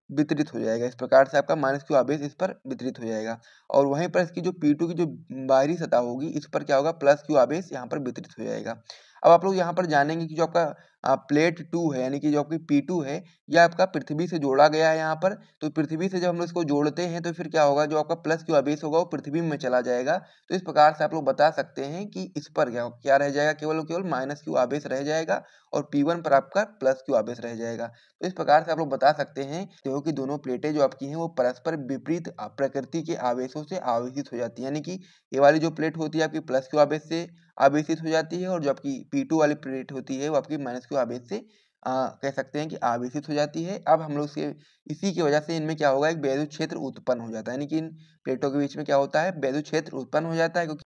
वितरित हो जाएगा। इस प्रकार से आपका माइनस Q आवेश इस पर वितरित हो जाएगा। और वहीं पर इसकी जो P2 की जो बाहरी सतह होगी, इस पर क्या होगा, प्लस Q आवेश यहाँ पर वितरित हो जाएगा। अब आप लोग यहाँ पर जानेंगे कि जो आपका प्लेट 2 है, यानी कि जो आपकी P2 है, यह आपका पृथ्वी से जोड़ा गया है यहाँ पर। तो पृथ्वी से जब हम लोग इसको जोड़ते हैं तो फिर क्या होगा, जो आपका प्लस Q आवेश होगा वो पृथ्वी में चला जाएगा। तो इस प्रकार से आप लोग बता सकते हैं कि इस पर क्या रह जाएगा, केवल और केवल माइनस Q आवेश रह जाएगा और P1 पर आपका प्लस Q आवेश रह जाएगा। तो इस प्रकार से आप लोग बता सकते हैं कि दोनों प्लेटें जो आपकी हैं वो परस्पर विपरीत प्रकृति के आवेशों से आवेशित हो जाती है। यानी कि ये वाली जो प्लेट होती है आपकी प्लस Q आवेश से आवेशित हो जाती है, और जो आपकी P2 वाली प्लेट होती है वो आपकी माइनस Q आवेश से कह सकते हैं कि आवेशित हो जाती है। अब हम लोग इसी की वजह से इनमें क्या होगा, एक वैद्युत क्षेत्र उत्पन्न हो जाता है। यानी कि इन प्लेटों के बीच में क्या होता है, वैद्युत क्षेत्र उत्पन्न हो जाता है,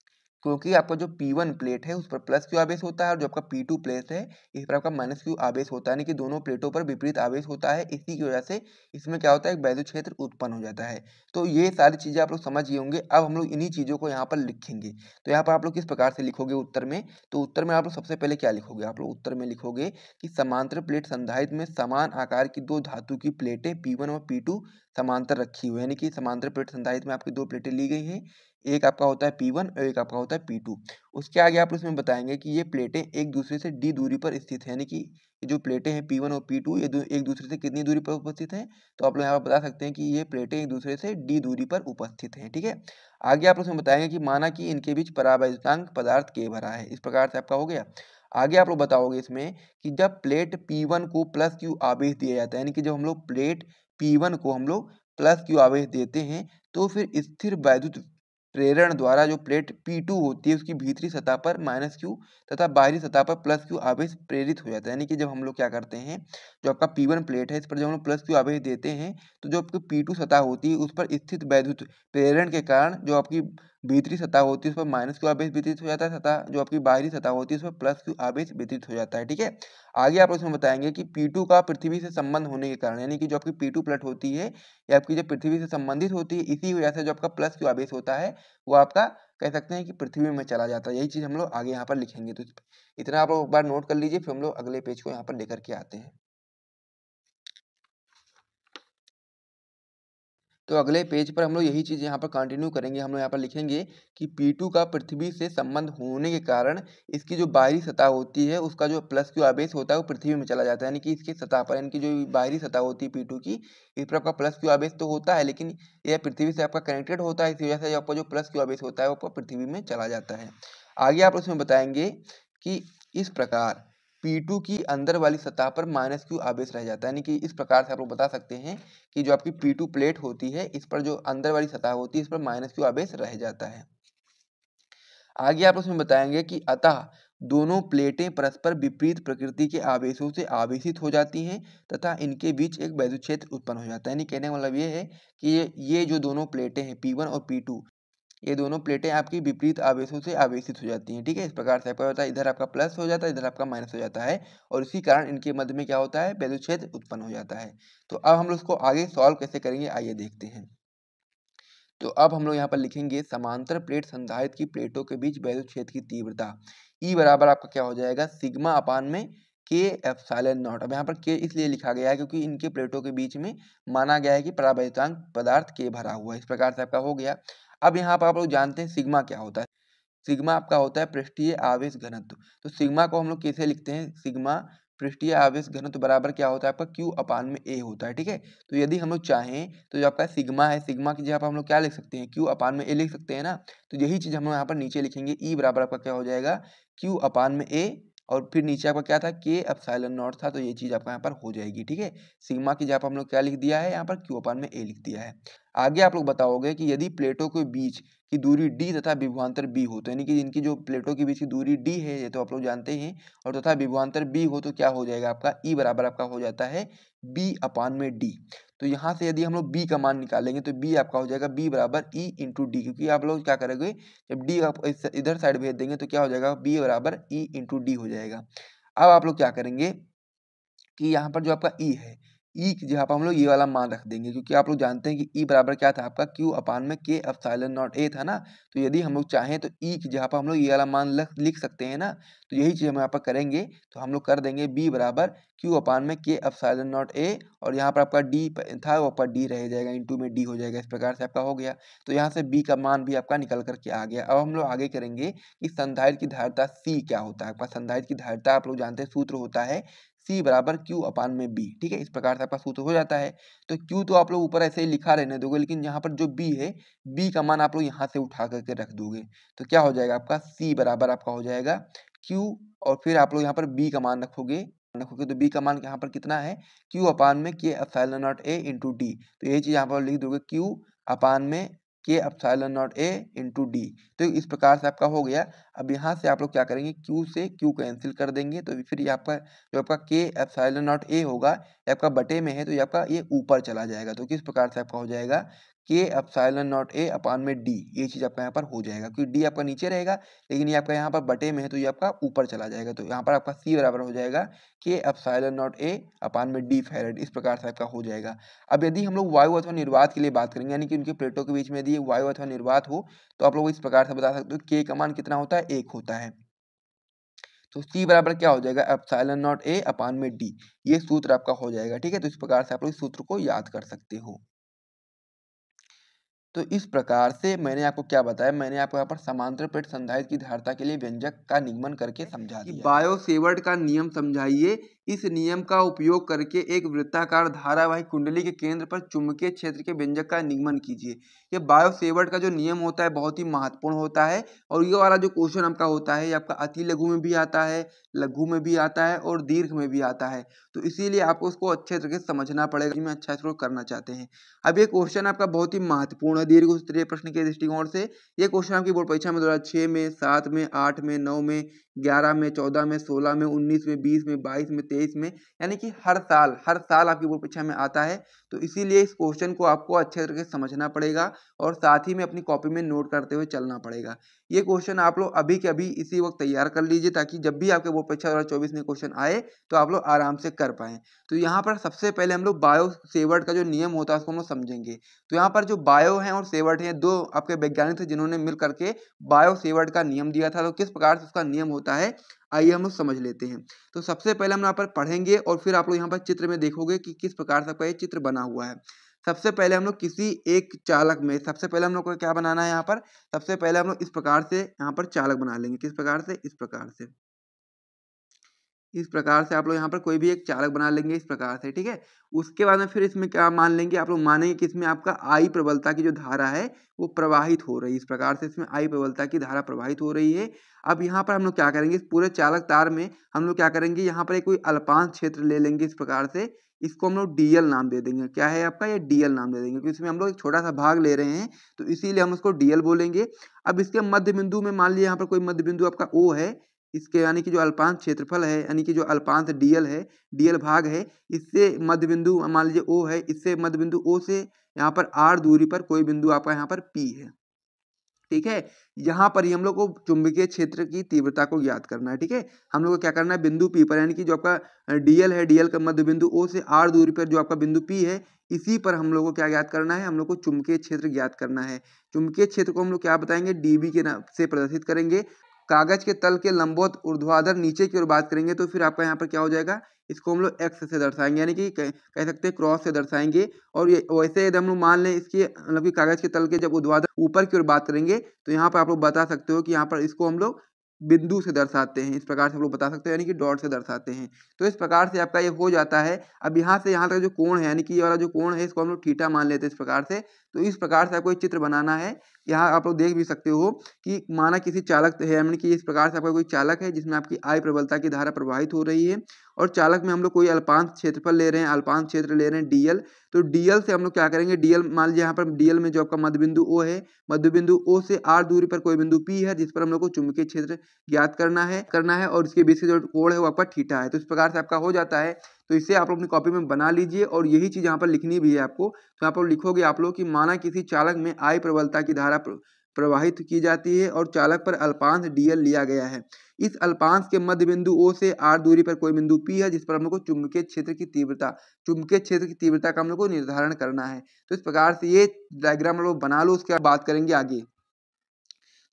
क्योंकि आपका जो P1 प्लेट है उस पर प्लस Q आवेश होता है, और जो आपका P2 प्लेट है इस पर आपका माइनस Q आवेश होता है। यानी कि दोनों प्लेटों पर विपरीत आवेश होता है। इसी की वजह से इसमें क्या होता है, एक वैद्युत क्षेत्र उत्पन्न हो जाता है। तो ये सारी चीजें आप लोग समझ गए होंगे। अब हम लोग इन्हीं चीजों को यहाँ पर लिखेंगे। तो यहाँ पर आप लोग किस प्रकार से लिखोगे उत्तर में, तो उत्तर में आप लोग सबसे पहले क्या लिखोगे, आप लोग उत्तर में लिखोगे कि समांतर प्लेट संधारित्र में समान आकार की दो धातु की प्लेटें P1 और P2 समांतर रखी हुई है। यानी कि समांतर प्लेट संधारित्र में आपकी दो प्लेटें ली गई हैं, एक आपका होता है P1 और एक आपका होता है P2। उसके आगे आप इसमें बताएंगे कि ये प्लेटें एक दूसरे से D दूरी पर स्थित है। यानी कि ये जो प्लेटें हैं P1 और P2 ये एक दूसरे से कितनी दूरी पर उपस्थित हैं, तो आप लोग यहाँ पर बता सकते हैं कि ये प्लेटें एक दूसरे से D दूरी पर उपस्थित हैं। ठीक है, आगे आप उसमें बताएंगे कि माना कि इनके बीच परावैद्युतांक पदार्थ K भरा है। इस प्रकार से आपका हो गया। आगे आप लोग बताओगे इसमें कि जब प्लेट P1 को प्लस Q आवेश दिया जाता है, यानी कि जब हम लोग प्लेट P1 को हम लोग प्लस Q आवेश देते हैं, तो फिर स्थिर वैद्युत प्रेरण द्वारा जो प्लेट P2 होती है उसकी भीतरी सतह पर माइनस Q तथा बाहरी सतह पर प्लस Q आवेश प्रेरित हो जाता है। यानी कि जब हम लोग क्या करते हैं, जो आपका P1 प्लेट है इस पर जब हम लोग प्लस Q आवेश देते हैं, तो जो आपकी P2 सतह होती है उस पर स्थित वैद्युत प्रेरण के कारण जो आपकी भीतरी सतह होती है उस पर माइनस Q आवेश वितरित हो जाता है, तथा जो आपकी बाहरी सतह होती है उस पर प्लस Q आवेश वितरित हो जाता है। ठीक है, आगे आप इसमें बताएंगे कि P2 का पृथ्वी से संबंध होने के कारण, यानी कि जो आपकी P2 प्लेट होती है ये आपकी जब पृथ्वी से संबंधित होती है, इसी वजह से जो आपका प्लस Q आवेश होता है वो आपका कह सकते हैं कि पृथ्वी में चला जाता है। यही चीज हम लोग आगे यहाँ पर लिखेंगे। तो इतना आप लोग एक बार नोट कर लीजिए, फिर हम लोग अगले पेज को यहाँ पर लेकर के आते हैं। तो अगले पेज पर हम लोग यही चीज़ यहाँ पर कंटिन्यू करेंगे। हम लोग यहाँ पर लिखेंगे कि P2 का पृथ्वी से संबंध होने के कारण इसकी जो बाहरी सतह होती है उसका जो प्लस Q आवेश होता है वो पृथ्वी में चला जाता है। यानी कि इसकी सतह पर, यानी कि जो बाहरी सतह होती है P2 की, इस पर आपका प्लस Q आवेश तो होता है, लेकिन यह पृथ्वी से आपका कनेक्टेड होता है, इसी वजह से आपका जो प्लस Q आवेश होता है वो आपका पृथ्वी में चला जाता है। आगे आप उसमें बताएंगे कि इस प्रकार P2 की अंदर वाली सतह पर माइनस Q आवेश रह जाता है। यानी कि इस प्रकार से आप लोग बता सकते हैं कि जो आपकी P2 प्लेट होती है इस पर जो अंदर वाली सतह होती है इस पर माइनस Q आवेश रह जाता है। आगे आप उसमें बताएंगे कि अतः दोनों प्लेटें परस्पर विपरीत प्रकृति के आवेशों से आवेशित हो जाती हैं तथा इनके बीच एक वैद्युत क्षेत्र उत्पन्न हो जाता है। यानी कहने का मतलब ये है कि ये जो दोनों प्लेटें हैं P1 और P2, ये दोनों प्लेटें आपकी विपरीत आवेशों से आवेशित हो जाती हैं। ठीक है, इस प्रकार से आपका होता है, इधर आपका प्लस हो जाता है, इधर आपका माइनस हो जाता है, और इसी कारण इनके मध्य में क्या होता है, वैद्युत क्षेत्र उत्पन्न हो जाता है। तो अब हम लोग इसको आगे सॉल्व कैसे करेंगे, आइए देखते हैं। तो अब हम लोग यहाँ पर लिखेंगे समांतर प्लेट संधारित्र की प्लेटों के बीच वैद्युत क्षेत्र की तीव्रता E बराबर आपका क्या हो जाएगा, सिग्मा अपान में K एप्सिलॉन नॉट। अब यहाँ पर K इसलिए लिखा गया है क्योंकि इनके प्लेटों के बीच में माना गया है कि परावैद्युतांक पदार्थ K भरा हुआ है। इस प्रकार से आपका हो गया। अब यहाँ पर आप लोग जानते हैं सिग्मा क्या होता है। सिग्मा आपका होता है पृष्ठीय आवेश घनत्व। तो सिग्मा को हम लोग कैसे लिखते हैं, सिग्मा पृष्ठीय आवेश घनत्व बराबर क्या होता है आपका Q अपान में A होता है। ठीक है, तो यदि हम लोग चाहें तो जो आपका सिग्मा है, सिग्मा की जगह पर हम लोग क्या लिख सकते हैं, Q अपान में A लिख सकते हैं ना। तो यही चीज हम लोग यहाँ पर नीचे लिखेंगे, E बराबर आपका क्या हो जाएगा, Q अपान में A, और फिर नीचे आपका क्या था, K एप्सिलॉन नॉट था। तो ये चीज आपका यहाँ पर हो जाएगी। ठीक है, सिग्मा की जगह पर हम लोग क्या लिख दिया है, यहाँ पर Q अपान में A लिख दिया है। आगे आप लोग बताओगे कि यदि प्लेटों के बीच की दूरी d तथा विभवांतर b हो, तो यानी कि इनकी जो प्लेटों के बीच की दूरी d है, ये तो आप लोग जानते हैं, और तथा विभवांतर b हो, तो क्या हो जाएगा आपका E बराबर आपका हो जाता है b अपान में d। तो यहाँ से यदि हम लोग b का मान निकालेंगे तो b आपका हो जाएगा b बराबर E इंटू डी, क्योंकि आप लोग क्या करोगे, जब d आप इधर साइड भेज देंगे तो क्या हो जाएगा, b बराबर E इंटू डी हो जाएगा। अब आप लोग क्या करेंगे कि यहाँ पर जो आपका E है, E की जगह पर हम लोग ये वाला मान रख देंगे, क्योंकि आप लोग जानते हैं कि E बराबर क्या था आपका, Q अपान में K एप्सिलॉन नॉट A था ना। तो यदि हम लोग चाहें तो E की जगह पर हम लोग ये वाला मान लिख सकते हैं ना। तो यही चीज़ हम यहाँ पर करेंगे, तो हम लोग कर देंगे B बराबर Q अपान में K एप्सिलॉन नॉट A, और यहाँ पर आपका D था वो आपका D रह जाएगा, इंटू में D हो जाएगा। इस प्रकार से आपका हो गया। तो यहाँ से B का मान भी आपका निकल करके आ गया। अब हम लोग आगे करेंगे कि संधारित्र की धारिता C क्या होता है। आपका संधारित्र की धारिता आप लोग जानते हैं, सूत्र होता है C बराबर Q अपान में B। ठीक है, इस प्रकार से आपका सूत्र हो जाता है। तो Q तो आप लोग ऊपर ऐसे ही लिखा रहने दोगे, लेकिन यहाँ पर जो B है, B का मान आप लोग यहाँ से उठा करके रख दोगे। तो क्या हो जाएगा आपका C बराबर आपका हो जाएगा Q, और फिर आप लोग यहाँ पर B का मान रखोगे तो B का मान यहाँ पर कितना है, Q अपान में K epsilon not A into D. तो यही चीज यहाँ पर लिख दोगे, Q अपान में K epsilon not A into D. तो इस प्रकार से आपका हो गया। अब यहाँ से आप लोग क्या करेंगे, Q से Q कैंसिल कर देंगे, तो फिर ये आपका जो आपका K एप्सिलॉन नॉट A होगा, ये आपका बटे में है, तो ये आपका ये ऊपर चला जाएगा। तो किस प्रकार से आपका हो जाएगा, K एप्सिलॉन नॉट A अपान में D। ये चीज आपका यहाँ पर हो जाएगा, क्योंकि D आपका नीचे रहेगा, लेकिन ये आपका यहाँ पर बटे में है, तो ये आपका ऊपर चला जाएगा। तो यहाँ पर आपका C बराबर हो जाएगा K एप्सिलॉन नॉट A अपान में D फैरेड। इस प्रकार से आपका हो जाएगा। अब यदि हम लोग वायु अथवा निर्वात के लिए बात करेंगे, यानी कि उनके प्लेटों के बीच में यदि वायु अथवा निर्वात हो, तो आप लोग इस प्रकार से बता सकते हो, K का मान कितना होता है, 1 होता है। तो C बराबर क्या हो जाएगा, एप्सिलॉन नॉट A अपान में D। ये सूत्र आपका हो जाएगा। ठीक है, तो इस प्रकार से आप लोग इस सूत्र को याद कर सकते हो। तो इस प्रकार से मैंने आपको क्या बताया, मैंने आपको यहाँ पर समांतर प्लेट संधारित्र की धारिता के लिए व्यंजक का निगमन करके समझा दिया। बायो-सेवर्ट का नियम समझाइए। इस नियम का उपयोग करके एक वृत्ताकार धारावाही कुंडली के केंद्र पर चुंबकीय क्षेत्र के व्यंजक का निगमन कीजिए। ये बायो-सेवर्ट का जो नियम होता है बहुत ही महत्वपूर्ण होता है, और ये वाला जो क्वेश्चन आपका होता है, ये आपका अति लघु में भी आता है, लघु में भी आता है, और दीर्घ में भी आता है। तो इसीलिए आपको उसको अच्छे तरीके से समझना पड़ेगा, मैं अच्छा इसको करना चाहते हैं। अब ये क्वेश्चन आपका बहुत ही महत्वपूर्ण है दीर्घ उत्तरीय प्रश्न के दृष्टिकोण से। ये क्वेश्चन आपकी बोर्ड परीक्षा में 2006 में, 7 में, 8 में, 9 में, 11 में, 14 में, 16 में, 19 में, 20 में, 22 में, 23 में, यानी कि हर साल आपकी बोर्ड परीक्षा में आता है। तो इसीलिए इस क्वेश्चन को आपको अच्छे तरीके से समझना पड़ेगा, और साथ ही में अपनी कॉपी में नोट करते हुए चलना पड़ेगा। ये क्वेश्चन आप लोग अभी के अभी इसी वक्त तैयार कर लीजिए, ताकि जब भी आपके बोर्ड परीक्षा 2024 में क्वेश्चन आए तो आप लोग आराम से कर पाएं। तो यहाँ पर सबसे पहले हम लोग बायो-सेवर्ट का जो नियम होता है उसको हम लोग समझेंगे। तो यहाँ पर जो बायो है और सेवर्ट है, दो आपके वैज्ञानिक थे जिन्होंने मिल करके बायो-सेवर्ट का नियम दिया था। तो किस प्रकार से उसका नियम होता है, आइए हम लोग समझ लेते हैं। तो सबसे पहले हम यहाँ पर पढ़ेंगे, और फिर आप लोग यहाँ पर चित्र में देखोगे कि किस प्रकार से आपका ये चित्र बना हुआ है। सबसे पहले हम लोग किसी एक चालक में, सबसे पहले हम लोग को क्या बनाना है, यहाँ पर सबसे पहले हम लोग इस प्रकार से यहाँ पर चालक बना लेंगे। किस प्रकार से, इस प्रकार से, इस प्रकार से आप लोग यहाँ पर कोई भी एक चालक बना लेंगे, इस प्रकार से। ठीक है, उसके बाद में फिर इसमें क्या मान लेंगे, आप लोग मानेंगे कि इसमें आपका आई प्रबलता की जो धारा है वो प्रवाहित हो रही है। इस प्रकार से इसमें आई प्रबलता की धारा प्रवाहित हो रही है। अब यहाँ पर हम लोग क्या करेंगे, इस पूरे चालक तार में हम लोग क्या करेंगे, यहाँ पर एक कोई अल्पांश क्षेत्र ले लेंगे। इस प्रकार से इसको हम लोग डीएल नाम दे देंगे। क्या है आपका, ये डीएल नाम दे देंगे, क्योंकि इसमें हम लोग एक छोटा सा भाग ले रहे हैं, तो इसीलिए हम उसको डीएल बोलेंगे। अब इसके मध्य बिंदु में मान लिया यहाँ पर कोई मध्य बिंदु आपका ओ है, इसके यानी कि जो अल्पांश क्षेत्रफल है, यानी कि जो अल्पांश डीएल है, डीएल भाग है, इससे मध्य बिंदु मान लीजिए ओ है, इससे मध्य बिंदु ओ से यहाँ पर आर दूरी पर कोई बिंदु आपका यहाँ पर पी है। ठीक है, यहाँ पर ही हम लोग को चुंबकीय क्षेत्र की तीव्रता को ज्ञात करना है। ठीक है, हम लोग को क्या करना है, बिंदु पी पर, यानी कि जो आपका डीएल है, डीएल का मध्य बिंदु ओ से आर दूरी पर जो आपका बिंदु पी है, इसी पर हम लोग को क्या ज्ञात करना है, हम लोग को चुंबकीय क्षेत्र ज्ञात करना है। चुंबकीय क्षेत्र को हम लोग क्या बताएंगे, डीबी के नाम से प्रदर्शित करेंगे। कागज के तल के लंबवत ऊर्ध्वाधर नीचे की ओर बात करेंगे, तो फिर आपका यहाँ पर क्या हो जाएगा, इसको हम लोग एक्स से दर्शाएंगे, यानी कि कह सकते हैं क्रॉस से दर्शाएंगे। और ये वैसे यदि हम लोग मान लें इसकी मतलब कि कागज के तल के जब ऊर्ध्वाधर ऊपर की ओर बात करेंगे, तो यहाँ पर आप लोग बता सकते हो कि यहाँ पर इसको हम लोग बिंदु से दर्शाते हैं। इस प्रकार से हम लोग बता सकते हैं, यानी कि डॉट से दर्शाते हैं। तो इस प्रकार से आपका ये हो जाता है। अब यहाँ से यहाँ तक जो कोण है, यानी कि ये वाला जो कोण है, इसको हम लोग थीटा मान लेते हैं इस प्रकार से। तो इस प्रकार से आपको एक चित्र बनाना है। यहाँ आप लोग देख भी सकते हो कि माना किसी चालक है, यानी कि इस प्रकार से आपका कोई चालक है जिसमें आपकी I प्रबलता की धारा प्रवाहित हो रही है, और चालक में हम लोग कोई अल्पांश क्षेत्रफल ले रहे हैं, अल्पांश क्षेत्र ले रहे हैं dl। तो dl से हम लोग क्या करेंगे, dl मान लीजिए यहाँ पर dl में जो आपका मध्य बिंदु O है, मध्य बिंदु O से r दूरी पर कोई बिंदु P है जिस पर हम लोग को चुंबकीय क्षेत्र ज्ञात करना है और इसके बीच से जो कोण है वो आपका थीटा है। तो इस प्रकार से आपका हो जाता है। तो इसे आप लोग अपनी कॉपी में बना लीजिए, और यही चीज यहाँ पर लिखनी भी है आपको। तो यहाँ पर लिखोगे आप लोग कि माना किसी चालक में I प्रबलता की धारा प्रवाहित की जाती है और चालक पर अल्पांश dl लिया गया है। इस अल्पांश के मध्य बिंदु O से r दूरी पर कोई बिंदु P है जिस पर हम लोग को चुंबकीय क्षेत्र की तीव्रता का हम लोग को निर्धारण करना है। तो इस प्रकार से ये डायग्राम हम लोग बना लो, उसके बाद बात करेंगे आगे।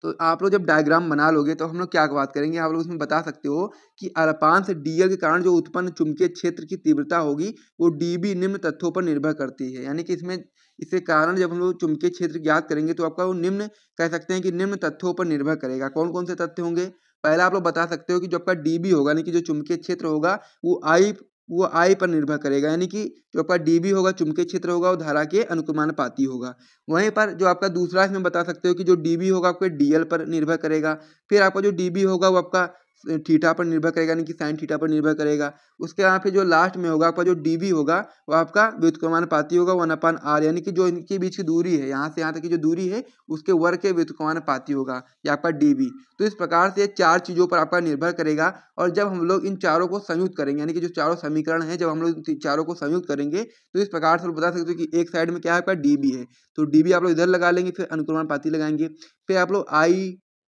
तो आप लोग जब डायग्राम बना लोगे तो हम लोग क्या बात करेंगे, आप लोग इसमें बता सकते हो कि अल्पांश dl के कारण जो उत्पन्न चुंबकीय क्षेत्र की तीव्रता होगी वो dB निम्न तथ्यों पर निर्भर करती है। यानी कि इसके कारण जब हम लोग चुंबकीय क्षेत्र ज्ञात करेंगे तो आपका वो निम्न कह सकते हैं कि निम्न तथ्यों पर निर्भर करेगा। कौन कौन से तथ्य होंगे? पहला आप लोग बता सकते हो कि जो आपका dB होगा, यानी कि जो चुंबकीय क्षेत्र होगा वो I पर निर्भर करेगा। यानी कि जो आपका dB होगा चुंबकीय क्षेत्र होगा वो धारा के अनुक्रमानुपाती होगा। वहीं पर जो आपका दूसरा इसमें बता सकते हो कि जो dB होगा आपके dl पर निर्भर करेगा। फिर आपका जो dB होगा वो आपका थीटा पर निर्भर करेगा, यानी कि साइन थीटा पर निर्भर करेगा। उसके बाद फिर जो लास्ट में होगा आपका जो dB होगा वो आपका व्युत्क्रमानुपाती होगा 1/r, यानी कि जो इनके बीच की दूरी है, यहाँ से यहाँ तक की जो दूरी है उसके वर्ग के व्युत्क्रमानुपाती होगा ये आपका dB। तो इस प्रकार से चार चीजों पर आपका निर्भर करेगा। और जब हम लोग इन चारों को संयुक्त करेंगे, यानी कि जो चारों समीकरण है, जब हम लोग चारों को संयुक्त करेंगे तो इस प्रकार से बता सकते हो कि एक साइड में क्या है आपका dB है, तो dB आप लोग इधर लगा लेंगे, फिर अनुक्रमानुपाती लगाएंगे, फिर आप लोग I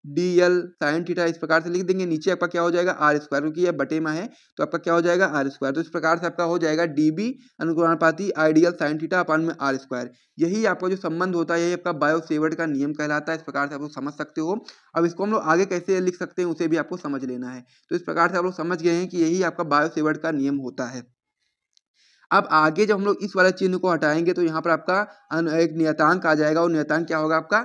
dl साइन थीटा इस प्रकार से लिख देंगे। नीचे आपका क्या हो जाएगा r स्क्वायर, क्योंकि यह बटे में है तो आपका क्या हो जाएगा r स्क्वायर। तो इस प्रकार से आपका हो जाएगा dB अनुक्रमानुपाती आइडियल साइन थीटा अपान में r स्क्वायर। यही आपका जो संबंध होता है यही आपका बायो सेवर्ट का नियम कहलाता है। इस प्रकार से आप लोग समझ सकते हो। अब इसको हम लोग आगे कैसे लिख सकते हैं उसे भी आपको समझ लेना है। तो इस प्रकार से आप लोग समझ गए हैं कि यही आपका बायो सेवर्ट का नियम होता है। अब आगे जब हम लोग इस वाले चिन्ह को हटाएंगे तो यहाँ पर आपका एक नियतांक आ जाएगा, और नियतांक क्या होगा आपका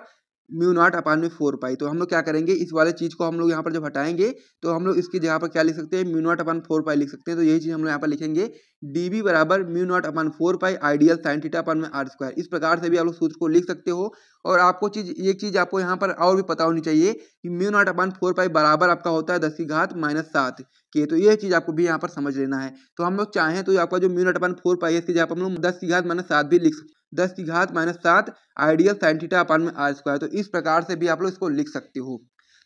μ0/4π। तो हम लोग क्या करेंगे, इस वाले चीज को हम लोग यहाँ पर जब हटाएंगे तो हम लोग इसकी जगह पर क्या लिख सकते हैं, μ0/4π लिख सकते हैं। तो यही चीज हम लोग यहाँ पर लिखेंगे dB बराबर μ0/4π आइडियल साइन थीटा अपान में r स्क्वायर। इस प्रकार से भी आप लोग सूत्र को लिख सकते हो। और आपको एक चीज आपको यहाँ पर और भी पता होनी चाहिए कि μ0/4π बराबर आपका होता है 10⁻⁷ के। तो ये चीज आपको भी यहाँ पर समझ लेना है। तो हम लोग चाहें तो आपका जो μ0/4π है इसकी जगह पर हम लोग 10⁻⁷ भी लिख सकते, 10⁻⁷ आइडियल साइन थीटा अपान में r स्क्वायर। तो इस प्रकार से भी आप लोग इसको लिख सकते हो।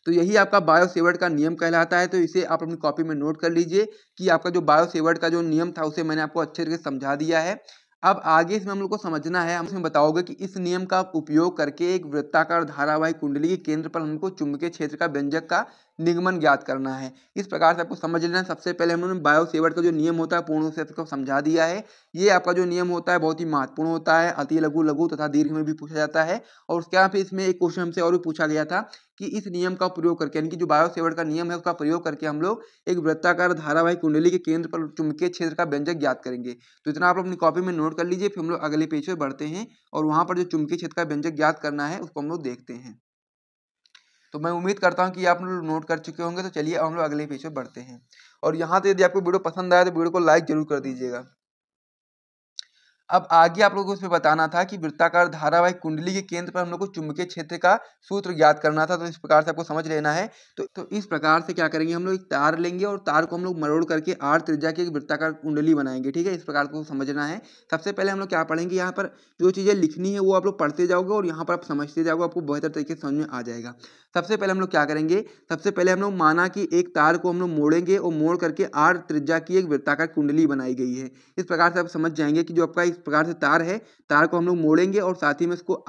तो यही आपका बायो सेवर्ट का नियम कहलाता है। तो इसे आप अपनी कॉपी में नोट कर लीजिए कि आपका जो बायो सेवर्ट का जो नियम था उसे मैंने आपको अच्छे तरीके से समझा दिया है। अब आगे इसमें हम लोग को समझना है, हम इसमें बताओगे कि इस नियम का उपयोग करके एक वृत्ताकार धारावाही कुंडली के केंद्र पर हमको चुंबकीय क्षेत्र का व्यंजक का निगमन ज्ञात करना है। इस प्रकार से आपको समझ लेना है। सबसे पहले हमने बायो सेवर्ट का जो नियम होता है पूर्ण रूप से आपको समझा दिया है। ये आपका जो नियम होता है बहुत ही महत्वपूर्ण होता है, अति लघु, लघु तथा दीर्घ में भी पूछा जाता है। और उसके यहाँ पे इसमें एक क्वेश्चन हमसे और भी पूछा गया था कि इस नियम का प्रयोग करके, यानी कि जो बायो सेवर्ट का नियम है उसका प्रयोग करके हम लोग एक वृत्ताकार धारावाही कुंडली के केंद्र पर चुंबकीय क्षेत्र का व्यंजक ज्ञात करेंगे। तो इतना आप अपनी कॉपी में नोट कर लीजिए। फिर हम लोग अगले पेज पे बढ़ते हैं और वहां पर जो चुंबकीय क्षेत्र का व्यंजक ज्ञात करना है उसको हम लोग देखते हैं। तो मैं उम्मीद करता हूं कि आप लोग नोट कर चुके होंगे। तो चलिए अब हम लोग अगले पेज पे बढ़ते हैं। और यहाँ तो यदि आपको वीडियो पसंद आया तो वीडियो को लाइक जरूर कर दीजिएगा। अब आगे आप लोगों को इसमें बताना था कि वृत्ताकार धारावाही कुंडली के केंद्र पर हम लोग को चुंबकीय क्षेत्र का सूत्र ज्ञात करना था। तो इस प्रकार से आपको समझ लेना है। तो इस प्रकार से क्या करेंगे, हम लोग एक तार लेंगे और तार को हम लोग मरोड़ करके r त्रिज्या की एक वृत्ताकार कुंडली बनाएंगे। ठीक है, इस प्रकार को समझना है। सबसे पहले हम लोग क्या पढ़ेंगे, यहाँ पर जो चीजें लिखनी है वो आप लोग पढ़ते जाओगे और यहाँ पर आप समझते जाओगे, आपको बेहतर तरीके से समझ में आ जाएगा। सबसे पहले हम लोग क्या करेंगे, सबसे पहले हम लोग माना कि एक तार को हम लोग मोड़ेंगे और मोड़ करके r त्रिज्या की एक वृत्ताकार कुंडली बनाई गई है। इस प्रकार से आप समझ जाएंगे कि जो आपका इस प्रकार से तार है, तार को हम लोग मोड़ेंगे और साथ ही में इसको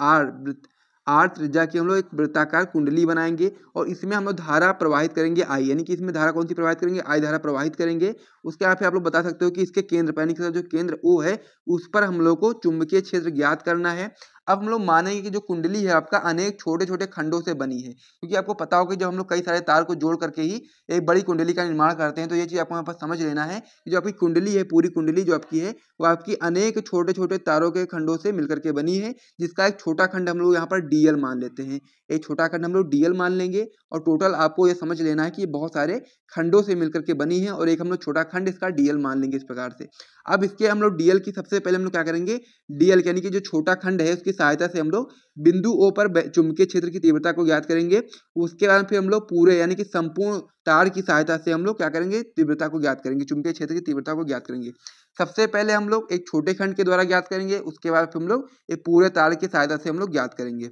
r त्रिज्या की हम लोग एक वृत्ताकार कुंडली बनाएंगे और इसमें हम लोग धारा प्रवाहित करेंगे I, यानी कि इसमें धारा कौन सी प्रवाहित करेंगे, I धारा प्रवाहित करेंगे। उसके बाद आप लोग बता सकते हो कि इसके केंद्र पर, यानी कि जो केंद्र O है उस पर हम लोग को चुंबकीय क्षेत्र ज्ञात करना है। अब हम लोग मानेंगे कि जो कुंडली है आपका अनेक छोटे छोटे खंडों से बनी है, क्योंकि आपको पता होगा कि जब हम लोग कई सारे तार को जोड़ करके ही एक बड़ी कुंडली का निर्माण करते हैं, तो ये चीज़ आपको यहाँ पर समझ लेना है कि जो आपकी कुंडली है, पूरी कुंडली जो आपकी है वो आपकी अनेक छोटे छोटे तारों के खंडों से मिलकर के बनी है, जिसका एक छोटा खंड हम लोग यहाँ पर डीएल मान लेते हैं। एक छोटा खंड हम लोग डीएल मान लेंगे और टोटल आपको ये समझ लेना है कि ये बहुत सारे खंडों से मिलकर के बनी है और एक हम लोग छोटा खंड इसका डीएल मान लेंगे इस प्रकार से। अब इसके हम लोग डीएल की सबसे पहले हम लोग क्या करेंगे, डीएल यानी कि जो छोटा खंड है उसकी सहायता से हम लोग बिंदु ओ पर चुंबकीय क्षेत्र की तीव्रता को ज्ञात करेंगे। उसके बाद फिर हम लोग पूरे यानी कि संपूर्ण तार की सहायता से हम लोग क्या करेंगे, तीव्रता को ज्ञात करेंगे, चुंबकीय क्षेत्र की तीव्रता को ज्ञात करेंगे। सबसे पहले हम लोग एक छोटे खंड के द्वारा ज्ञात करेंगे, उसके बाद फिर हम लोग एक पूरे तार की सहायता से हम लोग ज्ञात करेंगे।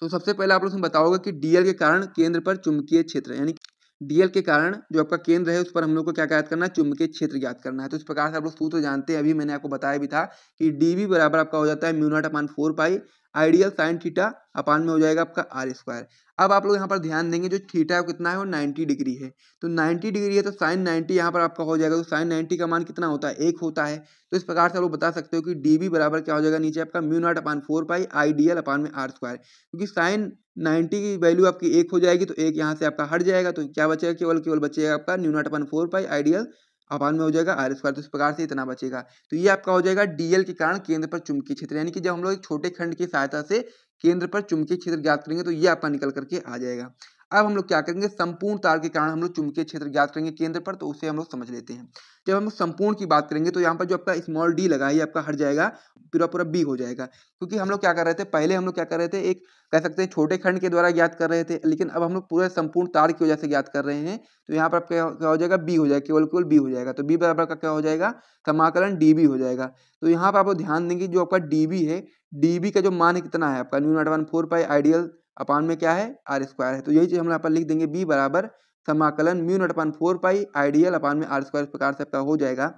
तो सबसे पहले आप लोग बताओगे कि डीएल के कारण केंद्र पर चुंबकीय क्षेत्र, यानी डीएल के कारण जो आपका केंद्र है उस पर हम लोग को क्या ज्ञात करना है, चुंबकीय क्षेत्र ज्ञात करना है। तो इस प्रकार से आप लोग सूत्र जानते हैं, अभी मैंने आपको बताया भी था कि डीवी बराबर आपका हो जाता है mu naught upon 4 pi ideal sine theta upon में हो जाएगा आपका आर स्क्वायर। अब आप लोग यहाँ पर ध्यान देंगे जो थीटा कितना है वो 90 डिग्री है, तो 90 डिग्री है तो साइन 90 यहाँ पर आपका हो जाएगा, तो साइन 90 का मान कितना होता है, 1 होता है। तो इस प्रकार से आप लोग बता सकते हो कि डीवी बराबर क्या हो जाएगा, नीचे आपका mu naught upon 4 pi ideal upon में आर स्क्वायर, क्योंकि साइन 90 की वैल्यू आपकी 1 हो जाएगी तो 1 यहाँ से आपका हट जाएगा, तो क्या बचेगा, केवल केवल बचेगा आपका mu naught upon 4 pi ideal upon में हो जाएगा आर स्क्वायर। तो इस प्रकार से इतना बचेगा। तो ये आपका हो जाएगा डीएल के कारण केंद्र पर चुंबकीय क्षेत्र, यानी कि जब हम लोग एक छोटे खंड की सहायता से केंद्र पर चुंबकीय क्षेत्र ज्ञात करेंगे तो ये आपका निकल करके आ जाएगा। अब हम लोग क्या करेंगे, संपूर्ण तार के कारण हम लोग चुंबकीय क्षेत्र ज्ञात करेंगे केंद्र पर, तो उसे हम लोग समझ लेते हैं। जब हम संपूर्ण की बात करेंगे तो यहाँ पर जो आपका स्मॉल डी लगा है ये आपका हट जाएगा, पूरा पूरा बी हो जाएगा, क्योंकि हम लोग क्या कर रहे थे, पहले हम लोग क्या कर रहे थे, एक कह सकते हैं छोटे खंड के द्वारा ज्ञात कर रहे थे, लेकिन अब हम लोग पूरे संपूर्ण तार की वजह से ज्ञात कर रहे हैं, तो यहाँ पर क्या क्या हो जाएगा, बी हो जाएगा, केवल केवल बी हो जाएगा। तो बी बराबर का क्या हो जाएगा, समाकलन डीबी हो जाएगा। तो यहाँ पर आप लोग ध्यान देंगे जो आपका डीबी है, डीबी का जो मान है कितना है आपका, mu naught upon 4 pi ideal upon में क्या है, आर स्क्वायर है। तो यही चीज हम यहाँ पर लिख देंगे, बी बराबर समाकलन mu naught upon 4 pi ideal upon में आर स्क्वायर, इस प्रकार से आपका हो जाएगा।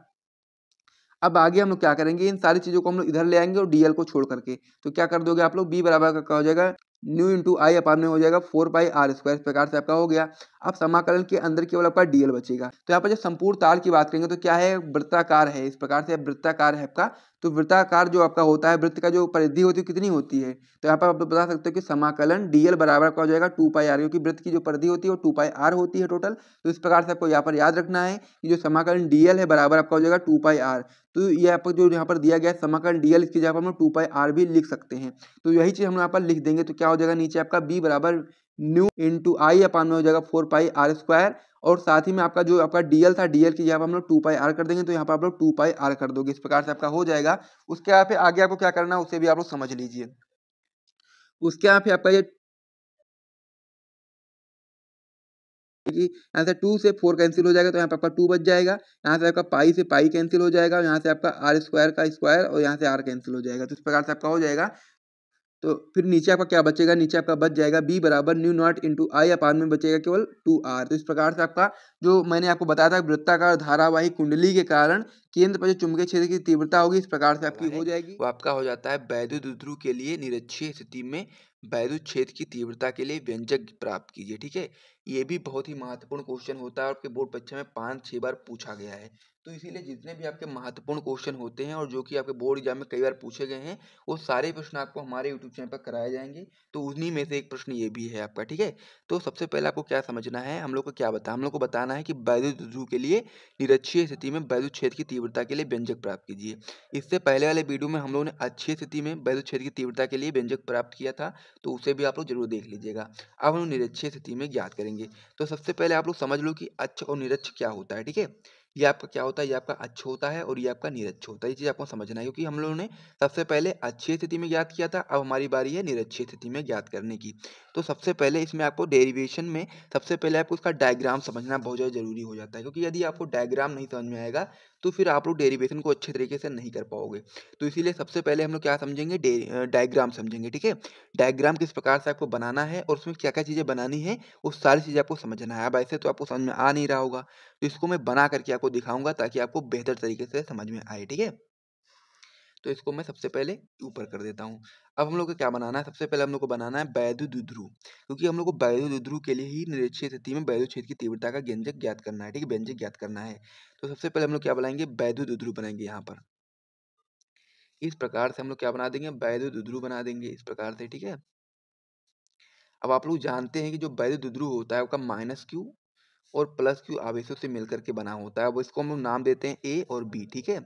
अब आगे हम लोग क्या करेंगे, इन सारी चीजों को हम लोग इधर ले आएंगे और डीएल को छोड़ करके, तो क्या कर दोगे आप लोग, बी बराबर का क्या हो जाएगा, न्यू इंटू आई अपान में हो जाएगा 4 पाई आर स्क्वायर, इस प्रकार से आपका हो गया। अब समाकलन के अंदर केवल आपका डीएल बचेगा। तो यहाँ पर जब संपूर्ण तार की बात करेंगे तो क्या है, वृत्ताकार है, इस प्रकार से वृत्ताकार है आपका। तो वृत्ताकार जो आपका होता है, वृत्त का जो परिधि होती है कितनी होती है, तो यहाँ पर आप लोग बता सकते हो कि समाकलन डीएल बराबर का हो जाएगा 2 पाई आर, क्योंकि वृत्त की जो परिधि होती है वो 2 पाई आर होती है टोटल। तो इस प्रकार से आपको यहाँ पर याद रखना है कि जो समाकलन डीएल है बराबर आपका हो जाएगा 2 पाई आर। तो ये आपको जो यहाँ पर दिया गया है समाकलन डीएल, इसकी जगह पर हम लोग 2 पाई आर भी लिख सकते हैं। तो यही चीज हम यहाँ पर लिख देंगे, तो क्या हो जाएगा, नीचे आपका बी बराबर न्यू इंटू आई अपान में हो जाएगा 4 पाई आर स्क्वायर, और साथ ही में आपका जो आपका डीएल था, डीएल की जगह पर हम लोग 2 पाई आर कर देंगे, तो यहाँ पर आप लोग 2 पाई आर कर दोगे, इस प्रकार से आपका हो जाएगा। उसके यहाँ पे आगे आपको क्या करना है उसे भी आप लोग समझ लीजिए। उसके यहाँ पे आपका ये यहाँ से 2 से 4 कैंसिल हो जाएगा, तो यहाँ पे आपका 2 बच जाएगा। यहाँ से आपका पाई से पाई कैंसिल हो जाएगा, यहाँ से आपका आर स्क्वायर का स्क्वायर और यहाँ से आर कैंसिल हो जाएगा। तो इस प्रकार से आपका हो जाएगा। तो फिर नीचे आपका क्या बचेगा, नीचे आपका बच जाएगा बी बराबर न्यू नॉट इंटू आई अपान में बचेगा केवल 2 आर। तो इस प्रकार से आपका जो मैंने आपको बताया था, वृत्ताकार धारावाही कुंडली के कारण केंद्र पर जो चुंबकीय क्षेत्र की तीव्रता होगी, इस प्रकार से आपकी हो जाएगी। वो आपका हो जाता है वैद्युत ध्रुव के लिए निरक्षीय स्थिति में वैद्युत क्षेत्र की तीव्रता के लिए व्यंजक प्राप्त कीजिए। ठीक है, ये भी बहुत ही महत्वपूर्ण क्वेश्चन होता है और आपके बोर्ड परीक्षा में 5-6 बार पूछा गया है। तो इसीलिए जितने भी आपके महत्वपूर्ण क्वेश्चन होते हैं और जो कि आपके बोर्ड एग्जाम में कई बार पूछे गए हैं, वो सारे प्रश्न आपको हमारे यूट्यूब चैनल पर कराए जाएंगे। तो उन्हीं में से एक प्रश्न ये भी है आपका। ठीक है, तो सबसे पहले आपको क्या समझना है, हम लोग को क्या बताया, हम लोग को बताना है कि वैद्युत ध्रुव के लिए निरक्षीय स्थिति में वैद्युत क्षेत्र की तीव्रता के लिए व्यंजक प्राप्त कीजिए। इससे पहले वाले वीडियो में हम लोगों ने अक्षीय स्थिति में वैद्युत क्षेत्र की तीव्रता के लिए व्यंजक प्राप्त किया था, तो उसे भी आप लोग जरूर देख लीजिएगा। अब हम लोग निरक्षीय स्थिति में ज्ञात करेंगे। तो सबसे पहले आप लोग समझ लो कि अक्ष और निरक्ष क्या होता है। ठीक है, ये आपका क्या होता है, ये आपका अक्ष होता है और ये आपका निरक्ष होता है। ये चीज आपको समझना है, क्योंकि हम लोगों ने सबसे पहले अक्षीय स्थिति में ज्ञात किया था, अब हमारी बारी है निरक्षीय स्थिति में ज्ञात करने की। तो सबसे पहले इसमें आपको डेरिवेशन में सबसे पहले आपको उसका डायग्राम समझना बहुत ज़्यादा जरूरी हो जाता है, क्योंकि यदि आपको डायग्राम नहीं समझ में आएगा तो फिर आप लोग डेरिवेशन को अच्छे तरीके से नहीं कर पाओगे। तो इसीलिए सबसे पहले हम लोग क्या समझेंगे, डायग्राम समझेंगे। ठीक है, डायग्राम किस प्रकार से आपको बनाना है और उसमें क्या क्या चीज़ें बनानी है, वो सारी चीज़ें आपको समझना है। अब ऐसे तो आपको समझ में आ नहीं रहा होगा, तो इसको मैं बना करके आपको दिखाऊंगा ताकि आपको बेहतर तरीके से समझ में आए। ठीक है, तो इसको मैं सबसे पहले ऊपर कर देता हूँ। अब हम लोग को क्या बनाना है, सबसे पहले हम लोग को बनाना है वैद्युत ध्रुव, क्योंकि हम लोग को वैद्युत ध्रुव के लिए ही निरक्षीय स्थिति में वैद्युत क्षेत्र की तीव्रता का व्यंजक ज्ञात करना है। ठीक है, व्यंजक ज्ञात करना है। तो सबसे पहले हम लोग क्या बनाएंगे, वैद्युत ध्रुव बनाएंगे यहाँ पर। इस प्रकार से हम लोग क्या बना देंगे, वैद्युत द्विध्रुव बना देंगे इस प्रकार से, ठीक है। अब आप लोग जानते हैं कि जो वैद्युत द्विध्रुव होता है आपका माइनस क्यू और प्लस क्यू आवेशों से मिलकर के बना होता है। अब इसको हम लोग नाम देते हैं ए और बी, ठीक है।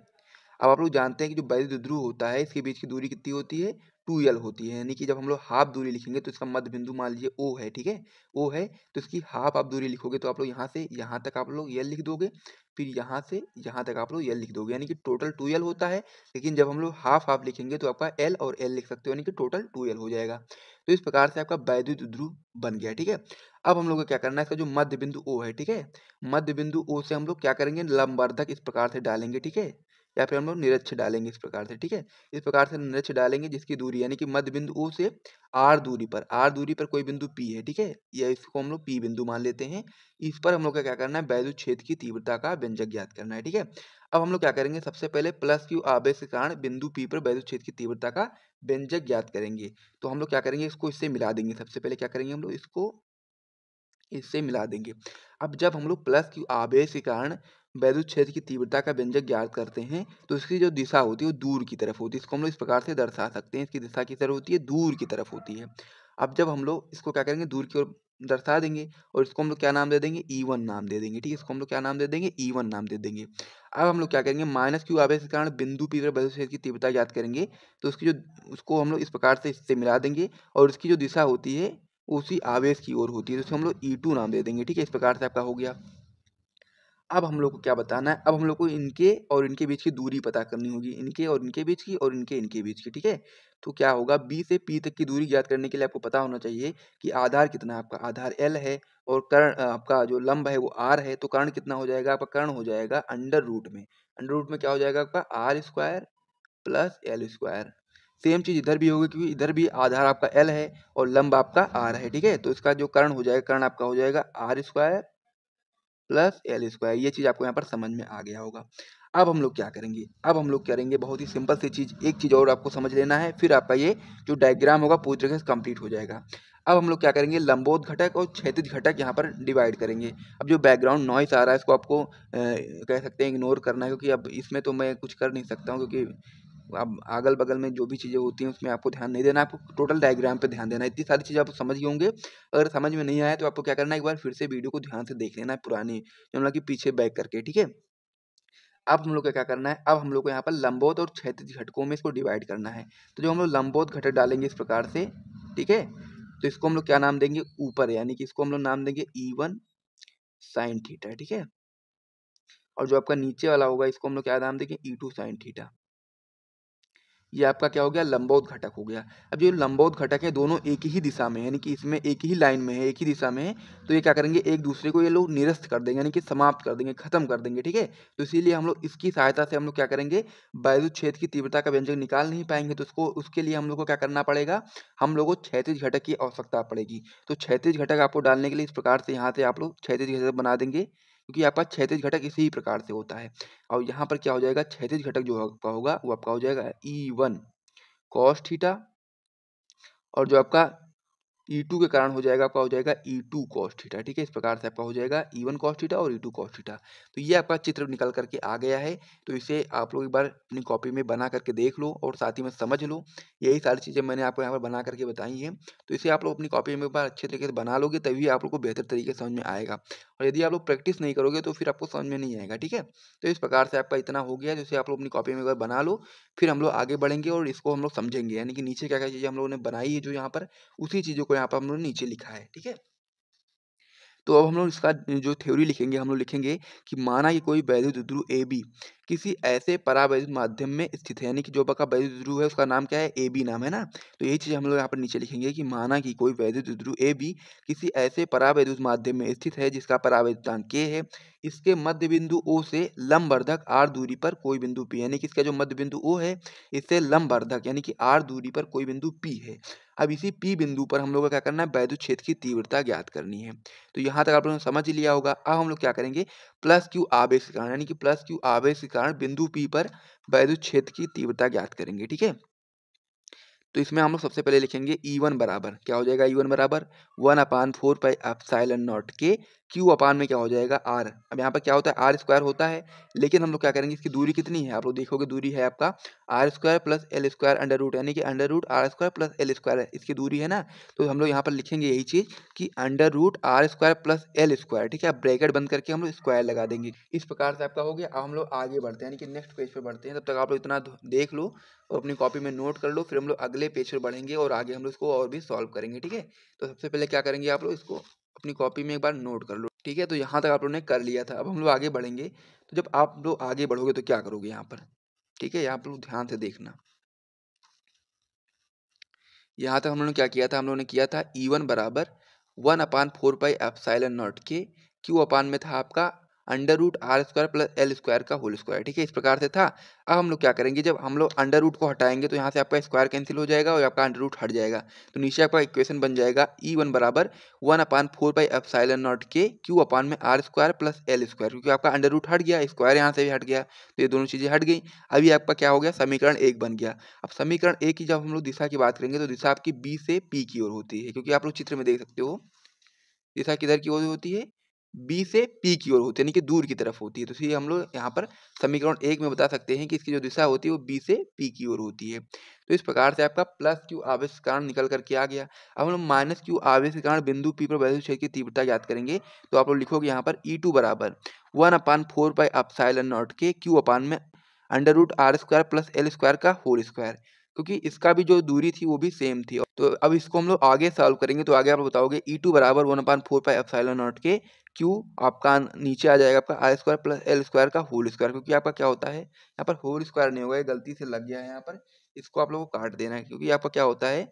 अब आप लोग जानते हैं कि जो वैद्युत द्विध्रुव होता है इसके बीच की दूरी कितनी होती है, 2l होती है। यानी कि जब हम लोग हाफ दूरी लिखेंगे तो इसका मध्य बिंदु मान लीजिए O है, ठीक है। O है तो इसकी हाफ आप दूरी लिखोगे तो आप लोग यहाँ से यहाँ तक आप लोग l लिख दोगे, फिर यहाँ से यहाँ तक आप लोग l लिख दोगे, यानी कि टोटल 2l होता है। लेकिन जब हम लोग हाफ हाफ लिखेंगे तो आपका l और l लिख सकते हो, यानी कि टोटल 2l हो जाएगा। तो इस प्रकार से आपका वैद्युत द्विध्रुव बन गया, ठीक है। अब हम लोग को क्या करना है, इसका जो मध्य बिंदु O है, ठीक है, मध्य बिंदु O से हम लोग क्या करेंगे, लंबवर्धक इस प्रकार से डालेंगे, ठीक है, या फिर हम लोग निरक्ष डालेंगे इस प्रकार से, ठीक है। इस प्रकार से निरक्ष डालेंगे जिसकी दूरी यानी कि मध्य बिंदु O से r दूरी पर कोई बिंदु P है, ठीक है, या इसको हम लोग P बिंदु मान लेते हैं। इस पर हम लोग का क्या करना है, वैद्युत क्षेत्र की तीव्रता का व्यंजक ज्ञात करना है, ठीक है। अब हम लोग क्या करेंगे, सबसे पहले प्लस क्यू आवेश के कारण बिंदु P पर वैद्युत क्षेत्र की तीव्रता का व्यंजक ज्ञात करेंगे। तो हम लोग क्या करेंगे, इसको इससे मिला देंगे। सबसे पहले क्या करेंगे, हम लोग इसको इससे मिला देंगे। अब जब हम लोग प्लस क्यू आवेश के कारण वैद्युत क्षेत्र की तीव्रता का व्यंजक ज्ञात करते हैं तो इसकी जो दिशा होती है वो दूर की तरफ होती है। इसको हम लोग इस प्रकार से दर्शा सकते हैं, इसकी दिशा किस तरफ होती है, दूर की तरफ होती है। अब जब हम लोग इसको क्या करेंगे, दूर की ओर दर्शा देंगे और इसको हम लोग क्या नाम दे देंगे, E1 नाम दे देंगे, ठीक है। इसको हम लोग क्या नाम दे देंगे, E1 नाम दे देंगे। अब हम लोग क्या करेंगे, माइनस क्यू आवेश के कारण बिंदु P पर वैद्युत क्षेत्र की तीव्रता ज्ञात करेंगे तो उसकी जो उसको हम लोग इस प्रकार से इससे मिला देंगे और उसकी जो दिशा होती है उसी आवेश की ओर होती है, तो हम लोग E2 नाम दे देंगे, ठीक है। इस प्रकार से आपका हो गया। अब हम लोग को क्या बताना है, अब हम लोग को इनके और इनके बीच की दूरी पता करनी होगी, इनके और इनके बीच की और इनके बीच की, ठीक है। तो क्या होगा, B से P तक की दूरी ज्ञात करने के लिए आपको पता होना चाहिए कि आधार कितना है, आपका आधार L है और कर्ण आपका जो लंब है वो R है, तो कर्ण कितना हो जाएगा, आपका कर्ण हो जाएगा अंडर रूट में। अंडर रूट में क्या हो जाएगा आपका R square plus L square. Same चीज इधर भी होगी क्योंकि इधर भी आधार आपका L है और लंब आपका R है, ठीक है। तो इसका जो कर्ण हो जाएगा, कर्ण आपका हो जाएगा R square plus L square. ये चीज आपको यहाँ पर समझ में आ गया होगा। अब हम लोग क्या करेंगे, अब हम लोग करेंगे बहुत ही सिंपल सी चीज, एक चीज और आपको समझ लेना है, फिर आपका ये जो डायग्राम होगा पूरी तरीके से कंप्लीट हो जाएगा। अब हम लोग क्या करेंगे, लंबोत घटक और क्षैतिज घटक यहाँ पर डिवाइड करेंगे। अब जो बैकग्राउंड नॉइस आ रहा है इसको आपको कह सकते हैं इग्नोर करना है, क्योंकि अब इसमें तो मैं कुछ कर नहीं सकता हूँ, क्योंकि अब अगल बगल में जो भी चीज़ें होती हैं उसमें आपको ध्यान नहीं देना, आपको टोटल डायग्राम पे ध्यान देना है। इतनी सारी चीज़ें आप समझ गए होंगे। अगर समझ में नहीं आया तो आपको क्या करना है, एक बार फिर से वीडियो को ध्यान से देख लेना है, पुरानी जो मतलब कि पीछे बैक करके, ठीक है। अब हम लोग को क्या करना है, अब हम लोग को यहाँ पर लंबवत और क्षैतिज घटकों में इसको डिवाइड करना है। तो जो हम लोग लंबवत घटक डालेंगे इस प्रकार से, ठीक है, तो इसको हम लोग क्या नाम देंगे, ऊपर, यानी कि इसको हम लोग नाम देंगे E1 साइन थीटा, ठीक है। और जो आपका नीचे वाला होगा इसको हम लोग क्या नाम देंगे, E2 साइन थीटा। ये आपका क्या हो गया, लंबवत घटक हो गया। अब जो लंबवत घटक है दोनों एक ही दिशा में है, यानी कि इसमें एक ही लाइन में है, एक ही दिशा में है, तो ये क्या करेंगे, एक दूसरे को ये लोग निरस्त कर देंगे, यानी कि समाप्त कर देंगे, खत्म कर देंगे, ठीक है। तो इसीलिए हम लोग इसकी सहायता से हम लोग क्या करेंगे, वैद्युत क्षेत्र की तीव्रता का व्यंजक निकाल नहीं पाएंगे, तो उसको उसके लिए हम लोग को क्या करना पड़ेगा, हम लोग को क्षैतिज घटक की आवश्यकता पड़ेगी। तो क्षैतिज घटक आपको डालने के लिए इस प्रकार से यहाँ से आप लोग क्षैतिज घटक बना देंगे, क्योंकि आपका क्षैतिज घटक इसी प्रकार से होता है। और यहाँ पर क्या हो जाएगा, क्षैतिज घटक जो आपका होगा वो आपका हो जाएगा E1 कॉस थीटा, और जो आपका E2 के कारण हो जाएगा आपका हो जाएगा E2 cos थीटा, ठीक है। इस प्रकार से आपका हो जाएगा E1 cos थीटा और E2 cos थीटा। तो ये आपका चित्र निकल करके आ गया है। तो इसे आप लोग एक बार अपनी कॉपी में बना करके देख लो और साथ ही में समझ लो। यही सारी चीज़ें मैंने आपको यहाँ पर बना करके बताई हैं। तो इसे आप लोग अपनी कॉपी में एक बार अच्छे तरीके से बना लोगे तभी आप लोग को बेहतर तरीके से समझ में आएगा। और यदि आप लोग प्रैक्टिस नहीं करोगे तो फिर आपको समझ में नहीं आएगा, ठीक है। तो इस प्रकार से आपका इतना हो गया, जैसे आप लोग अपनी कॉपी में एक बार बना लो, फिर हम लोग आगे बढ़ेंगे और इसको हम लोग समझेंगे, यानी कि नीचे क्या क्या चीज़ें हम लोगों ने बनाई है जो यहाँ पर, उसी चीज़ों को यहाँ पर हम लोग नीचे लिखा है, ठीक है। तो अब हम लोग इसका जो थ्योरी लिखेंगे, हम लोग लिखेंगे कि माना कि कोई वैद्युत द्विध्रुव AB किसी ऐसे परावैद्युत माध्यम में स्थित है, यानी कि जो आपका वैद्युत द्विध्रुव है उसका नाम क्या है, AB नाम है ना। तो यही चीज हम लोग यहाँ पर नीचे लिखेंगे कि माना कि कोई वैद्युत द्विध्रुव AB किसी ऐसे परावैद्युत माध्यम में स्थित है जिसका परावैद्युतांक K है, इसके मध्य बिंदु O से लंबवर्धक R दूरी पर कोई बिंदु P, यानी कि इसका जो मध्य बिंदु O है इससे लंबवर्धक यानी कि R दूरी पर कोई बिंदु P है। अब इसी P बिंदु पर हम लोग को क्या करना है, वैद्युत क्षेत्र की तीव्रता ज्ञात करनी है। तो यहाँ तक आप लोगों ने समझ ही लिया होगा। अब हम लोग क्या करेंगे, प्लस क्यू आवेश के कारण, यानी कि प्लस क्यू आवेश के कारण बिंदु P पर वैद्युत क्षेत्र की तीव्रता ज्ञात करेंगे, ठीक है। तो इसमें हम लोग सबसे पहले लिखेंगे E1 बराबर क्या हो जाएगा, E1 बराबर 1/4 पाई एप्सिलॉन नॉट के क्यू अपान में क्या हो जाएगा आर। अब यहाँ पर क्या होता है आर स्क्वायर होता है, लेकिन हम लोग क्या करेंगे इसकी दूरी कितनी है आप लोग देखोगे, दूरी है आपका R square plus L square under root, यानी कि under root R square plus L square है इसकी दूरी है ना। तो हम लोग यहाँ पर लिखेंगे यही चीज़ कि under root R square plus L square, ठीक है। अब ब्रैकेट बंद करके हम लोग स्क्वायर लगा देंगे। इस प्रकार से आपका हो गया। अब हम लोग आगे बढ़ते हैं, यानी कि नेक्स्ट पेज पर बढ़ते हैं। तब तक आप लोग इतना देख लो और अपनी कॉपी में नोट कर लो, फिर हम लोग अगले पेज पर बढ़ेंगे और आगे हम लोग इसको और भी सॉल्व करेंगे, ठीक है। तो सबसे पहले क्या करेंगे आप लोग इसको अपनी कॉपी में एक बार नोट कर लो, ठीक है। तो यहाँ तक आप लोगों ने कर लिया था। अब हम लोग आगे बढ़ेंगे। तो जब आप लोग आगे बढ़ोगे तो क्या करोगे यहाँ पर, ठीक है। यहाँ पर ध्यान से देखना। यहाँ तक हम लोगों ने क्या किया था, हम लोगों ने किया था E1 बराबर 1/4 पाई एप्सिलॉन नॉट के, क्यू अपान में था आपका under root R square plus L square का होल स्क्वायर, ठीक है। इस प्रकार से था। अब हम लोग क्या करेंगे, जब हम लोग अंडर रूट को हटाएंगे तो यहाँ से आपका स्क्वायर कैंसिल हो जाएगा और आपका अंडर रूट हट जाएगा। तो नीचे आपका इक्वेशन बन जाएगा E1 बराबर 1/4 पाई एप्सिलॉन नॉट के, क्यू अपान में R square plus L square, क्योंकि आपका अंडर रूट हट गया, स्क्वायर यहाँ से भी हट गया, तो ये दोनों चीज़ें हट गई। अभी आपका क्या हो गया, समीकरण 1 बन गया। अब समीकरण ए की जब हम लोग दिशा की बात करेंगे तो दिशा आपकी बी से पी की ओर होती है, क्योंकि आप लोग चित्र में देख सकते हो दिशा किधर की ओर होती है, बी से पी की ओर होती है, यानी कि दूर की तरफ होती है। तो इसलिए हम लोग यहाँ पर समीकरण 1 में बता सकते हैं कि इसकी जो दिशा होती है वो बी से पी की ओर होती है। तो इस प्रकार से आपका प्लस क्यू आवेश के कारण निकल करके आ गया। अब हम लोग माइनस क्यू आवेश के कारण बिंदु पी पर वैद्युत क्षेत्र की तीव्रता ज्ञात करेंगे। तो आप लोग लिखोगे यहाँ पर E2 बराबर 1/4 पाई एप्सिलॉन नॉट के, क्यू अपान में under root R square plus L square का होल स्क्वायर, क्योंकि इसका भी जो दूरी थी वो भी सेम थी। तो अब इसको हम लोग आगे सॉल्व करेंगे। तो आगे आप बताओगे E2 बराबर 1/4 पाई एप्सिलॉन नॉट के, क्यू आपका नीचे आ जाएगा आपका R square plus L square का होल स्क्वायर, क्योंकि आपका क्या होता है यहाँ पर होल स्क्वायर नहीं होगा, ये गलती से लग गया है यहाँ पर। इसको आप लोगों को काट देना है, क्योंकि आपका क्या होता है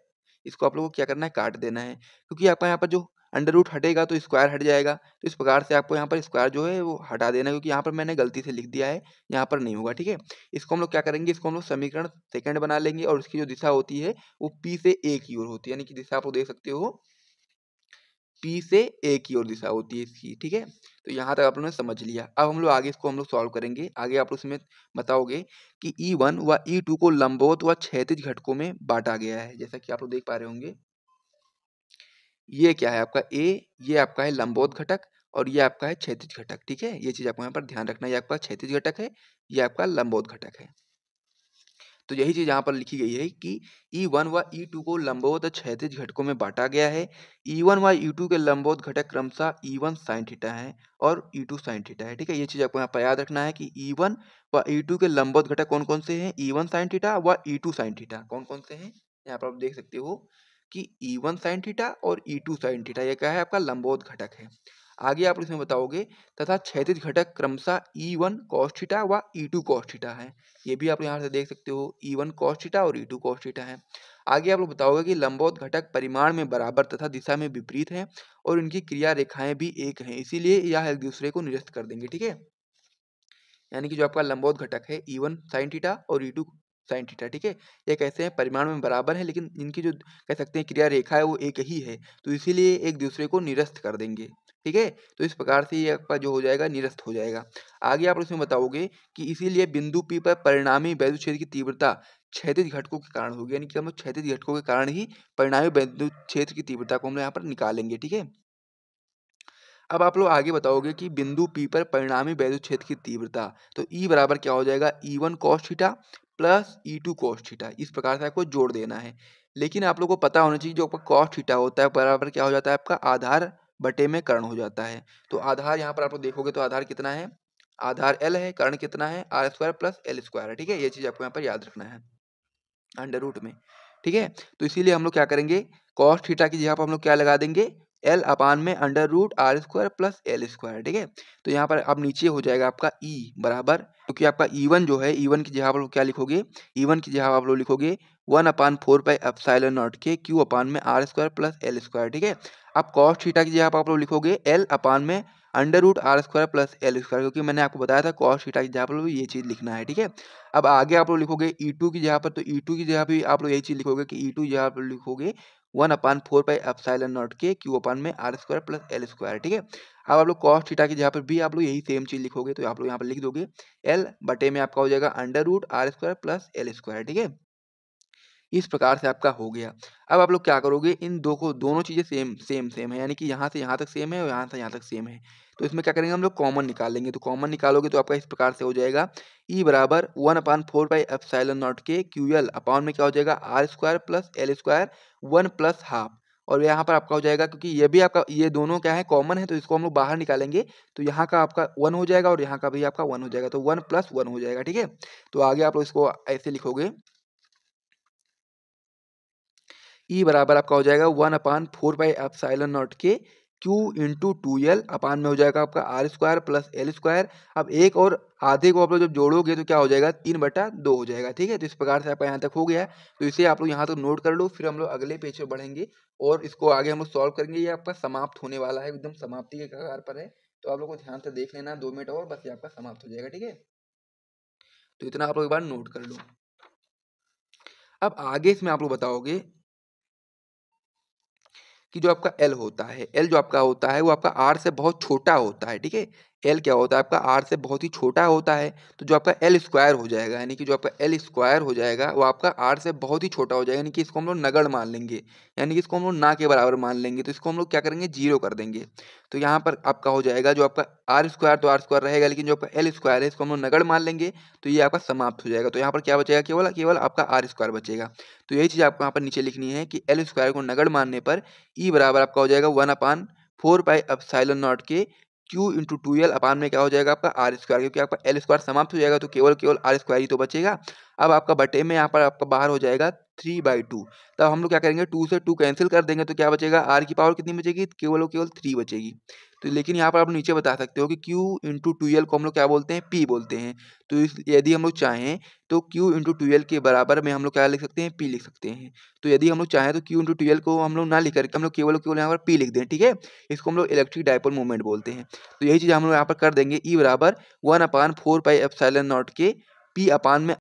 इसको आप लोगों को क्या करना है काट देना है, क्योंकि आपका यहाँ पर जो अंडर रूट हटेगा तो स्क्वायर हट जाएगा। तो इस प्रकार से आपको यहाँ पर स्क्वायर जो है वो हटा देना है, क्योंकि यहाँ पर मैंने गलती से लिख दिया है, यहाँ पर नहीं होगा, ठीक है। इसको हम लोग क्या करेंगे, इसको हम लोग समीकरण सेकंड बना लेंगे और इसकी जो दिशा होती है वो पी से ए की ओर होती है, यानी कि दिशा आप लोग देख सकते हो पी से ए की ओर दिशा होती है इसकी, ठीक है। तो यहाँ तक आप लोगों ने समझ लिया। अब हम लोग आगे इसको हम लोग सॉल्व करेंगे। आगे आप लोग इसमें बताओगे कि E1 व E2 को लंबवत व क्षैतिज घटकों में बांटा गया है, जैसा कि आप लोग देख पा रहे होंगे। ये क्या है आपका ए, ये आपका है लंबवत घटक और ये आपका है क्षैतिज घटक, ठीक है। ये चीज आपको यहाँ पर ध्यान रखना है, ये आपका क्षैतिज घटक है, ये आपका लंबवत घटक है। तो यही चीज यहाँ पर लिखी गई है कि E1 व E2 को लंबवत और क्षैतिज घटकों में बांटा गया है। E1 व E2 के लंबवत घटक क्रमशः E1 sin थीटा है और E2 sin थीटा है, ठीक है। ये चीज आपको यहाँ पर याद रखना है कि E1 व E2 के लंबवत घटक कौन कौन से हैं, E1 sin थीटा व E2 sin थीटा कौन कौन से हैं। यहाँ पर आप देख सकते हो कि E1 sin थीटा और E2 sin थीटा, ये क्या है आपका लंबवत घटक है। आगे आप इसमें बताओगे तथा क्षैतिज घटक क्रमशः E1 cos थीटा व E2 cos थीटा है। ये भी आप यहाँ से देख सकते हो E1 cos थीटा और E2 cos थीटा है। आगे आप लोग बताओगे कि लंबवत घटक परिमाण में बराबर तथा दिशा में विपरीत हैं और इनकी क्रिया रेखाएं भी एक हैं, इसीलिए यह एक दूसरे को निरस्त कर देंगे, ठीक है। यानी कि जो आपका लंबवत घटक है E1 sin थीटा और E2 sin थीटा, ठीक है। ये कैसे हैं, परिमाण में बराबर है, लेकिन इनकी जो कह सकते हैं क्रिया रेखा है वो एक ही है, तो इसीलिए एक दूसरे को निरस्त कर देंगे, ठीक है। तो इस प्रकार से ये आपका जो हो जाएगा निरस्त हो जाएगा। आगे आप इसमें बताओगे कि इसीलिए बिंदु P पर परिणामी वैद्युत क्षेत्र की तीव्रता क्षैतिज घटकों के कारण होगी, यानी कि हम लोग क्षैतिज घटकों के कारण ही परिणामी वैद्युत क्षेत्र की तीव्रता को हम लोग यहाँ पर निकालेंगे, ठीक है। अब आप लोग आगे बताओगे कि बिंदु P पर परिणामी वैद्युत क्षेत्र की तीव्रता, तो E बराबर क्या हो जाएगा E1 cos theta plus E2 cos theta, इस प्रकार से आपको जोड़ देना है। लेकिन आप लोग को पता होना चाहिए जो आपका cos थीटा होता है बराबर क्या हो जाता है आपका आधार बटे में कर्ण हो जाता है। तो आधार यहाँ पर आप लोग देखोगे तो आधार कितना है, आधार L है, कर्ण कितना है R square plus L square है, ठीक है। ये चीज आपको यहाँ पर याद रखना है अंडर रूट में, ठीक है। तो इसीलिए हम लोग क्या करेंगे cos थीटा की जगह पर हम लोग क्या लगा देंगे L अपान में under root R square plus L square, ठीक है। तो यहाँ पर अब नीचे हो जाएगा आपका E बराबर, क्योंकि आपका E1 जो है E1 की जगह पर क्या लिखोगे, E1 की जगह आप लोग लिखोगे 1/4 पाई एप्सिलॉन नॉट के, क्यू अपान में R square plus L square, ठीक है। अब cos थीटा की जगह पर आप लोग लिखोगे L अपान में under root R square plus L square, क्योंकि मैंने आपको बताया था cos थीटा की जगह पर ये चीज लिखना है, ठीक है। अब आगे आप लोग लिखोगे E2 की जगह पर, तो E2 की जगह भी आप लोग यही चीज लिखोगे कि E2 की जगह पर लिखोगे 1/4 पाई एप्सिलॉन नॉट के, क्यू अपान में R square plus L square, ठीक है। अब आप लोग cos थीटा की जगह पर भी आप लोग यही सेम चीज लिखोगे, तो आप लोग यहाँ पर लिख दोगे L बटे में आपका हो जाएगा under root R square plus L square, ठीक है। इस प्रकार से आपका हो गया। अब आप लोग क्या करोगे, इन दोनों चीज़ें सेम है, यानी कि यहाँ से यहाँ तक सेम है और यहाँ से यहाँ तक सेम है। तो इसमें क्या करेंगे हम लोग, कॉमन निकालेंगे। तो कॉमन निकालोगे तो आपका इस प्रकार से हो जाएगा, ई बराबर 1/4 के क्यू एल अपॉन में क्या हो जाएगा, R square plus L square 1+12। और यहाँ पर आपका हो जाएगा, क्योंकि ये भी आपका, ये दोनों क्या है, कॉमन है, तो इसको हम लोग बाहर निकालेंगे। तो यहाँ का आपका 1 हो जाएगा और यहाँ का भी आपका 1 हो जाएगा, तो 1+1 हो जाएगा। ठीक है, तो आगे आप लोग इसको ऐसे लिखोगे, ई बराबर आपका हो जाएगा 1/4 के क्यू इंटू 2l अपान में हो जाएगा आपका R square plus L square. अब एक और आधे को आप लोग जब जोड़ोगे तो क्या हो जाएगा, 3/2 हो जाएगा। ठीक है, तो इस प्रकार से आपका यहाँ तक हो गया है। तो इसे आप लोग यहाँ तक नोट कर लो, फिर हम लोग अगले पेज पे बढ़ेंगे और इसको आगे हम लोग सॉल्व करेंगे। ये आपका समाप्त होने वाला है, एकदम समाप्ति के कगार पर है। तो आप लोग को ध्यान से देख लेना, 2 मिनट और बस, ये आपका समाप्त हो जाएगा। ठीक है, तो इतना आप लोग एक बार नोट कर लो। अब आगे इसमें आप लोग बताओगे कि जो आपका एल होता है, एल जो आपका होता है वो आपका आर से बहुत छोटा होता है। ठीक है, एल क्या होता है आपका, आर से बहुत ही छोटा होता है। तो जो आपका एल स्क्वायर हो जाएगा, यानी कि जो आपका एल स्क्वायर हो जाएगा वो आपका आर से बहुत ही छोटा हो जाएगा, यानी कि इसको हम लोग नगण्य मान लेंगे, यानी कि इसको हम लोग ना के बराबर मान लेंगे। तो इसको हम लोग क्या करेंगे, 0 कर देंगे। तो यहाँ पर आपका हो जाएगा, जो आपका आर स्क्वायर तो आर स्क्वायर रहेगा, लेकिन जो आपका एल स्क्वायर है इसको हम लोग नगण्य मान लेंगे। तो ये आपका समाप्त हो जाएगा। तो यहाँ पर क्या बचेगा, केवल केवल आपका आर स्क्वायर बचेगा। तो यही चीज़ आपको यहाँ पर नीचे लिखनी है कि एल स्क्वायर को नगण्य मानने पर ई बराबर आपका हो जाएगा 1/4 के क्यू इंटू 2l अपान में क्या हो जाएगा आपका आर स्क्वायर, क्योंकि आपका एल स्क्वायर समाप्त हो जाएगा तो केवल केवल आर स्क्वायर ही तो बचेगा। अब आपका बटे में यहाँ पर आपका बाहर हो जाएगा 3/2। तब हम लोग क्या करेंगे, 2 से 2 कैंसिल कर देंगे, तो क्या बचेगा, आर की पावर कितनी बचेगी, केवल और केवल 3 बचेगी। तो लेकिन यहाँ पर आप नीचे बता सकते हो कि Q इंटू 2l को हम लोग क्या बोलते हैं, P बोलते हैं। तो यदि हम लोग चाहें तो Q इंटू 2l के बराबर में हम लोग क्या लिख सकते हैं, P लिख सकते हैं। तो यदि हम लोग चाहें तो Q इंटू 2l को हम लोग ना लिख करके हम लोग केवल केवल यहाँ पर P लिख दें। ठीक है, इसको हम लोग इलेक्ट्रिक डायपोल मूवमेंट बोलते हैं। तो यही चीज़ हम लोग यहाँ पर कर देंगे, E बराबर 1/4 के P अपान में,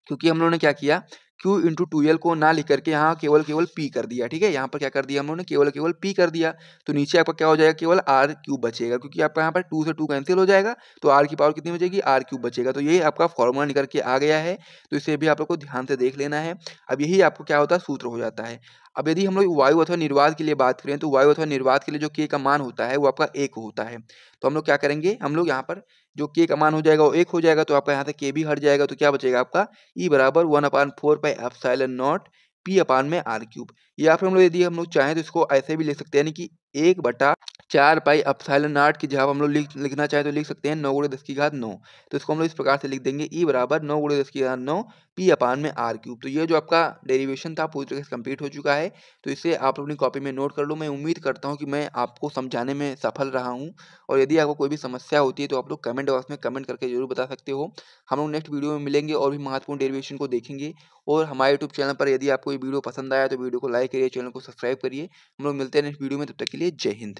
क्योंकि हम लोगों ने क्या किया, Q इंटू 2l को ना लिख करके यहाँ केवल केवल P कर दिया। ठीक है, यहाँ पर क्या कर दिया हम लोगों ने, केवल केवल P कर दिया। तो नीचे आपका क्या हो जाएगा, केवल R क्यूब बचेगा, क्योंकि आपका यहाँ पर 2 से 2 कैंसिल हो जाएगा, तो R की पावर कितनी बचेगी, R क्यूब बचेगा। तो ये आपका फॉर्मूला निकल के आ गया है। तो इसे भी आप लोग को ध्यान से देख लेना है। अब यही आपको क्या होता है, सूत्र हो जाता है। अब यदि हम लोग वायु अथवा निर्वात के लिए बात करें, तो वायु अथवा निर्वात के लिए जो K का मान होता है वो आपका 1 होता है। तो हम लोग क्या करेंगे, हम लोग यहाँ पर जो K का मान हो जाएगा वो 1 हो जाएगा, तो आपका यहाँ से K भी हट जाएगा। तो क्या बचेगा आपका, E बराबर 1/4 P अपान में आर क्यूब। या फिर हम लोग यदि हम लोग चाहें तो इसको ऐसे भी लिख सकते हैं, यानी कि 1/4 की जगह हम लोग लिखना चाहें तो लिख सकते हैं 9 × 10⁹ तो इसको हम लोग इस प्रकार से लिख देंगे, E बराबर 9 × 10⁹ P अपान में आर क्यूब। तो ये जो आपका डेरिवेशन था पूरी तरीके से कंप्लीट हो चुका है। तो इसे आप अपनी कॉपी में नोट कर लो। मैं उम्मीद करता हूँ कि मैं आपको समझाने में सफल रहा हूँ। और यदि आपको कोई भी समस्या होती है तो आप लोग कमेंट बॉक्स में कमेंट करके जरूर बता सकते हो। हम लोग नेक्स्ट वीडियो में मिलेंगे और भी महत्वपूर्ण डेरिवेशन को देखेंगे। और हमारे यूट्यूब चैनल पर यदि आपको ये वीडियो पसंद आया तो वीडियो को लाइक करिए, चैनल को सब्सक्राइब करिए। हम लोग मिलते हैं नेक्स्ट वीडियो में, तब तक के लिए जय हिंद।